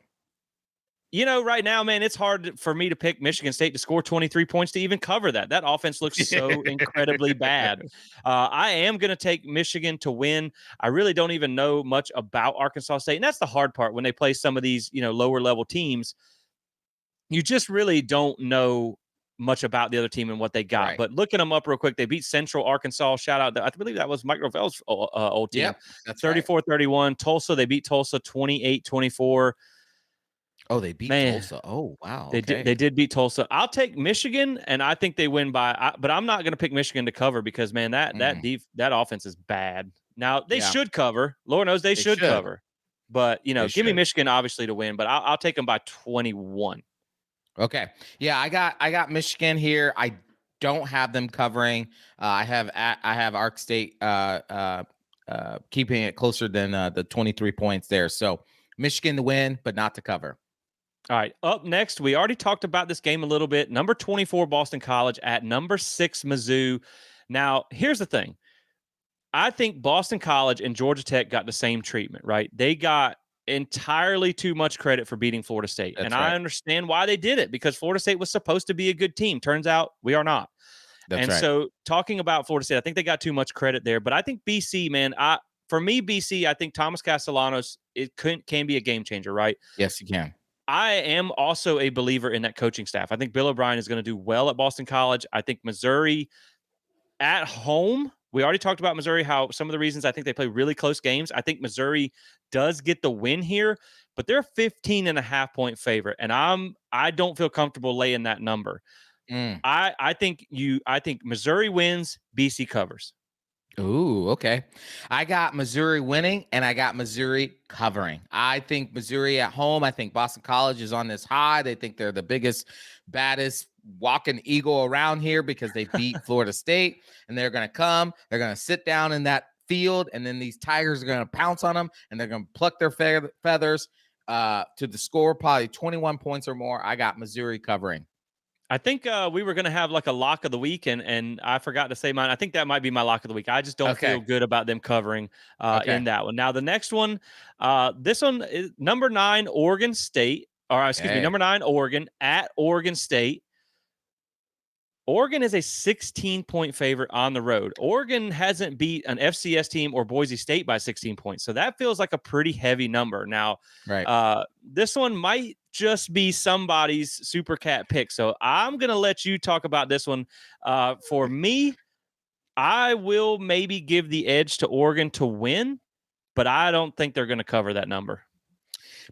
Right now, man, it's hard for me to pick Michigan State to score 23 points to even cover that. That offense looks so incredibly bad. I am going to take Michigan to win. I really don't even know much about Arkansas State, and that's the hard part when they play some of these, lower level teams. You just really don't know much about the other team and what they got. Right. But looking them up real quick, they beat Central Arkansas. Shout out. I believe that was Mike Rovell's old team. Yep, that's 34-31. Right. Tulsa, they beat Tulsa 28-24. Oh, they beat Tulsa. Oh, wow. Okay. They did beat Tulsa. I'll take Michigan, and I think they win but I'm not going to pick Michigan to cover because, man, that offense is bad. Now, they should cover. Lord knows they should cover. But, give me Michigan, obviously, to win. But I'll take them by 21. Okay. Yeah, I got Michigan here. I don't have them covering. I have Ark State keeping it closer than the 23 points there. So Michigan to win, but not to cover. All right. Up next, we already talked about this game a little bit. Number 24, Boston College at number 6, Mizzou. Now, here's the thing. I think Boston College and Georgia Tech got the same treatment, right? They got entirely too much credit for beating Florida State. That's right. I understand why they did it because Florida State was supposed to be a good team. Turns out we are not. That's right. So talking about Florida State, I think they got too much credit there. But I think BC, man, for me, BC, I think Thomas Castellanos can be a game changer, right? Yes, you can. I am also a believer in that coaching staff. I think Bill O'Brien is going to do well at Boston College. I think Missouri at home, we already talked about Missouri, how some of the reasons I think they play really close games. I think Missouri does get the win here, but they're a 15.5 point favorite. And I don't feel comfortable laying that number. Mm. I think Missouri wins, BC covers. Ooh, okay. I got Missouri winning and I got Missouri covering. I think Missouri at home. I think Boston College is on this high. They think they're the biggest, baddest walking eagle around here because they beat Florida State, and they're going to come. They're going to sit down in that field, and then these Tigers are going to pounce on them, and they're going to pluck their feathers to the score, probably 21 points or more. I got Missouri covering. I think we were going to have like a lock of the week, and I forgot to say mine. I think that might be my lock of the week. I just don't feel Okay. good about them covering in Okay. that one. Now, the next one, this one is number 9, Oregon State, or excuse me, Hey. number 9, Oregon at Oregon State. Oregon is a 16-point favorite on the road. Oregon hasn't beat an FCS team or Boise State by 16 points. So that feels like a pretty heavy number. Now, Right. this one might just be somebody's super cat pick. So I'm going to let you talk about this one. For me, I will maybe give the edge to Oregon to win, but I don't think they're going to cover that number.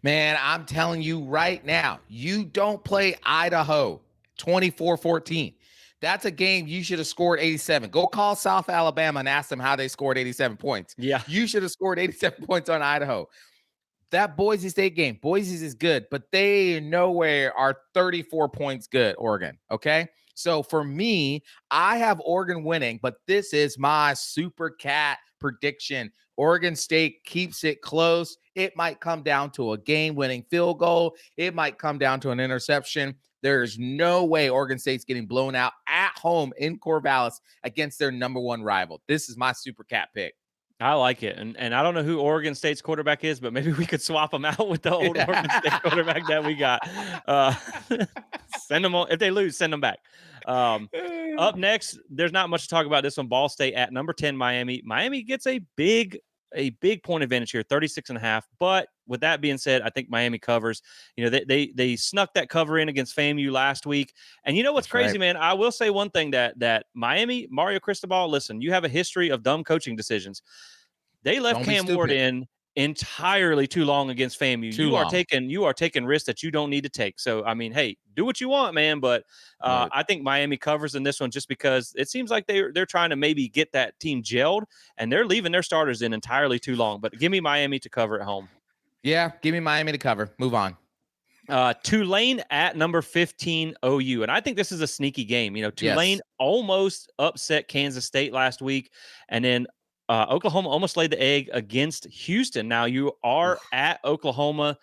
Man, I'm telling you right now, you don't play Idaho 24-14. That's a game you should have scored 87. Go call South Alabama and ask them how they scored 87 points. Yeah. You should have scored 87 points on Idaho. That Boise State game, Boise's is good, but they nowhere are 34 points good, Oregon. Okay. So for me, I have Oregon winning, but this is my super cat prediction. Oregon State keeps it close. It might come down to a game-winning field goal. It might come down to an interception. There's no way Oregon State's getting blown out at home in Corvallis against their number one rival. This is my super cat pick. I like it. And I don't know who Oregon State's quarterback is, but maybe we could swap them out with the old Oregon State quarterback that we got. Send them on. If they lose, send them back. Up next, there's not much to talk about this one. Ball State at number 10, Miami. Miami gets a big point advantage here, 36.5. But with that being said, I think Miami covers. You know, they snuck that cover in against FAMU last week. And you know what's crazy, man? I will say one thing that Miami, Mario Cristobal, listen, you have a history of dumb coaching decisions. They left Cam Ward in entirely too long against FAMU. You are taking risks that you don't need to take. So, I mean, hey, do what you want, man. But Right. I think Miami covers in this one just because it seems like they're trying to maybe get that team gelled, and they're leaving their starters in entirely too long. But give me Miami to cover at home. Yeah, give me Miami to cover. Move on. Tulane at number 15 OU. And I think this is a sneaky game. You know, Tulane almost upset Kansas State last week. And then Oklahoma almost laid the egg against Houston. Now you are at Oklahoma.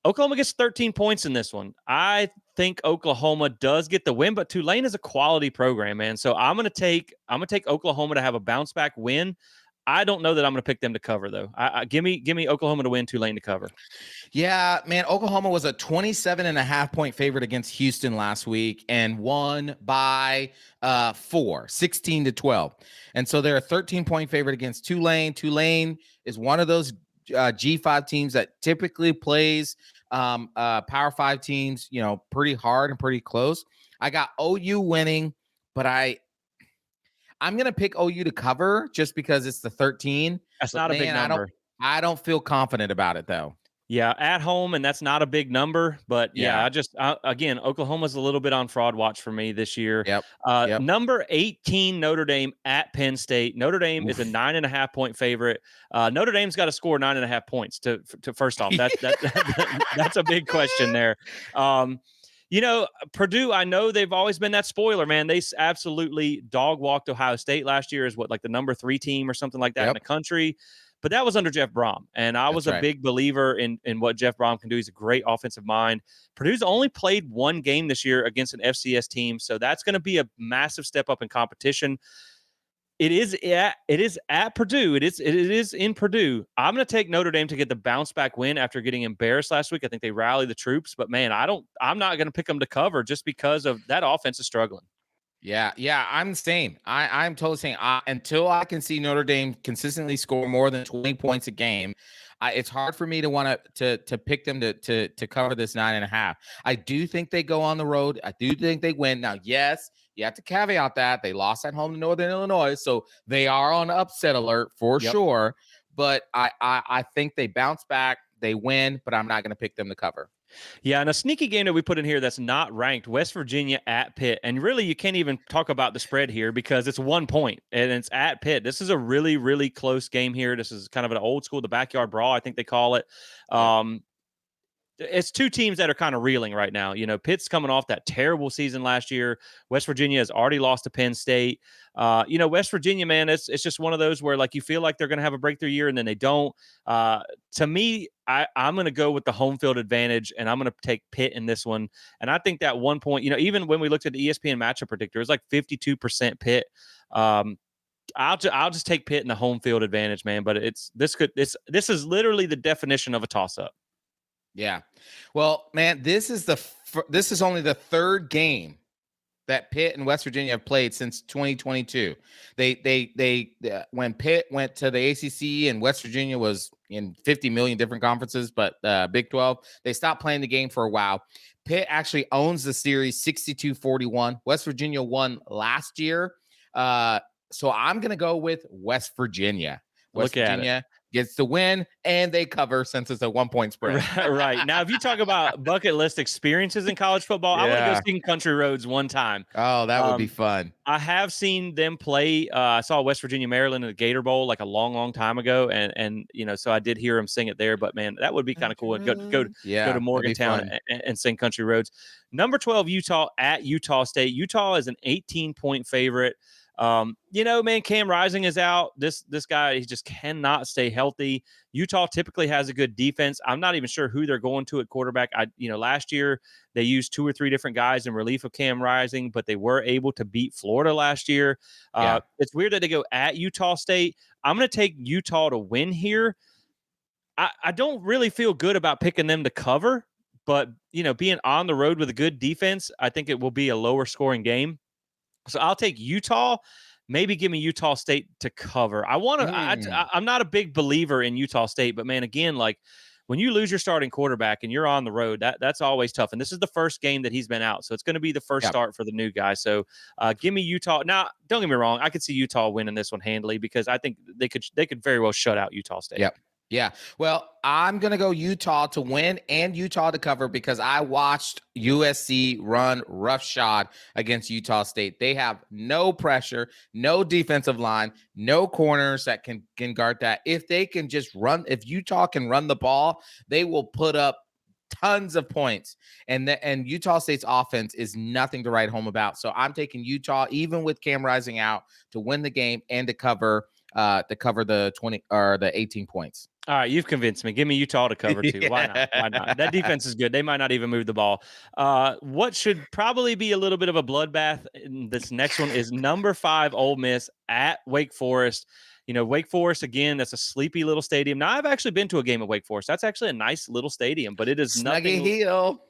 Oklahoma gets 13 points in this one. I think Oklahoma does get the win, but Tulane is a quality program, man. So I'm gonna take Oklahoma to have a bounce back win. I don't know that I'm going to pick them to cover, though. Give me Oklahoma to win, Tulane to cover. Yeah, man, Oklahoma was a 27.5-point favorite against Houston last week and won by 16-12. And so they're a 13-point favorite against Tulane. Tulane is one of those G5 teams that typically plays Power 5 teams, you know, pretty hard and pretty close. I got OU winning, but I'm going to pick OU to cover just because it's the 13. That's not a big number. I don't feel confident about it, though. Yeah, at home, and that's not a big number. But, yeah, again, Oklahoma's a little bit on fraud watch for me this year. Yep. Number 18, Notre Dame at Penn State. Notre Dame is a 9.5-point favorite. Notre Dame's got to score 9.5 points to first off. That's a big question there. You know, Purdue, I know they've always been that spoiler, man. They absolutely dog-walked Ohio State last year as like the number 3 team or something like that in the country. But that was under Jeff Brom, and I was a big believer in what Jeff Brom can do. He's a great offensive mind. Purdue's only played one game this year against an FCS team, so that's going to be a massive step up in competition. It is at Purdue. It is in Purdue. I'm going to take Notre Dame to get the bounce back win after getting embarrassed last week. I think they rallied the troops, but man, I'm not going to pick them to cover just because of that offense is struggling. Yeah, I'm the same. I'm totally saying until I can see Notre Dame consistently score more than 20 points a game, It's hard for me to want to pick them to cover this 9.5. I do think they go on the road. I do think they win. Now, yes, you have to caveat that they lost at home to Northern Illinois, so they are on upset alert for sure. But I think they bounce back, they win, but I'm not going to pick them to cover. Yeah, and a sneaky game that we put in here that's not ranked, West Virginia at Pitt. And really, you can't even talk about the spread here because it's 1 point and it's at Pitt. This is a really, really close game here. This is kind of an old school, the backyard brawl, I think they call it. It's two teams that are kind of reeling right now. You know, Pitt's coming off that terrible season last year. West Virginia has already lost to Penn State. West Virginia, man, it's just one of those where like you feel like they're going to have a breakthrough year and then they don't. To me, I'm going to go with the home field advantage and I'm going to take Pitt in this one. And I think that 1 point, even when we looked at the ESPN matchup predictor, it was like 52% Pitt. I'll just take Pitt in the home field advantage, man. But this is literally the definition of a toss up. Yeah. Well, man, this is only the third game that Pitt and West Virginia have played since 2022. They when Pitt went to the ACC and West Virginia was in 50 million different conferences, but Big 12, they stopped playing the game for a while. Pitt actually owns the series 62-41. West Virginia won last year. So I'm going to go with West Virginia. West Virginia gets the win, and they cover since it's a 1 point spread. Right. Now, if you talk about bucket list experiences in college football, I want to go see Country Roads one time. Oh, that would be fun. I have seen them play. I saw West Virginia, Maryland in the Gator Bowl like a long, long time ago, and so I did hear them sing it there. But man, that would be kind of cool. Go to Morgantown and sing Country Roads. Number 12, Utah at Utah State. Utah is an 18-point favorite. Man, Cam Rising is out. This guy, he just cannot stay healthy. Utah typically has a good defense. I'm not even sure who they're going to at quarterback. Last year they used 2 or 3 different guys in relief of Cam Rising, but they were able to beat Florida last year. It's weird that they go at Utah State. I'm going to take Utah to win here. I don't really feel good about picking them to cover, but being on the road with a good defense, I think it will be a lower scoring game. So I'll take Utah. Maybe give me Utah State to cover. I'm not a big believer in Utah State, but man, again, like when you lose your starting quarterback and you're on the road, that's always tough. And this is the first game that he's been out, so it's going to be the first start for the new guy. So give me Utah. Now, don't get me wrong, I could see Utah winning this one handily because I think they could very well shut out Utah State. Yep. Yeah. Well, I'm going to go Utah to win and Utah to cover because I watched USC run roughshod against Utah State. They have no pressure, no defensive line, no corners that can guard that. If they can just run, if Utah can run the ball, they will put up tons of points. And Utah State's offense is nothing to write home about. So I'm taking Utah, even with Cam Rising out, to win the game and to cover the 20 or the 18 points. All right, you've convinced me. Give me Utah to cover too. Why not? Why not? That defense is good. They might not even move the ball. What should probably be a little bit of a bloodbath in this next one is number 5 Ole Miss at Wake Forest. Wake Forest, again, that's a sleepy little stadium. Now, I've actually been to a game at Wake Forest. That's actually a nice little stadium, but it is nothing.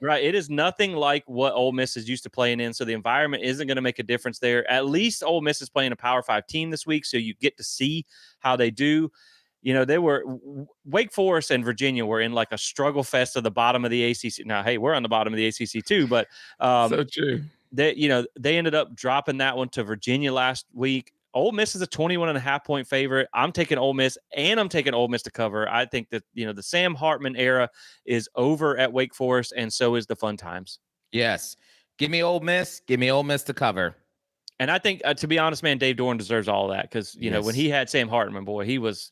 Right. It is nothing like what Ole Miss is used to playing in. So the environment isn't going to make a difference there. At least Ole Miss is playing a Power 5 team this week, so you get to see how they do. They were Wake Forest and Virginia were in like a struggle fest of the bottom of the ACC. Now, hey, we're on the bottom of the ACC too, but so true. They ended up dropping that one to Virginia last week. Ole Miss is a 21.5-point favorite. I'm taking Ole Miss, and I'm taking Ole Miss to cover. I think that the Sam Hartman era is over at Wake Forest, and so is the fun times. Yes, give me Ole Miss. Give me Ole Miss to cover. And I think, to be honest, man, Dave Doran deserves all of that because when he had Sam Hartman, boy, he was.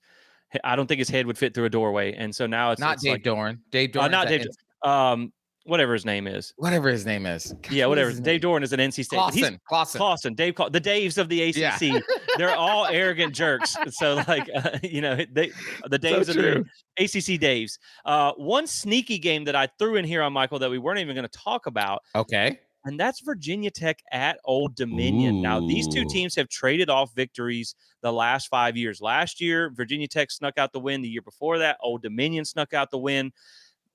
I don't think his head would fit through a doorway, and so now it's not it's Dave like, Doran. Dave Doran, not Dave. Whatever his name is. Whatever his name is. God, yeah, whatever. Dave Doran is an NC State. Clawson. The Daves of the ACC. Yeah. They're all arrogant jerks. So, the Daves of the ACC Daves. One sneaky game that I threw in here on Michael that we weren't even going to talk about. Okay. And that's Virginia Tech at Old Dominion. Now, these two teams have traded off victories the last 5 years. Last year, Virginia Tech snuck out the win. The year before that, Old Dominion snuck out the win.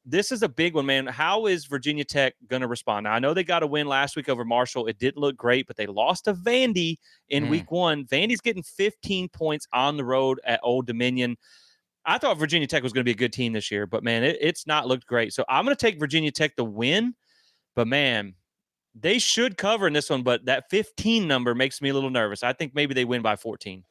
This is a big one, man. How is Virginia Tech going to respond? Now, I know they got a win last week over Marshall. It didn't look great, but they lost to Vandy in week 1. Vandy's getting 15 points on the road at Old Dominion. I thought Virginia Tech was going to be a good team this year, but man, it's not looked great. So I'm going to take Virginia Tech to win, but man, they should cover in this one. But that 15 number makes me a little nervous. I think maybe they win by 14.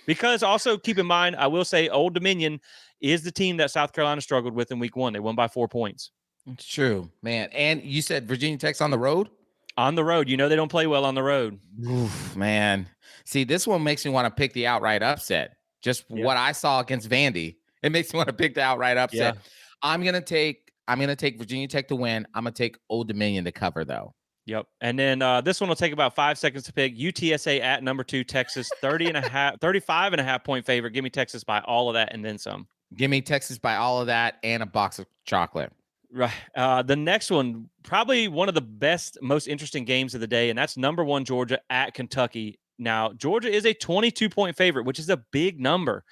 Because also keep in mind, I will say Old Dominion is the team that South Carolina struggled with in week 1. They won by 4 points. It's true, man. And you said Virginia Tech's on the road? On the road. You know they don't play well on the road. Oof, man. See, this one makes me want to pick the outright upset. Just Yeah. what I saw against Vandy. It makes me want to pick the outright upset. Yeah. I'm gonna take Virginia Tech to win. I'm gonna take Old Dominion to cover, though. Yep. And then this one will take about 5 seconds to pick. UTSA at number 2, Texas, 35.5 point favorite. Give me Texas by all of that and then some. Give me Texas by all of that and a box of chocolate. Right. The next one, probably one of the best, most interesting games of the day, and that's number 1 Georgia at Kentucky. Now, Georgia is a 22-point favorite, which is a big number.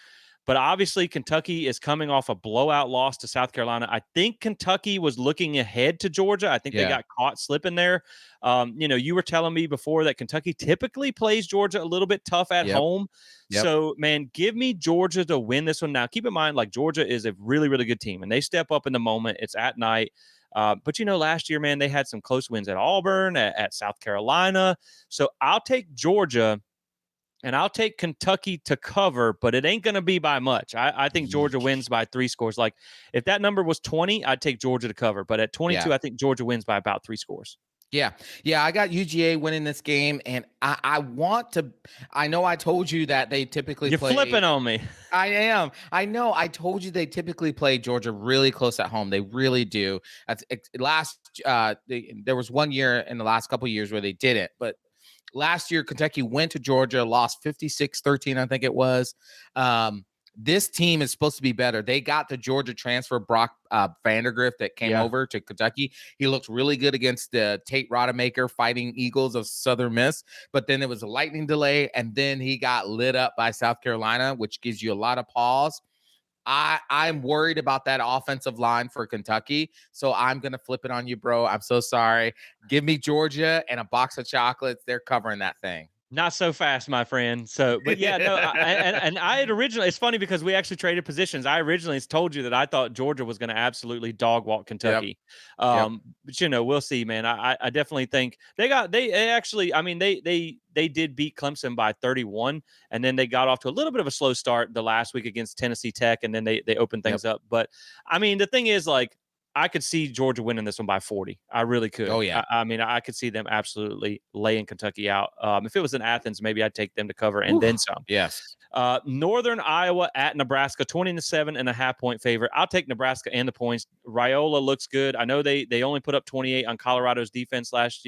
But obviously, Kentucky is coming off a blowout loss to South Carolina. I think Kentucky was looking ahead to Georgia. I think they got caught slipping there. You were telling me before that Kentucky typically plays Georgia a little bit tough at home. Yep. So, man, give me Georgia to win this one. Now, keep in mind, like, Georgia is a really, really good team, and they step up in the moment. It's at night. But, last year, man, they had some close wins at Auburn, at South Carolina. So I'll take Georgia. And I'll take Kentucky to cover, but it ain't going to be by much. I think Georgia wins by 3 scores. Like, if that number was 20, I'd take Georgia to cover. But at 22, I think Georgia wins by about 3 scores. Yeah. I got UGA winning this game, and I want to – I know I told you that they typically You're flipping on me. I am. I know. I told you they typically play Georgia really close at home. They really do. There was one year in the last couple of years where they didn't, but – last year, Kentucky went to Georgia, lost 56-13, I think it was. This team is supposed to be better. They got the Georgia transfer, Brock Vandergrift, that came over to Kentucky. He looked really good against the Tate Rodemaker Fighting Eagles of Southern Miss. But then there was a lightning delay, and then he got lit up by South Carolina, which gives you a lot of pause. I'm worried about that offensive line for Kentucky, so I'm going to flip it on you, bro. I'm so sorry. Give me Georgia and a box of chocolates. They're covering that thing. Not so fast, my friend. So, but yeah, no, I had originally, it's funny because we actually traded positions. I originally told you that I thought Georgia was going to absolutely dog walk Kentucky. But we'll see, man. I definitely think they did beat Clemson by 31, and then they got off to a little bit of a slow start the last week against Tennessee Tech, and then they opened things up. But I mean, the thing is, like, I could see Georgia winning this one by 40. I really could. Oh, yeah. I could see them absolutely laying Kentucky out. If it was in Athens, maybe I'd take them to cover and then some. Yes. Northern Iowa at Nebraska, 27.5 point favorite. I'll take Nebraska and the points. Raiola looks good. I know they only put up 28 on Colorado's defense last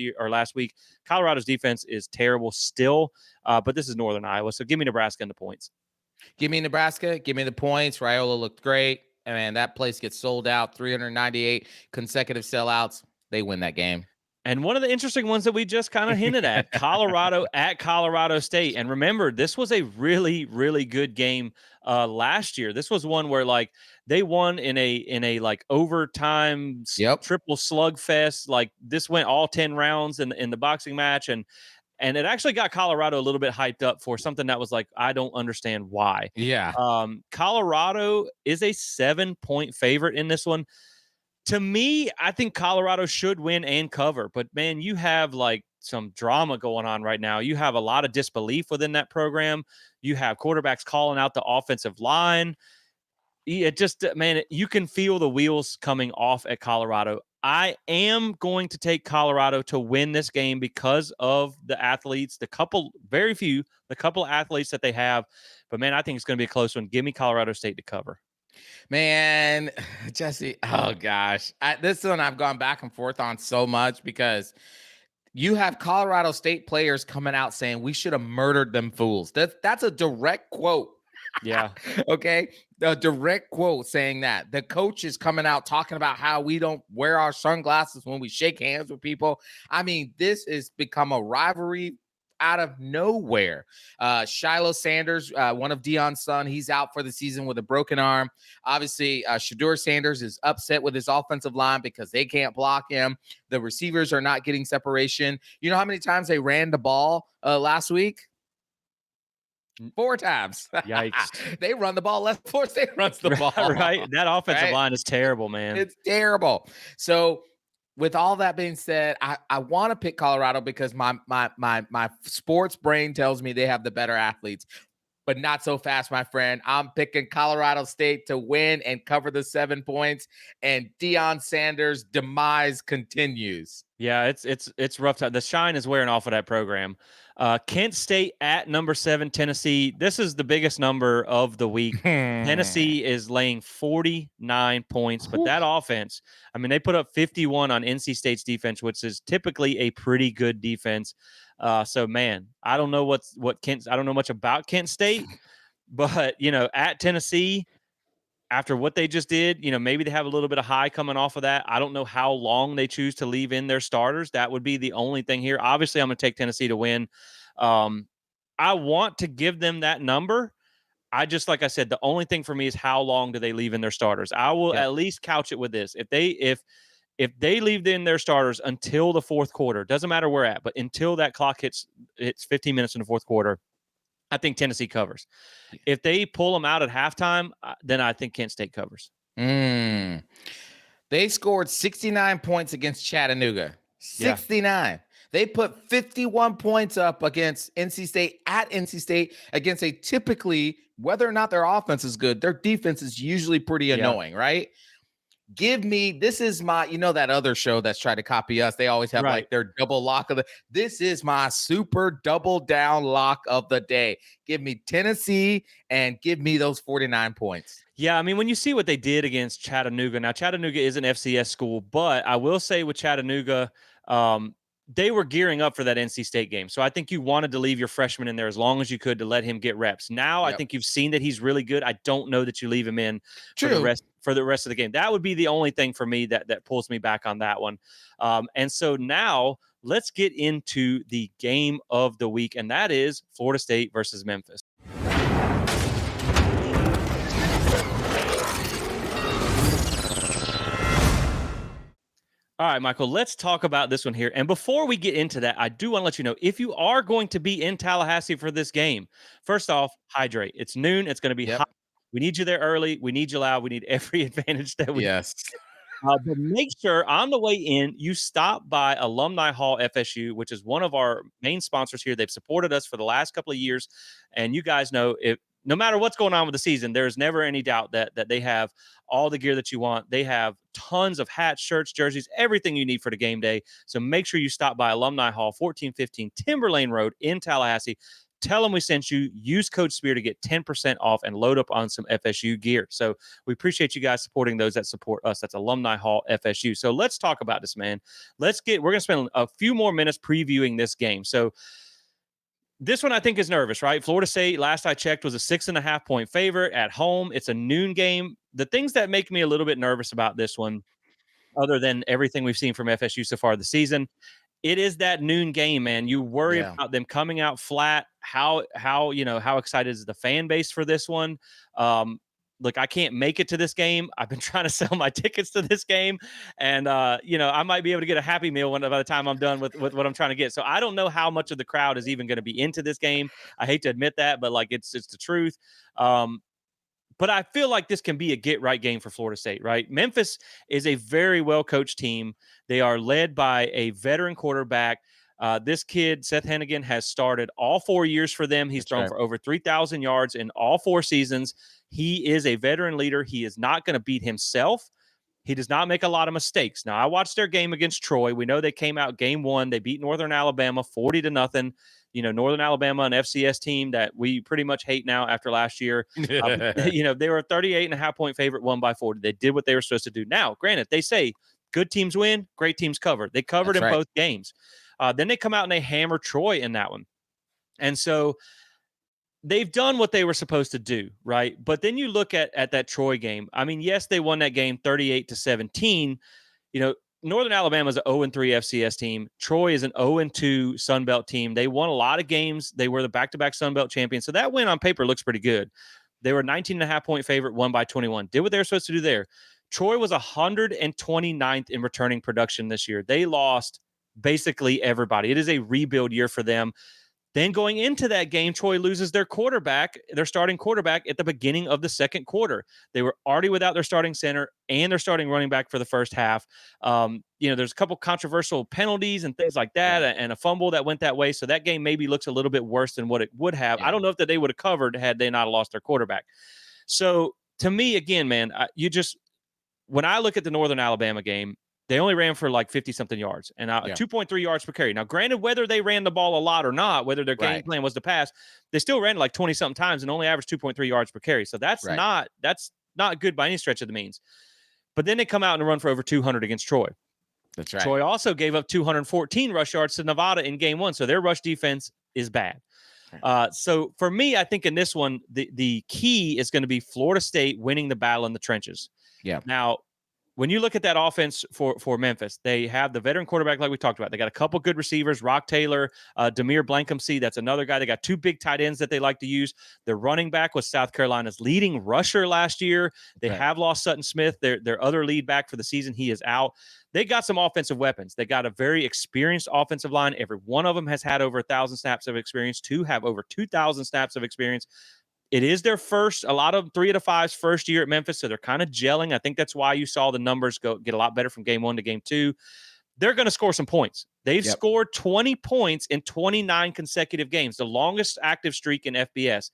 week. Colorado's defense is terrible still, but this is Northern Iowa. So give me Nebraska and the points. Give me Nebraska. Give me the points. Raiola looked great. And that place gets sold out, 398 consecutive sellouts. They win that game. And one of the interesting ones that we just kind of hinted at, Colorado at Colorado State. And remember, this was a really, really good game last year. This was one where, like, they won in a like overtime triple slugfest. Like, this went all 10 rounds in the boxing match, and it actually got Colorado a little bit hyped up for something that was like, I don't understand why. Yeah. Colorado is a 7-point favorite in this one. To me, I think Colorado should win and cover. But, man, you have, like, some drama going on right now. You have a lot of disbelief within that program. You have quarterbacks calling out the offensive line. It just, man, you can feel the wheels coming off at Colorado. I am going to take Colorado to win this game because of the athletes, the couple athletes that they have. But, man, I think it's going to be a close one. Give me Colorado State to cover. Man, Jesse, oh, gosh. This one I've gone back and forth on so much because you have Colorado State players coming out saying we should have murdered them fools. That's a direct quote. Yeah. Okay. The direct quote saying that. The coach is coming out talking about how we don't wear our sunglasses when we shake hands with people. I mean, this has become a rivalry out of nowhere. Shiloh Sanders, one of Deion's son, he's out for the season with a broken arm. Obviously, Shedeur Sanders is upset with his offensive line because they can't block him. The receivers are not getting separation. You know how many times they ran the ball last week? 4 times. Yikes. They run the ball less than Florida State runs the ball. Right? That offensive Right? line is terrible, man. It's terrible. So with all that being said, I want to pick Colorado because my sports brain tells me they have the better athletes, but not so fast, my friend. I'm picking Colorado State to win and cover the 7 points, and Deion Sanders' demise continues. Yeah, it's rough time. The shine is wearing off of that program. Kent State at number 7, Tennessee. This is the biggest number of the week. Tennessee is laying 49 points, but that offense, I mean, they put up 51 on NC State's defense, which is typically a pretty good defense. So man, I don't know I don't know much about Kent State, but at Tennessee, after what they just did, maybe they have a little bit of high coming off of that. I don't know how long they choose to leave in their starters. That would be the only thing here. Obviously, I'm going to take Tennessee to win. I want to give them that number. Like I said, the only thing for me is how long do they leave in their starters. I will Yep. at least couch it with this. If they leave in their starters until the fourth quarter, doesn't matter where at, but until that clock hits 15 minutes in the fourth quarter, I think Tennessee covers. If they pull them out at halftime, then I think Kent State covers. They scored 69 points against Chattanooga. 69. Yeah. They put 51 points up against NC State at NC State against a typically, whether or not their offense is good, their defense is usually pretty annoying, right? This is my, that other show that's trying to copy us. They always have like their double lock this is my super double down lock of the day. Give me Tennessee and give me those 49 points. Yeah, I mean, when you see what they did against Chattanooga, now Chattanooga is an FCS school, but I will say with Chattanooga, they were gearing up for that NC State game. So I think you wanted to leave your freshman in there as long as you could to let him get reps. Now I think you've seen that he's really good. I don't know that you leave him in for the rest of the game. That would be the only thing for me that pulls me back on that one. And so now let's get into the game of the week, and that is Florida State versus Memphis. All right, Michael, let's talk about this one here. And before we get into that, I do want to let you know, if you are going to be in Tallahassee for this game, first off, hydrate. It's noon. It's going to be hot. We need you there early. We need you loud. We need every advantage that we can. But make sure on the way in, you stop by Alumni Hall FSU, which is one of our main sponsors here. They've supported us for the last couple of years. And you guys know, no matter what's going on with the season, there's never any doubt that they have all the gear that you want. They have tons of hats, shirts, jerseys, everything you need for the game day. So make sure you stop by Alumni Hall, 1415 Timberlane Road in Tallahassee. Tell them we sent you. Use code SPEAR to get 10% off and load up on some FSU gear. So we appreciate you guys supporting those that support us. That's Alumni Hall FSU. So let's talk about this, man. We're going to spend a few more minutes previewing this game. So this one I think is nervous, right? Florida State, last I checked, was a 6.5 point favorite at home. It's a noon game. The things that make me a little bit nervous about this one, other than everything we've seen from FSU so far this season, it is that noon game, man. You worry about them coming out flat. How excited is the fan base for this one? Look, I can't make it to this game. I've been trying to sell my tickets to this game, and I might be able to get a Happy Meal by the time I'm done with what I'm trying to get. So I don't know how much of the crowd is even going to be into this game. I hate to admit that, but it's the truth. But I feel like this can be a get-right game for Florida State, right? Memphis is a very well-coached team. They are led by a veteran quarterback. This kid, Seth Hennigan, has started all 4 years for them. He's thrown for over 3,000 yards in all 4 seasons. He is a veteran leader. He is not going to beat himself. He does not make a lot of mistakes. Now, I watched their game against Troy. We know they came out game 1. They beat Northern Alabama 40-0. Northern Alabama, an FCS team that we pretty much hate now after last year. They were a 38.5 point favorite, won by 40. They did what they were supposed to do. Now, granted, they say good teams win, great teams cover. They covered both games. Then they come out and they hammer Troy in that one. And so they've done what they were supposed to do, right? But then you look at that Troy game. I mean, yes, they won that game 38-17. Northern Alabama is an 0-3 FCS team. Troy is an 0-2 Sun Belt team. They won a lot of games. They were the back-to-back Sun Belt champions. So that win on paper looks pretty good. They were a 19.5 point favorite, won by 21. Did what they were supposed to do there. Troy was 129th in returning production this year. They lost basically everybody. It is a rebuild year for them. Then going into that game, Troy loses their starting quarterback at the beginning of the second quarter. They were already without their starting center and their starting running back for the first half. There's a couple controversial penalties and things like that, and a fumble that went that way. So that game maybe looks a little bit worse than what it would have. I don't know if that they would have covered had they not lost their quarterback. So to me, again, man, when I look at the Northern Alabama game, they only ran for like 50-something yards and 2.3 yards per carry. Now, granted, whether they ran the ball a lot or not, whether their game plan was to pass, they still ran like 20-something times and only averaged 2.3 yards per carry. So that's not good by any stretch of the means. But then they come out and run for over 200 against Troy. That's right. Troy also gave up 214 rush yards to Nevada in game one. So their rush defense is bad. So for me, I think in this one, the key is going to be Florida State winning the battle in the trenches. Yeah. Now, when you look at that offense for Memphis, they have the veteran quarterback like we talked about. They got a couple good receivers, Rock Taylor, Demir Blankumsey. That's another guy. They got two big tight ends that they like to use. Their running back was South Carolina's leading rusher last year. They have lost Sutton Smith, their other lead back for the season. He is out. They got some offensive weapons. They got a very experienced offensive line. Every one of them has had over 1,000 snaps of experience. Two have over 2,000 snaps of experience. It is their a lot of 3 out of 5's first year at Memphis, so they're kind of gelling. I think that's why you saw the numbers get a lot better from game one to game two. They're going to score some points. They've scored 20 points in 29 consecutive games, the longest active streak in FBS.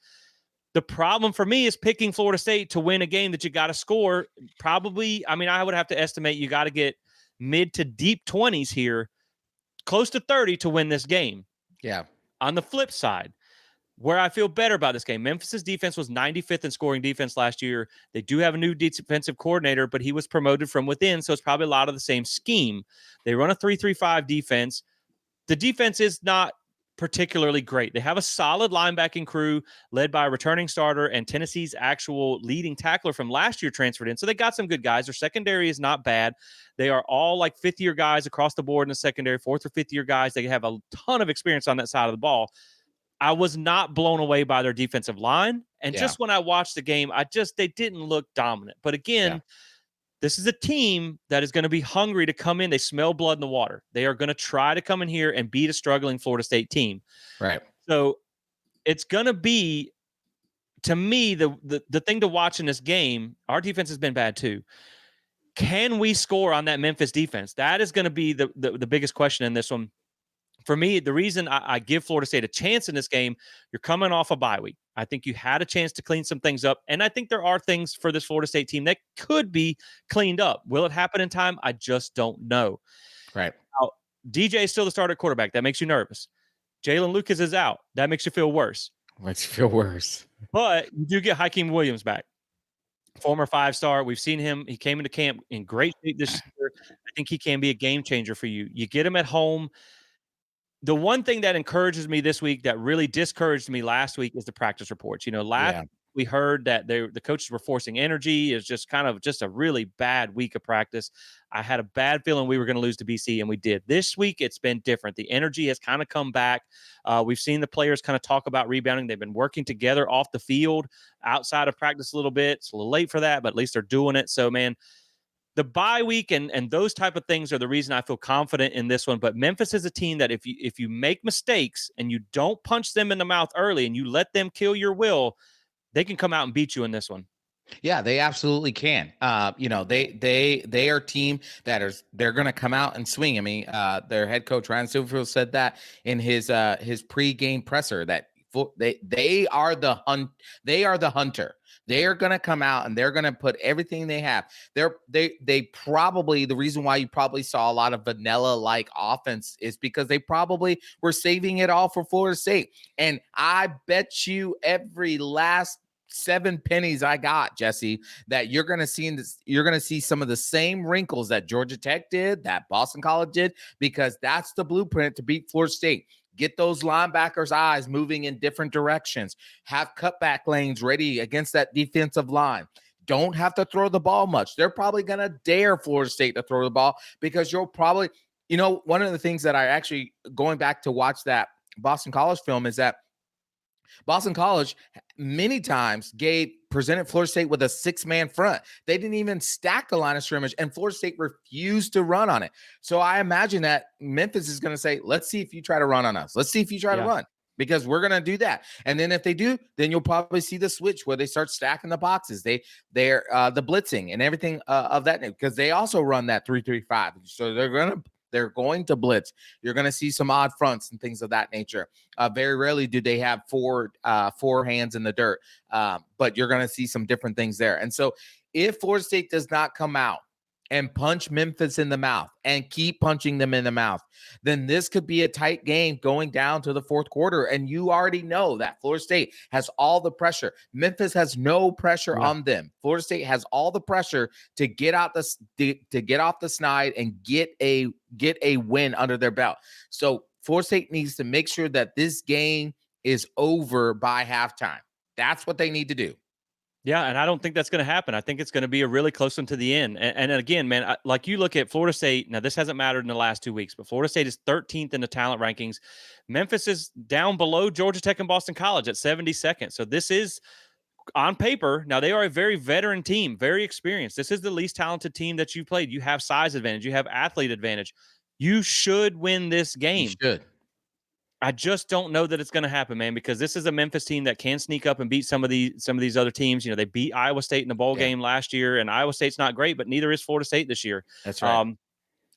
The problem for me is picking Florida State to win a game that you got to score. Probably, I would have to estimate you got to get mid to deep 20s here, close to 30 to win this game. Yeah. On the flip side, where I feel better about this game, Memphis's defense was 95th in scoring defense last year. They do have a new defensive coordinator, but he was promoted from within, so it's probably a lot of the same scheme. They run a 3-3-5 defense. The defense is not particularly great. They have a solid linebacking crew led by a returning starter and Tennessee's actual leading tackler from last year transferred in. So they got some good guys. Their secondary is not bad. They are all like fifth-year guys across the board in the secondary, fourth or fifth-year guys. They have a ton of experience on that side of the ball. I was not blown away by their defensive line. And just when I watched the game, they didn't look dominant. But again, this is a team that is going to be hungry to come in. They smell blood in the water. They are going to try to come in here and beat a struggling Florida State team. Right. So it's going to be, to me, the thing to watch in this game. Our defense has been bad too. Can we score on that Memphis defense? That is going to be the biggest question in this one. For me, the reason I give Florida State a chance in this game, you're coming off a bye week. I think you had a chance to clean some things up, and I think there are things for this Florida State team that could be cleaned up. Will it happen in time? I just don't know. Right. Now, DJ is still the starter quarterback. That makes you nervous. Jalen Lucas is out. That makes you feel worse. Makes you feel worse. But you do get Hakeem Williams back. Former 5-star. We've seen him. He came into camp in great shape this year. I think he can be a game changer for you. You get him at home. The one thing that encourages me this week that really discouraged me last week is the practice reports. Last week we heard that the coaches were forcing energy. It's just kind of just a really bad week of practice. I had a bad feeling we were going to lose to BC, and we did. This week it's been different. The energy has kind of come back. We've seen the players kind of talk about rebounding. They've been working together off the field, outside of practice a little bit. It's a little late for that, but at least they're doing it. So, man, the bye week and those type of things are the reason I feel confident in this one. But Memphis is a team that if you make mistakes and you don't punch them in the mouth early and you let them kill your will, they can come out and beat you in this one. Yeah, they absolutely can. They are a team they're going to come out and swing. Their head coach Ryan Silverfield said that in his pregame presser that they are the hunter. They are going to come out and they're going to put everything they have. They probably, the reason why you probably saw a lot of vanilla-like offense is because they probably were saving it all for Florida State. And I bet you every last 7 pennies I got, Jesse, that you're going to see some of the same wrinkles that Georgia Tech did, that Boston College did, because that's the blueprint to beat Florida State. Get those linebackers' eyes moving in different directions. Have cutback lanes ready against that defensive line. Don't have to throw the ball much. They're probably going to dare Florida State to throw the ball because you'll probably, one of the things that I actually, going back to watch that Boston College film, is that Boston College many times presented Florida State with a 6-man front. They didn't even stack the line of scrimmage, and Florida State refused to run on it. So I imagine that Memphis is going to say, let's see if you try to run on us. Let's see if you try to run. because we're going to do that. And then if they do, then you'll probably see the switch where they start stacking the boxes. They're the blitzing and everything of that, because they also run that 3-3-5. So they're going to blitz. You're going to see some odd fronts and things of that nature. Very rarely do they have four hands in the dirt, but you're going to see some different things there. And so if Florida State does not come out and punch Memphis in the mouth and keep punching them in the mouth, then this could be a tight game going down to the fourth quarter. And you already know that Florida State has all the pressure. Memphis has no pressure on them. Florida State has all the pressure to get out to get off the snide and get a win under their belt. So Florida State needs to make sure that this game is over by halftime. That's what they need to do. Yeah, and I don't think that's going to happen. I think it's going to be a really close one to the end. And again, man, like you look at Florida State. Now, this hasn't mattered in the last 2 weeks, but Florida State is 13th in the talent rankings. Memphis is down below Georgia Tech and Boston College at 72nd. So this is, on paper, now they are a very veteran team, very experienced. This is the least talented team that you've played. You have size advantage. You have athlete advantage. You should win this game. You should. I just don't know that it's going to happen, man, because this is a Memphis team that can sneak up and beat some of these other teams. You know, they beat Iowa State in the bowl game last year, and Iowa State's not great, but neither is Florida State this year. That's right.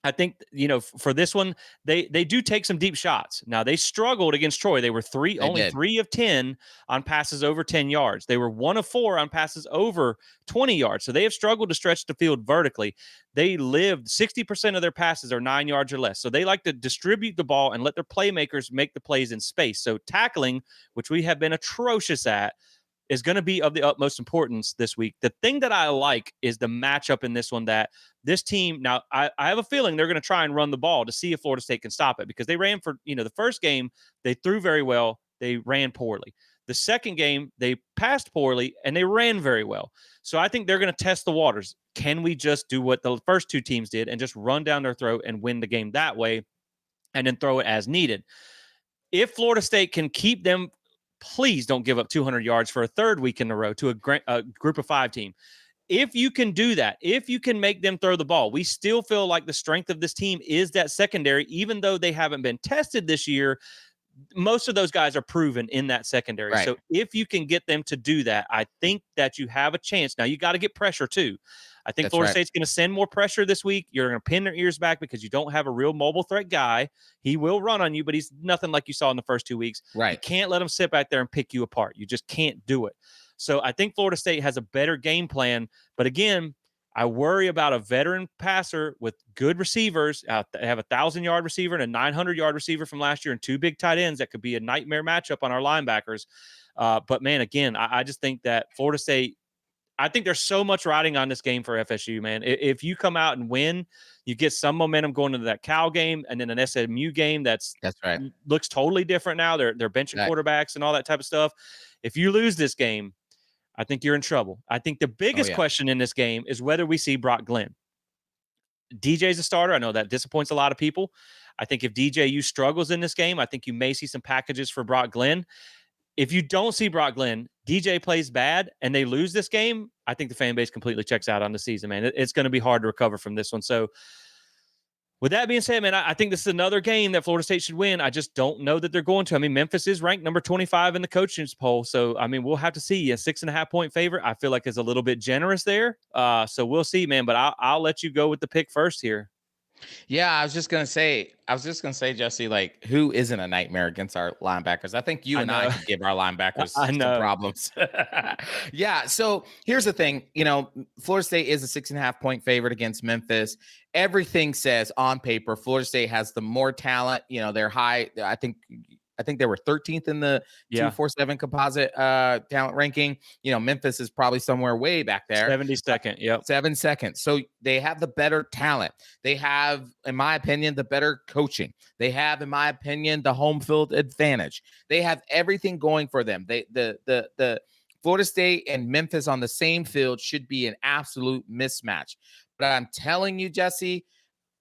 I think, you know, for this one, they do take some deep shots. Now, they struggled against Troy. They were only 3 of 10 on passes over 10 yards. They were 1 of 4 on passes over 20 yards. So they have struggled to stretch the field vertically. They lived 60% of their passes are 9 yards or less. So they like to distribute the ball and let their playmakers make the plays in space. So tackling, which we have been atrocious at, is going to be of the utmost importance this week. The thing that I like is the matchup in this one, that this team, now I have a feeling they're going to try and run the ball to see if Florida State can stop it, because they ran for, you know, the first game, they threw very well. They ran poorly. The second game, they passed poorly and they ran very well. So I think they're going to test the waters. Can we just do what the first two teams did and just run down their throat and win the game that way and then throw it as needed? If Florida State can keep them, please don't give up 200 yards for a third week in a row to a group of 5 team. If you can do that, if you can make them throw the ball, we still feel like the strength of this team is that secondary, even though they haven't been tested this year. Most of those guys are proven in that secondary. Right. So if you can get them to do that, I think that you have a chance. Now, you got to get pressure too. I think Florida State's going to send more pressure this week. You're going to pin their ears back because you don't have a real mobile threat guy. He will run on you, but he's nothing like you saw in the first 2 weeks. Right. You can't let him sit back there and pick you apart. You just can't do it. So I think Florida State has a better game plan. But again, I worry about a veteran passer with good receivers. They have a 1,000-yard receiver and a 900-yard receiver from last year and 2 big tight ends. That could be a nightmare matchup on our linebackers. But, man, again, I just think that Florida State, I think there's so much riding on this game for FSU, man. If you come out and win, you get some momentum going into that Cal game and then an SMU game that's right. Looks totally different now. They're benching quarterbacks and all that type of stuff. If you lose this game, I think you're in trouble. I think the biggest question in this game is whether we see Brock Glenn. DJ's a starter. I know that disappoints a lot of people. I think if DJU struggles in this game, I think you may see some packages for Brock Glenn. If you don't see Brock Glenn, DJ plays bad, and they lose this game, I think the fan base completely checks out on the season, man. It's going to be hard to recover from this one. So with that being said, man, I think this is another game that Florida State should win. I just don't know that they're going to. I mean, Memphis is ranked number 25 in the coaching poll. So, I mean, we'll have to see. A 6.5-point favorite, I feel like, is a little bit generous there. So we'll see, man. But I'll let you go with the pick first here. Yeah, I was just gonna say, Jesse, like, who isn't a nightmare against our linebackers? I think you and I could give our linebackers some problems. Yeah. So here's the thing. You know, Florida State is a 6.5-point favorite against Memphis. Everything says on paper, Florida State has the more talent. You know, they're high. I think they were 13th in the 247 composite talent ranking. You know, Memphis is probably somewhere way back there. 72nd. Yep. 7 seconds. So they have the better talent. They have, in my opinion, the better coaching. They have, in my opinion, the home field advantage. They have everything going for them. The Florida State and Memphis on the same field should be an absolute mismatch. But I'm telling you, Jesse,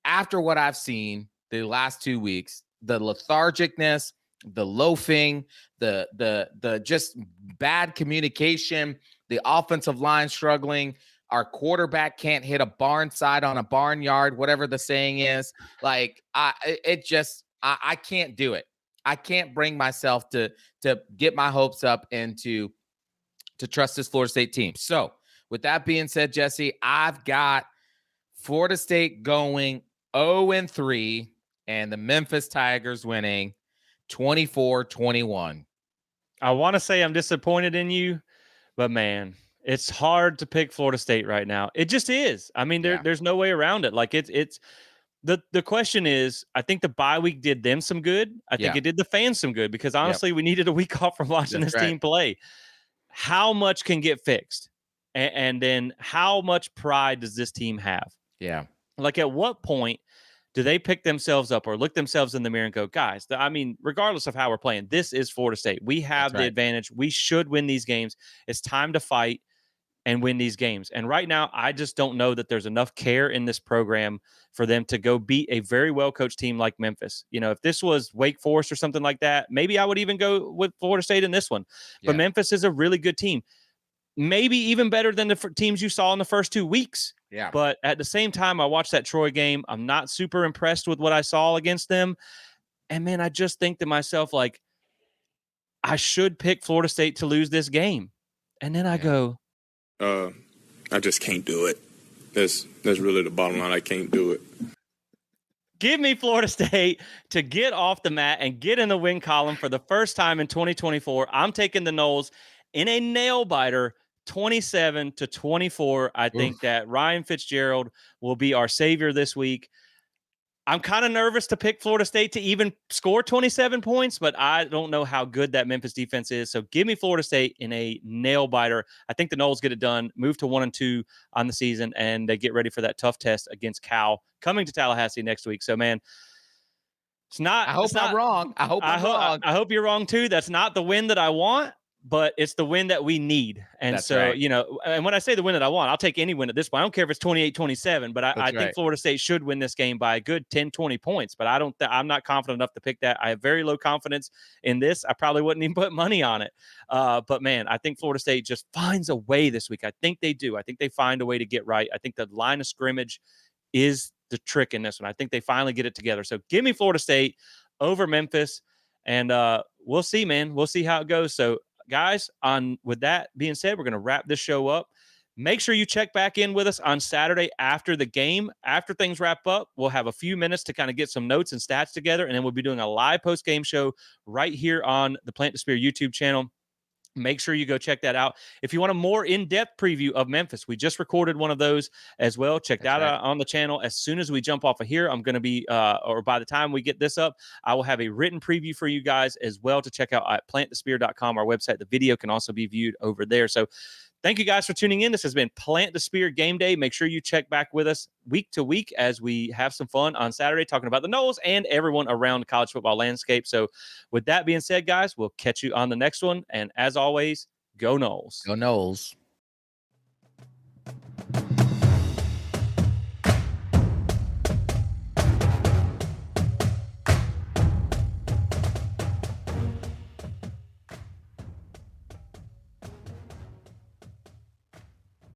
after what I've seen the last 2 weeks, the lethargicness, the loafing, the just bad communication, the offensive line struggling, our quarterback can't hit a barn side on a barnyard, whatever the saying is. Like, I can't do it. I can't bring myself to get my hopes up and to trust this Florida State team. So with that being said, Jesse, I've got Florida State going 0-3 and the Memphis Tigers winning 24-21. I want to say I'm disappointed in you, but man, it's hard to pick Florida State right now. It just is. I mean, Yeah. there's no way around it. Like it's the question is, I think the bye week did them some good. I think Yeah. it did the fans some good because honestly, we needed a week off from watching That's this right. team play. How much can get fixed? And then how much pride does this team have? Yeah. Like at what point do they pick themselves up or look themselves in the mirror and go, guys, I mean, regardless of how we're playing, this is Florida State. We have That's the right. advantage. We should win these games. It's time to fight and win these games. And right now, I just don't know that there's enough care in this program for them to go beat a very well-coached team like Memphis. You know, if this was Wake Forest or something like that, maybe I would even go with Florida State in this one. But Yeah. Memphis is a really good team. Maybe even better than the teams you saw in the first 2 weeks. Yeah. But at the same time, I watched that Troy game. I'm not super impressed with what I saw against them. And man, I just think to myself, like, I should pick Florida State to lose this game. And then I go, I just can't do it. That's really the bottom line. I can't do it. give me Florida State to get off the mat and get in the win column for the first time in 2024. I'm taking the Noles in a nail biter, 27-24. I think that Ryan Fitzgerald will be our savior this week. I'm kind of nervous to pick Florida State to even score 27 points, but I don't know how good that Memphis defense is. So give me Florida State in a nail biter. I think the Noles get it done, move to 1-2 on the season, and they get ready for that tough test against Cal coming to Tallahassee next week. So, man, it's not. I hope I'm wrong. I hope I'm wrong. I hope you're wrong too. That's not the win that I want, but it's the win that we need. And That's so, right. you know, and when I say the win that I want, I'll take any win at this point. I don't care if it's 28-27, but I think Florida State should win this game by a good 10, 20 points. But I'm not confident enough to pick that. I have very low confidence in this. I probably wouldn't even put money on it. But man, I think Florida State just finds a way this week. I think they do. I think they find a way to get right. I think the line of scrimmage is the trick in this one. I think they finally get it together. So give me Florida State over Memphis, and we'll see, man. We'll see how it goes. So, guys, with that being said, we're going to wrap this show up. Make sure you check back in with us on Saturday after the game. After things wrap up, we'll have a few minutes to kind of get some notes and stats together, and then we'll be doing a live post-game show right here on the Plant to Spear YouTube channel. Make sure you go check that out. If you want a more in-depth preview of Memphis, we just recorded one of those as well. Check that out on the channel. As soon as we jump off of here, I'm going to be, or by the time we get this up, I will have a written preview for you guys as well to check out at planttospear.com, our website. The video can also be viewed over there. So thank you guys for tuning in. This has been Plant the Spear Game Day. Make sure you check back with us week to week as we have some fun on Saturday talking about the Noles and everyone around the college football landscape. So with that being said, guys, we'll catch you on the next one. And as always, go Noles. Go Noles.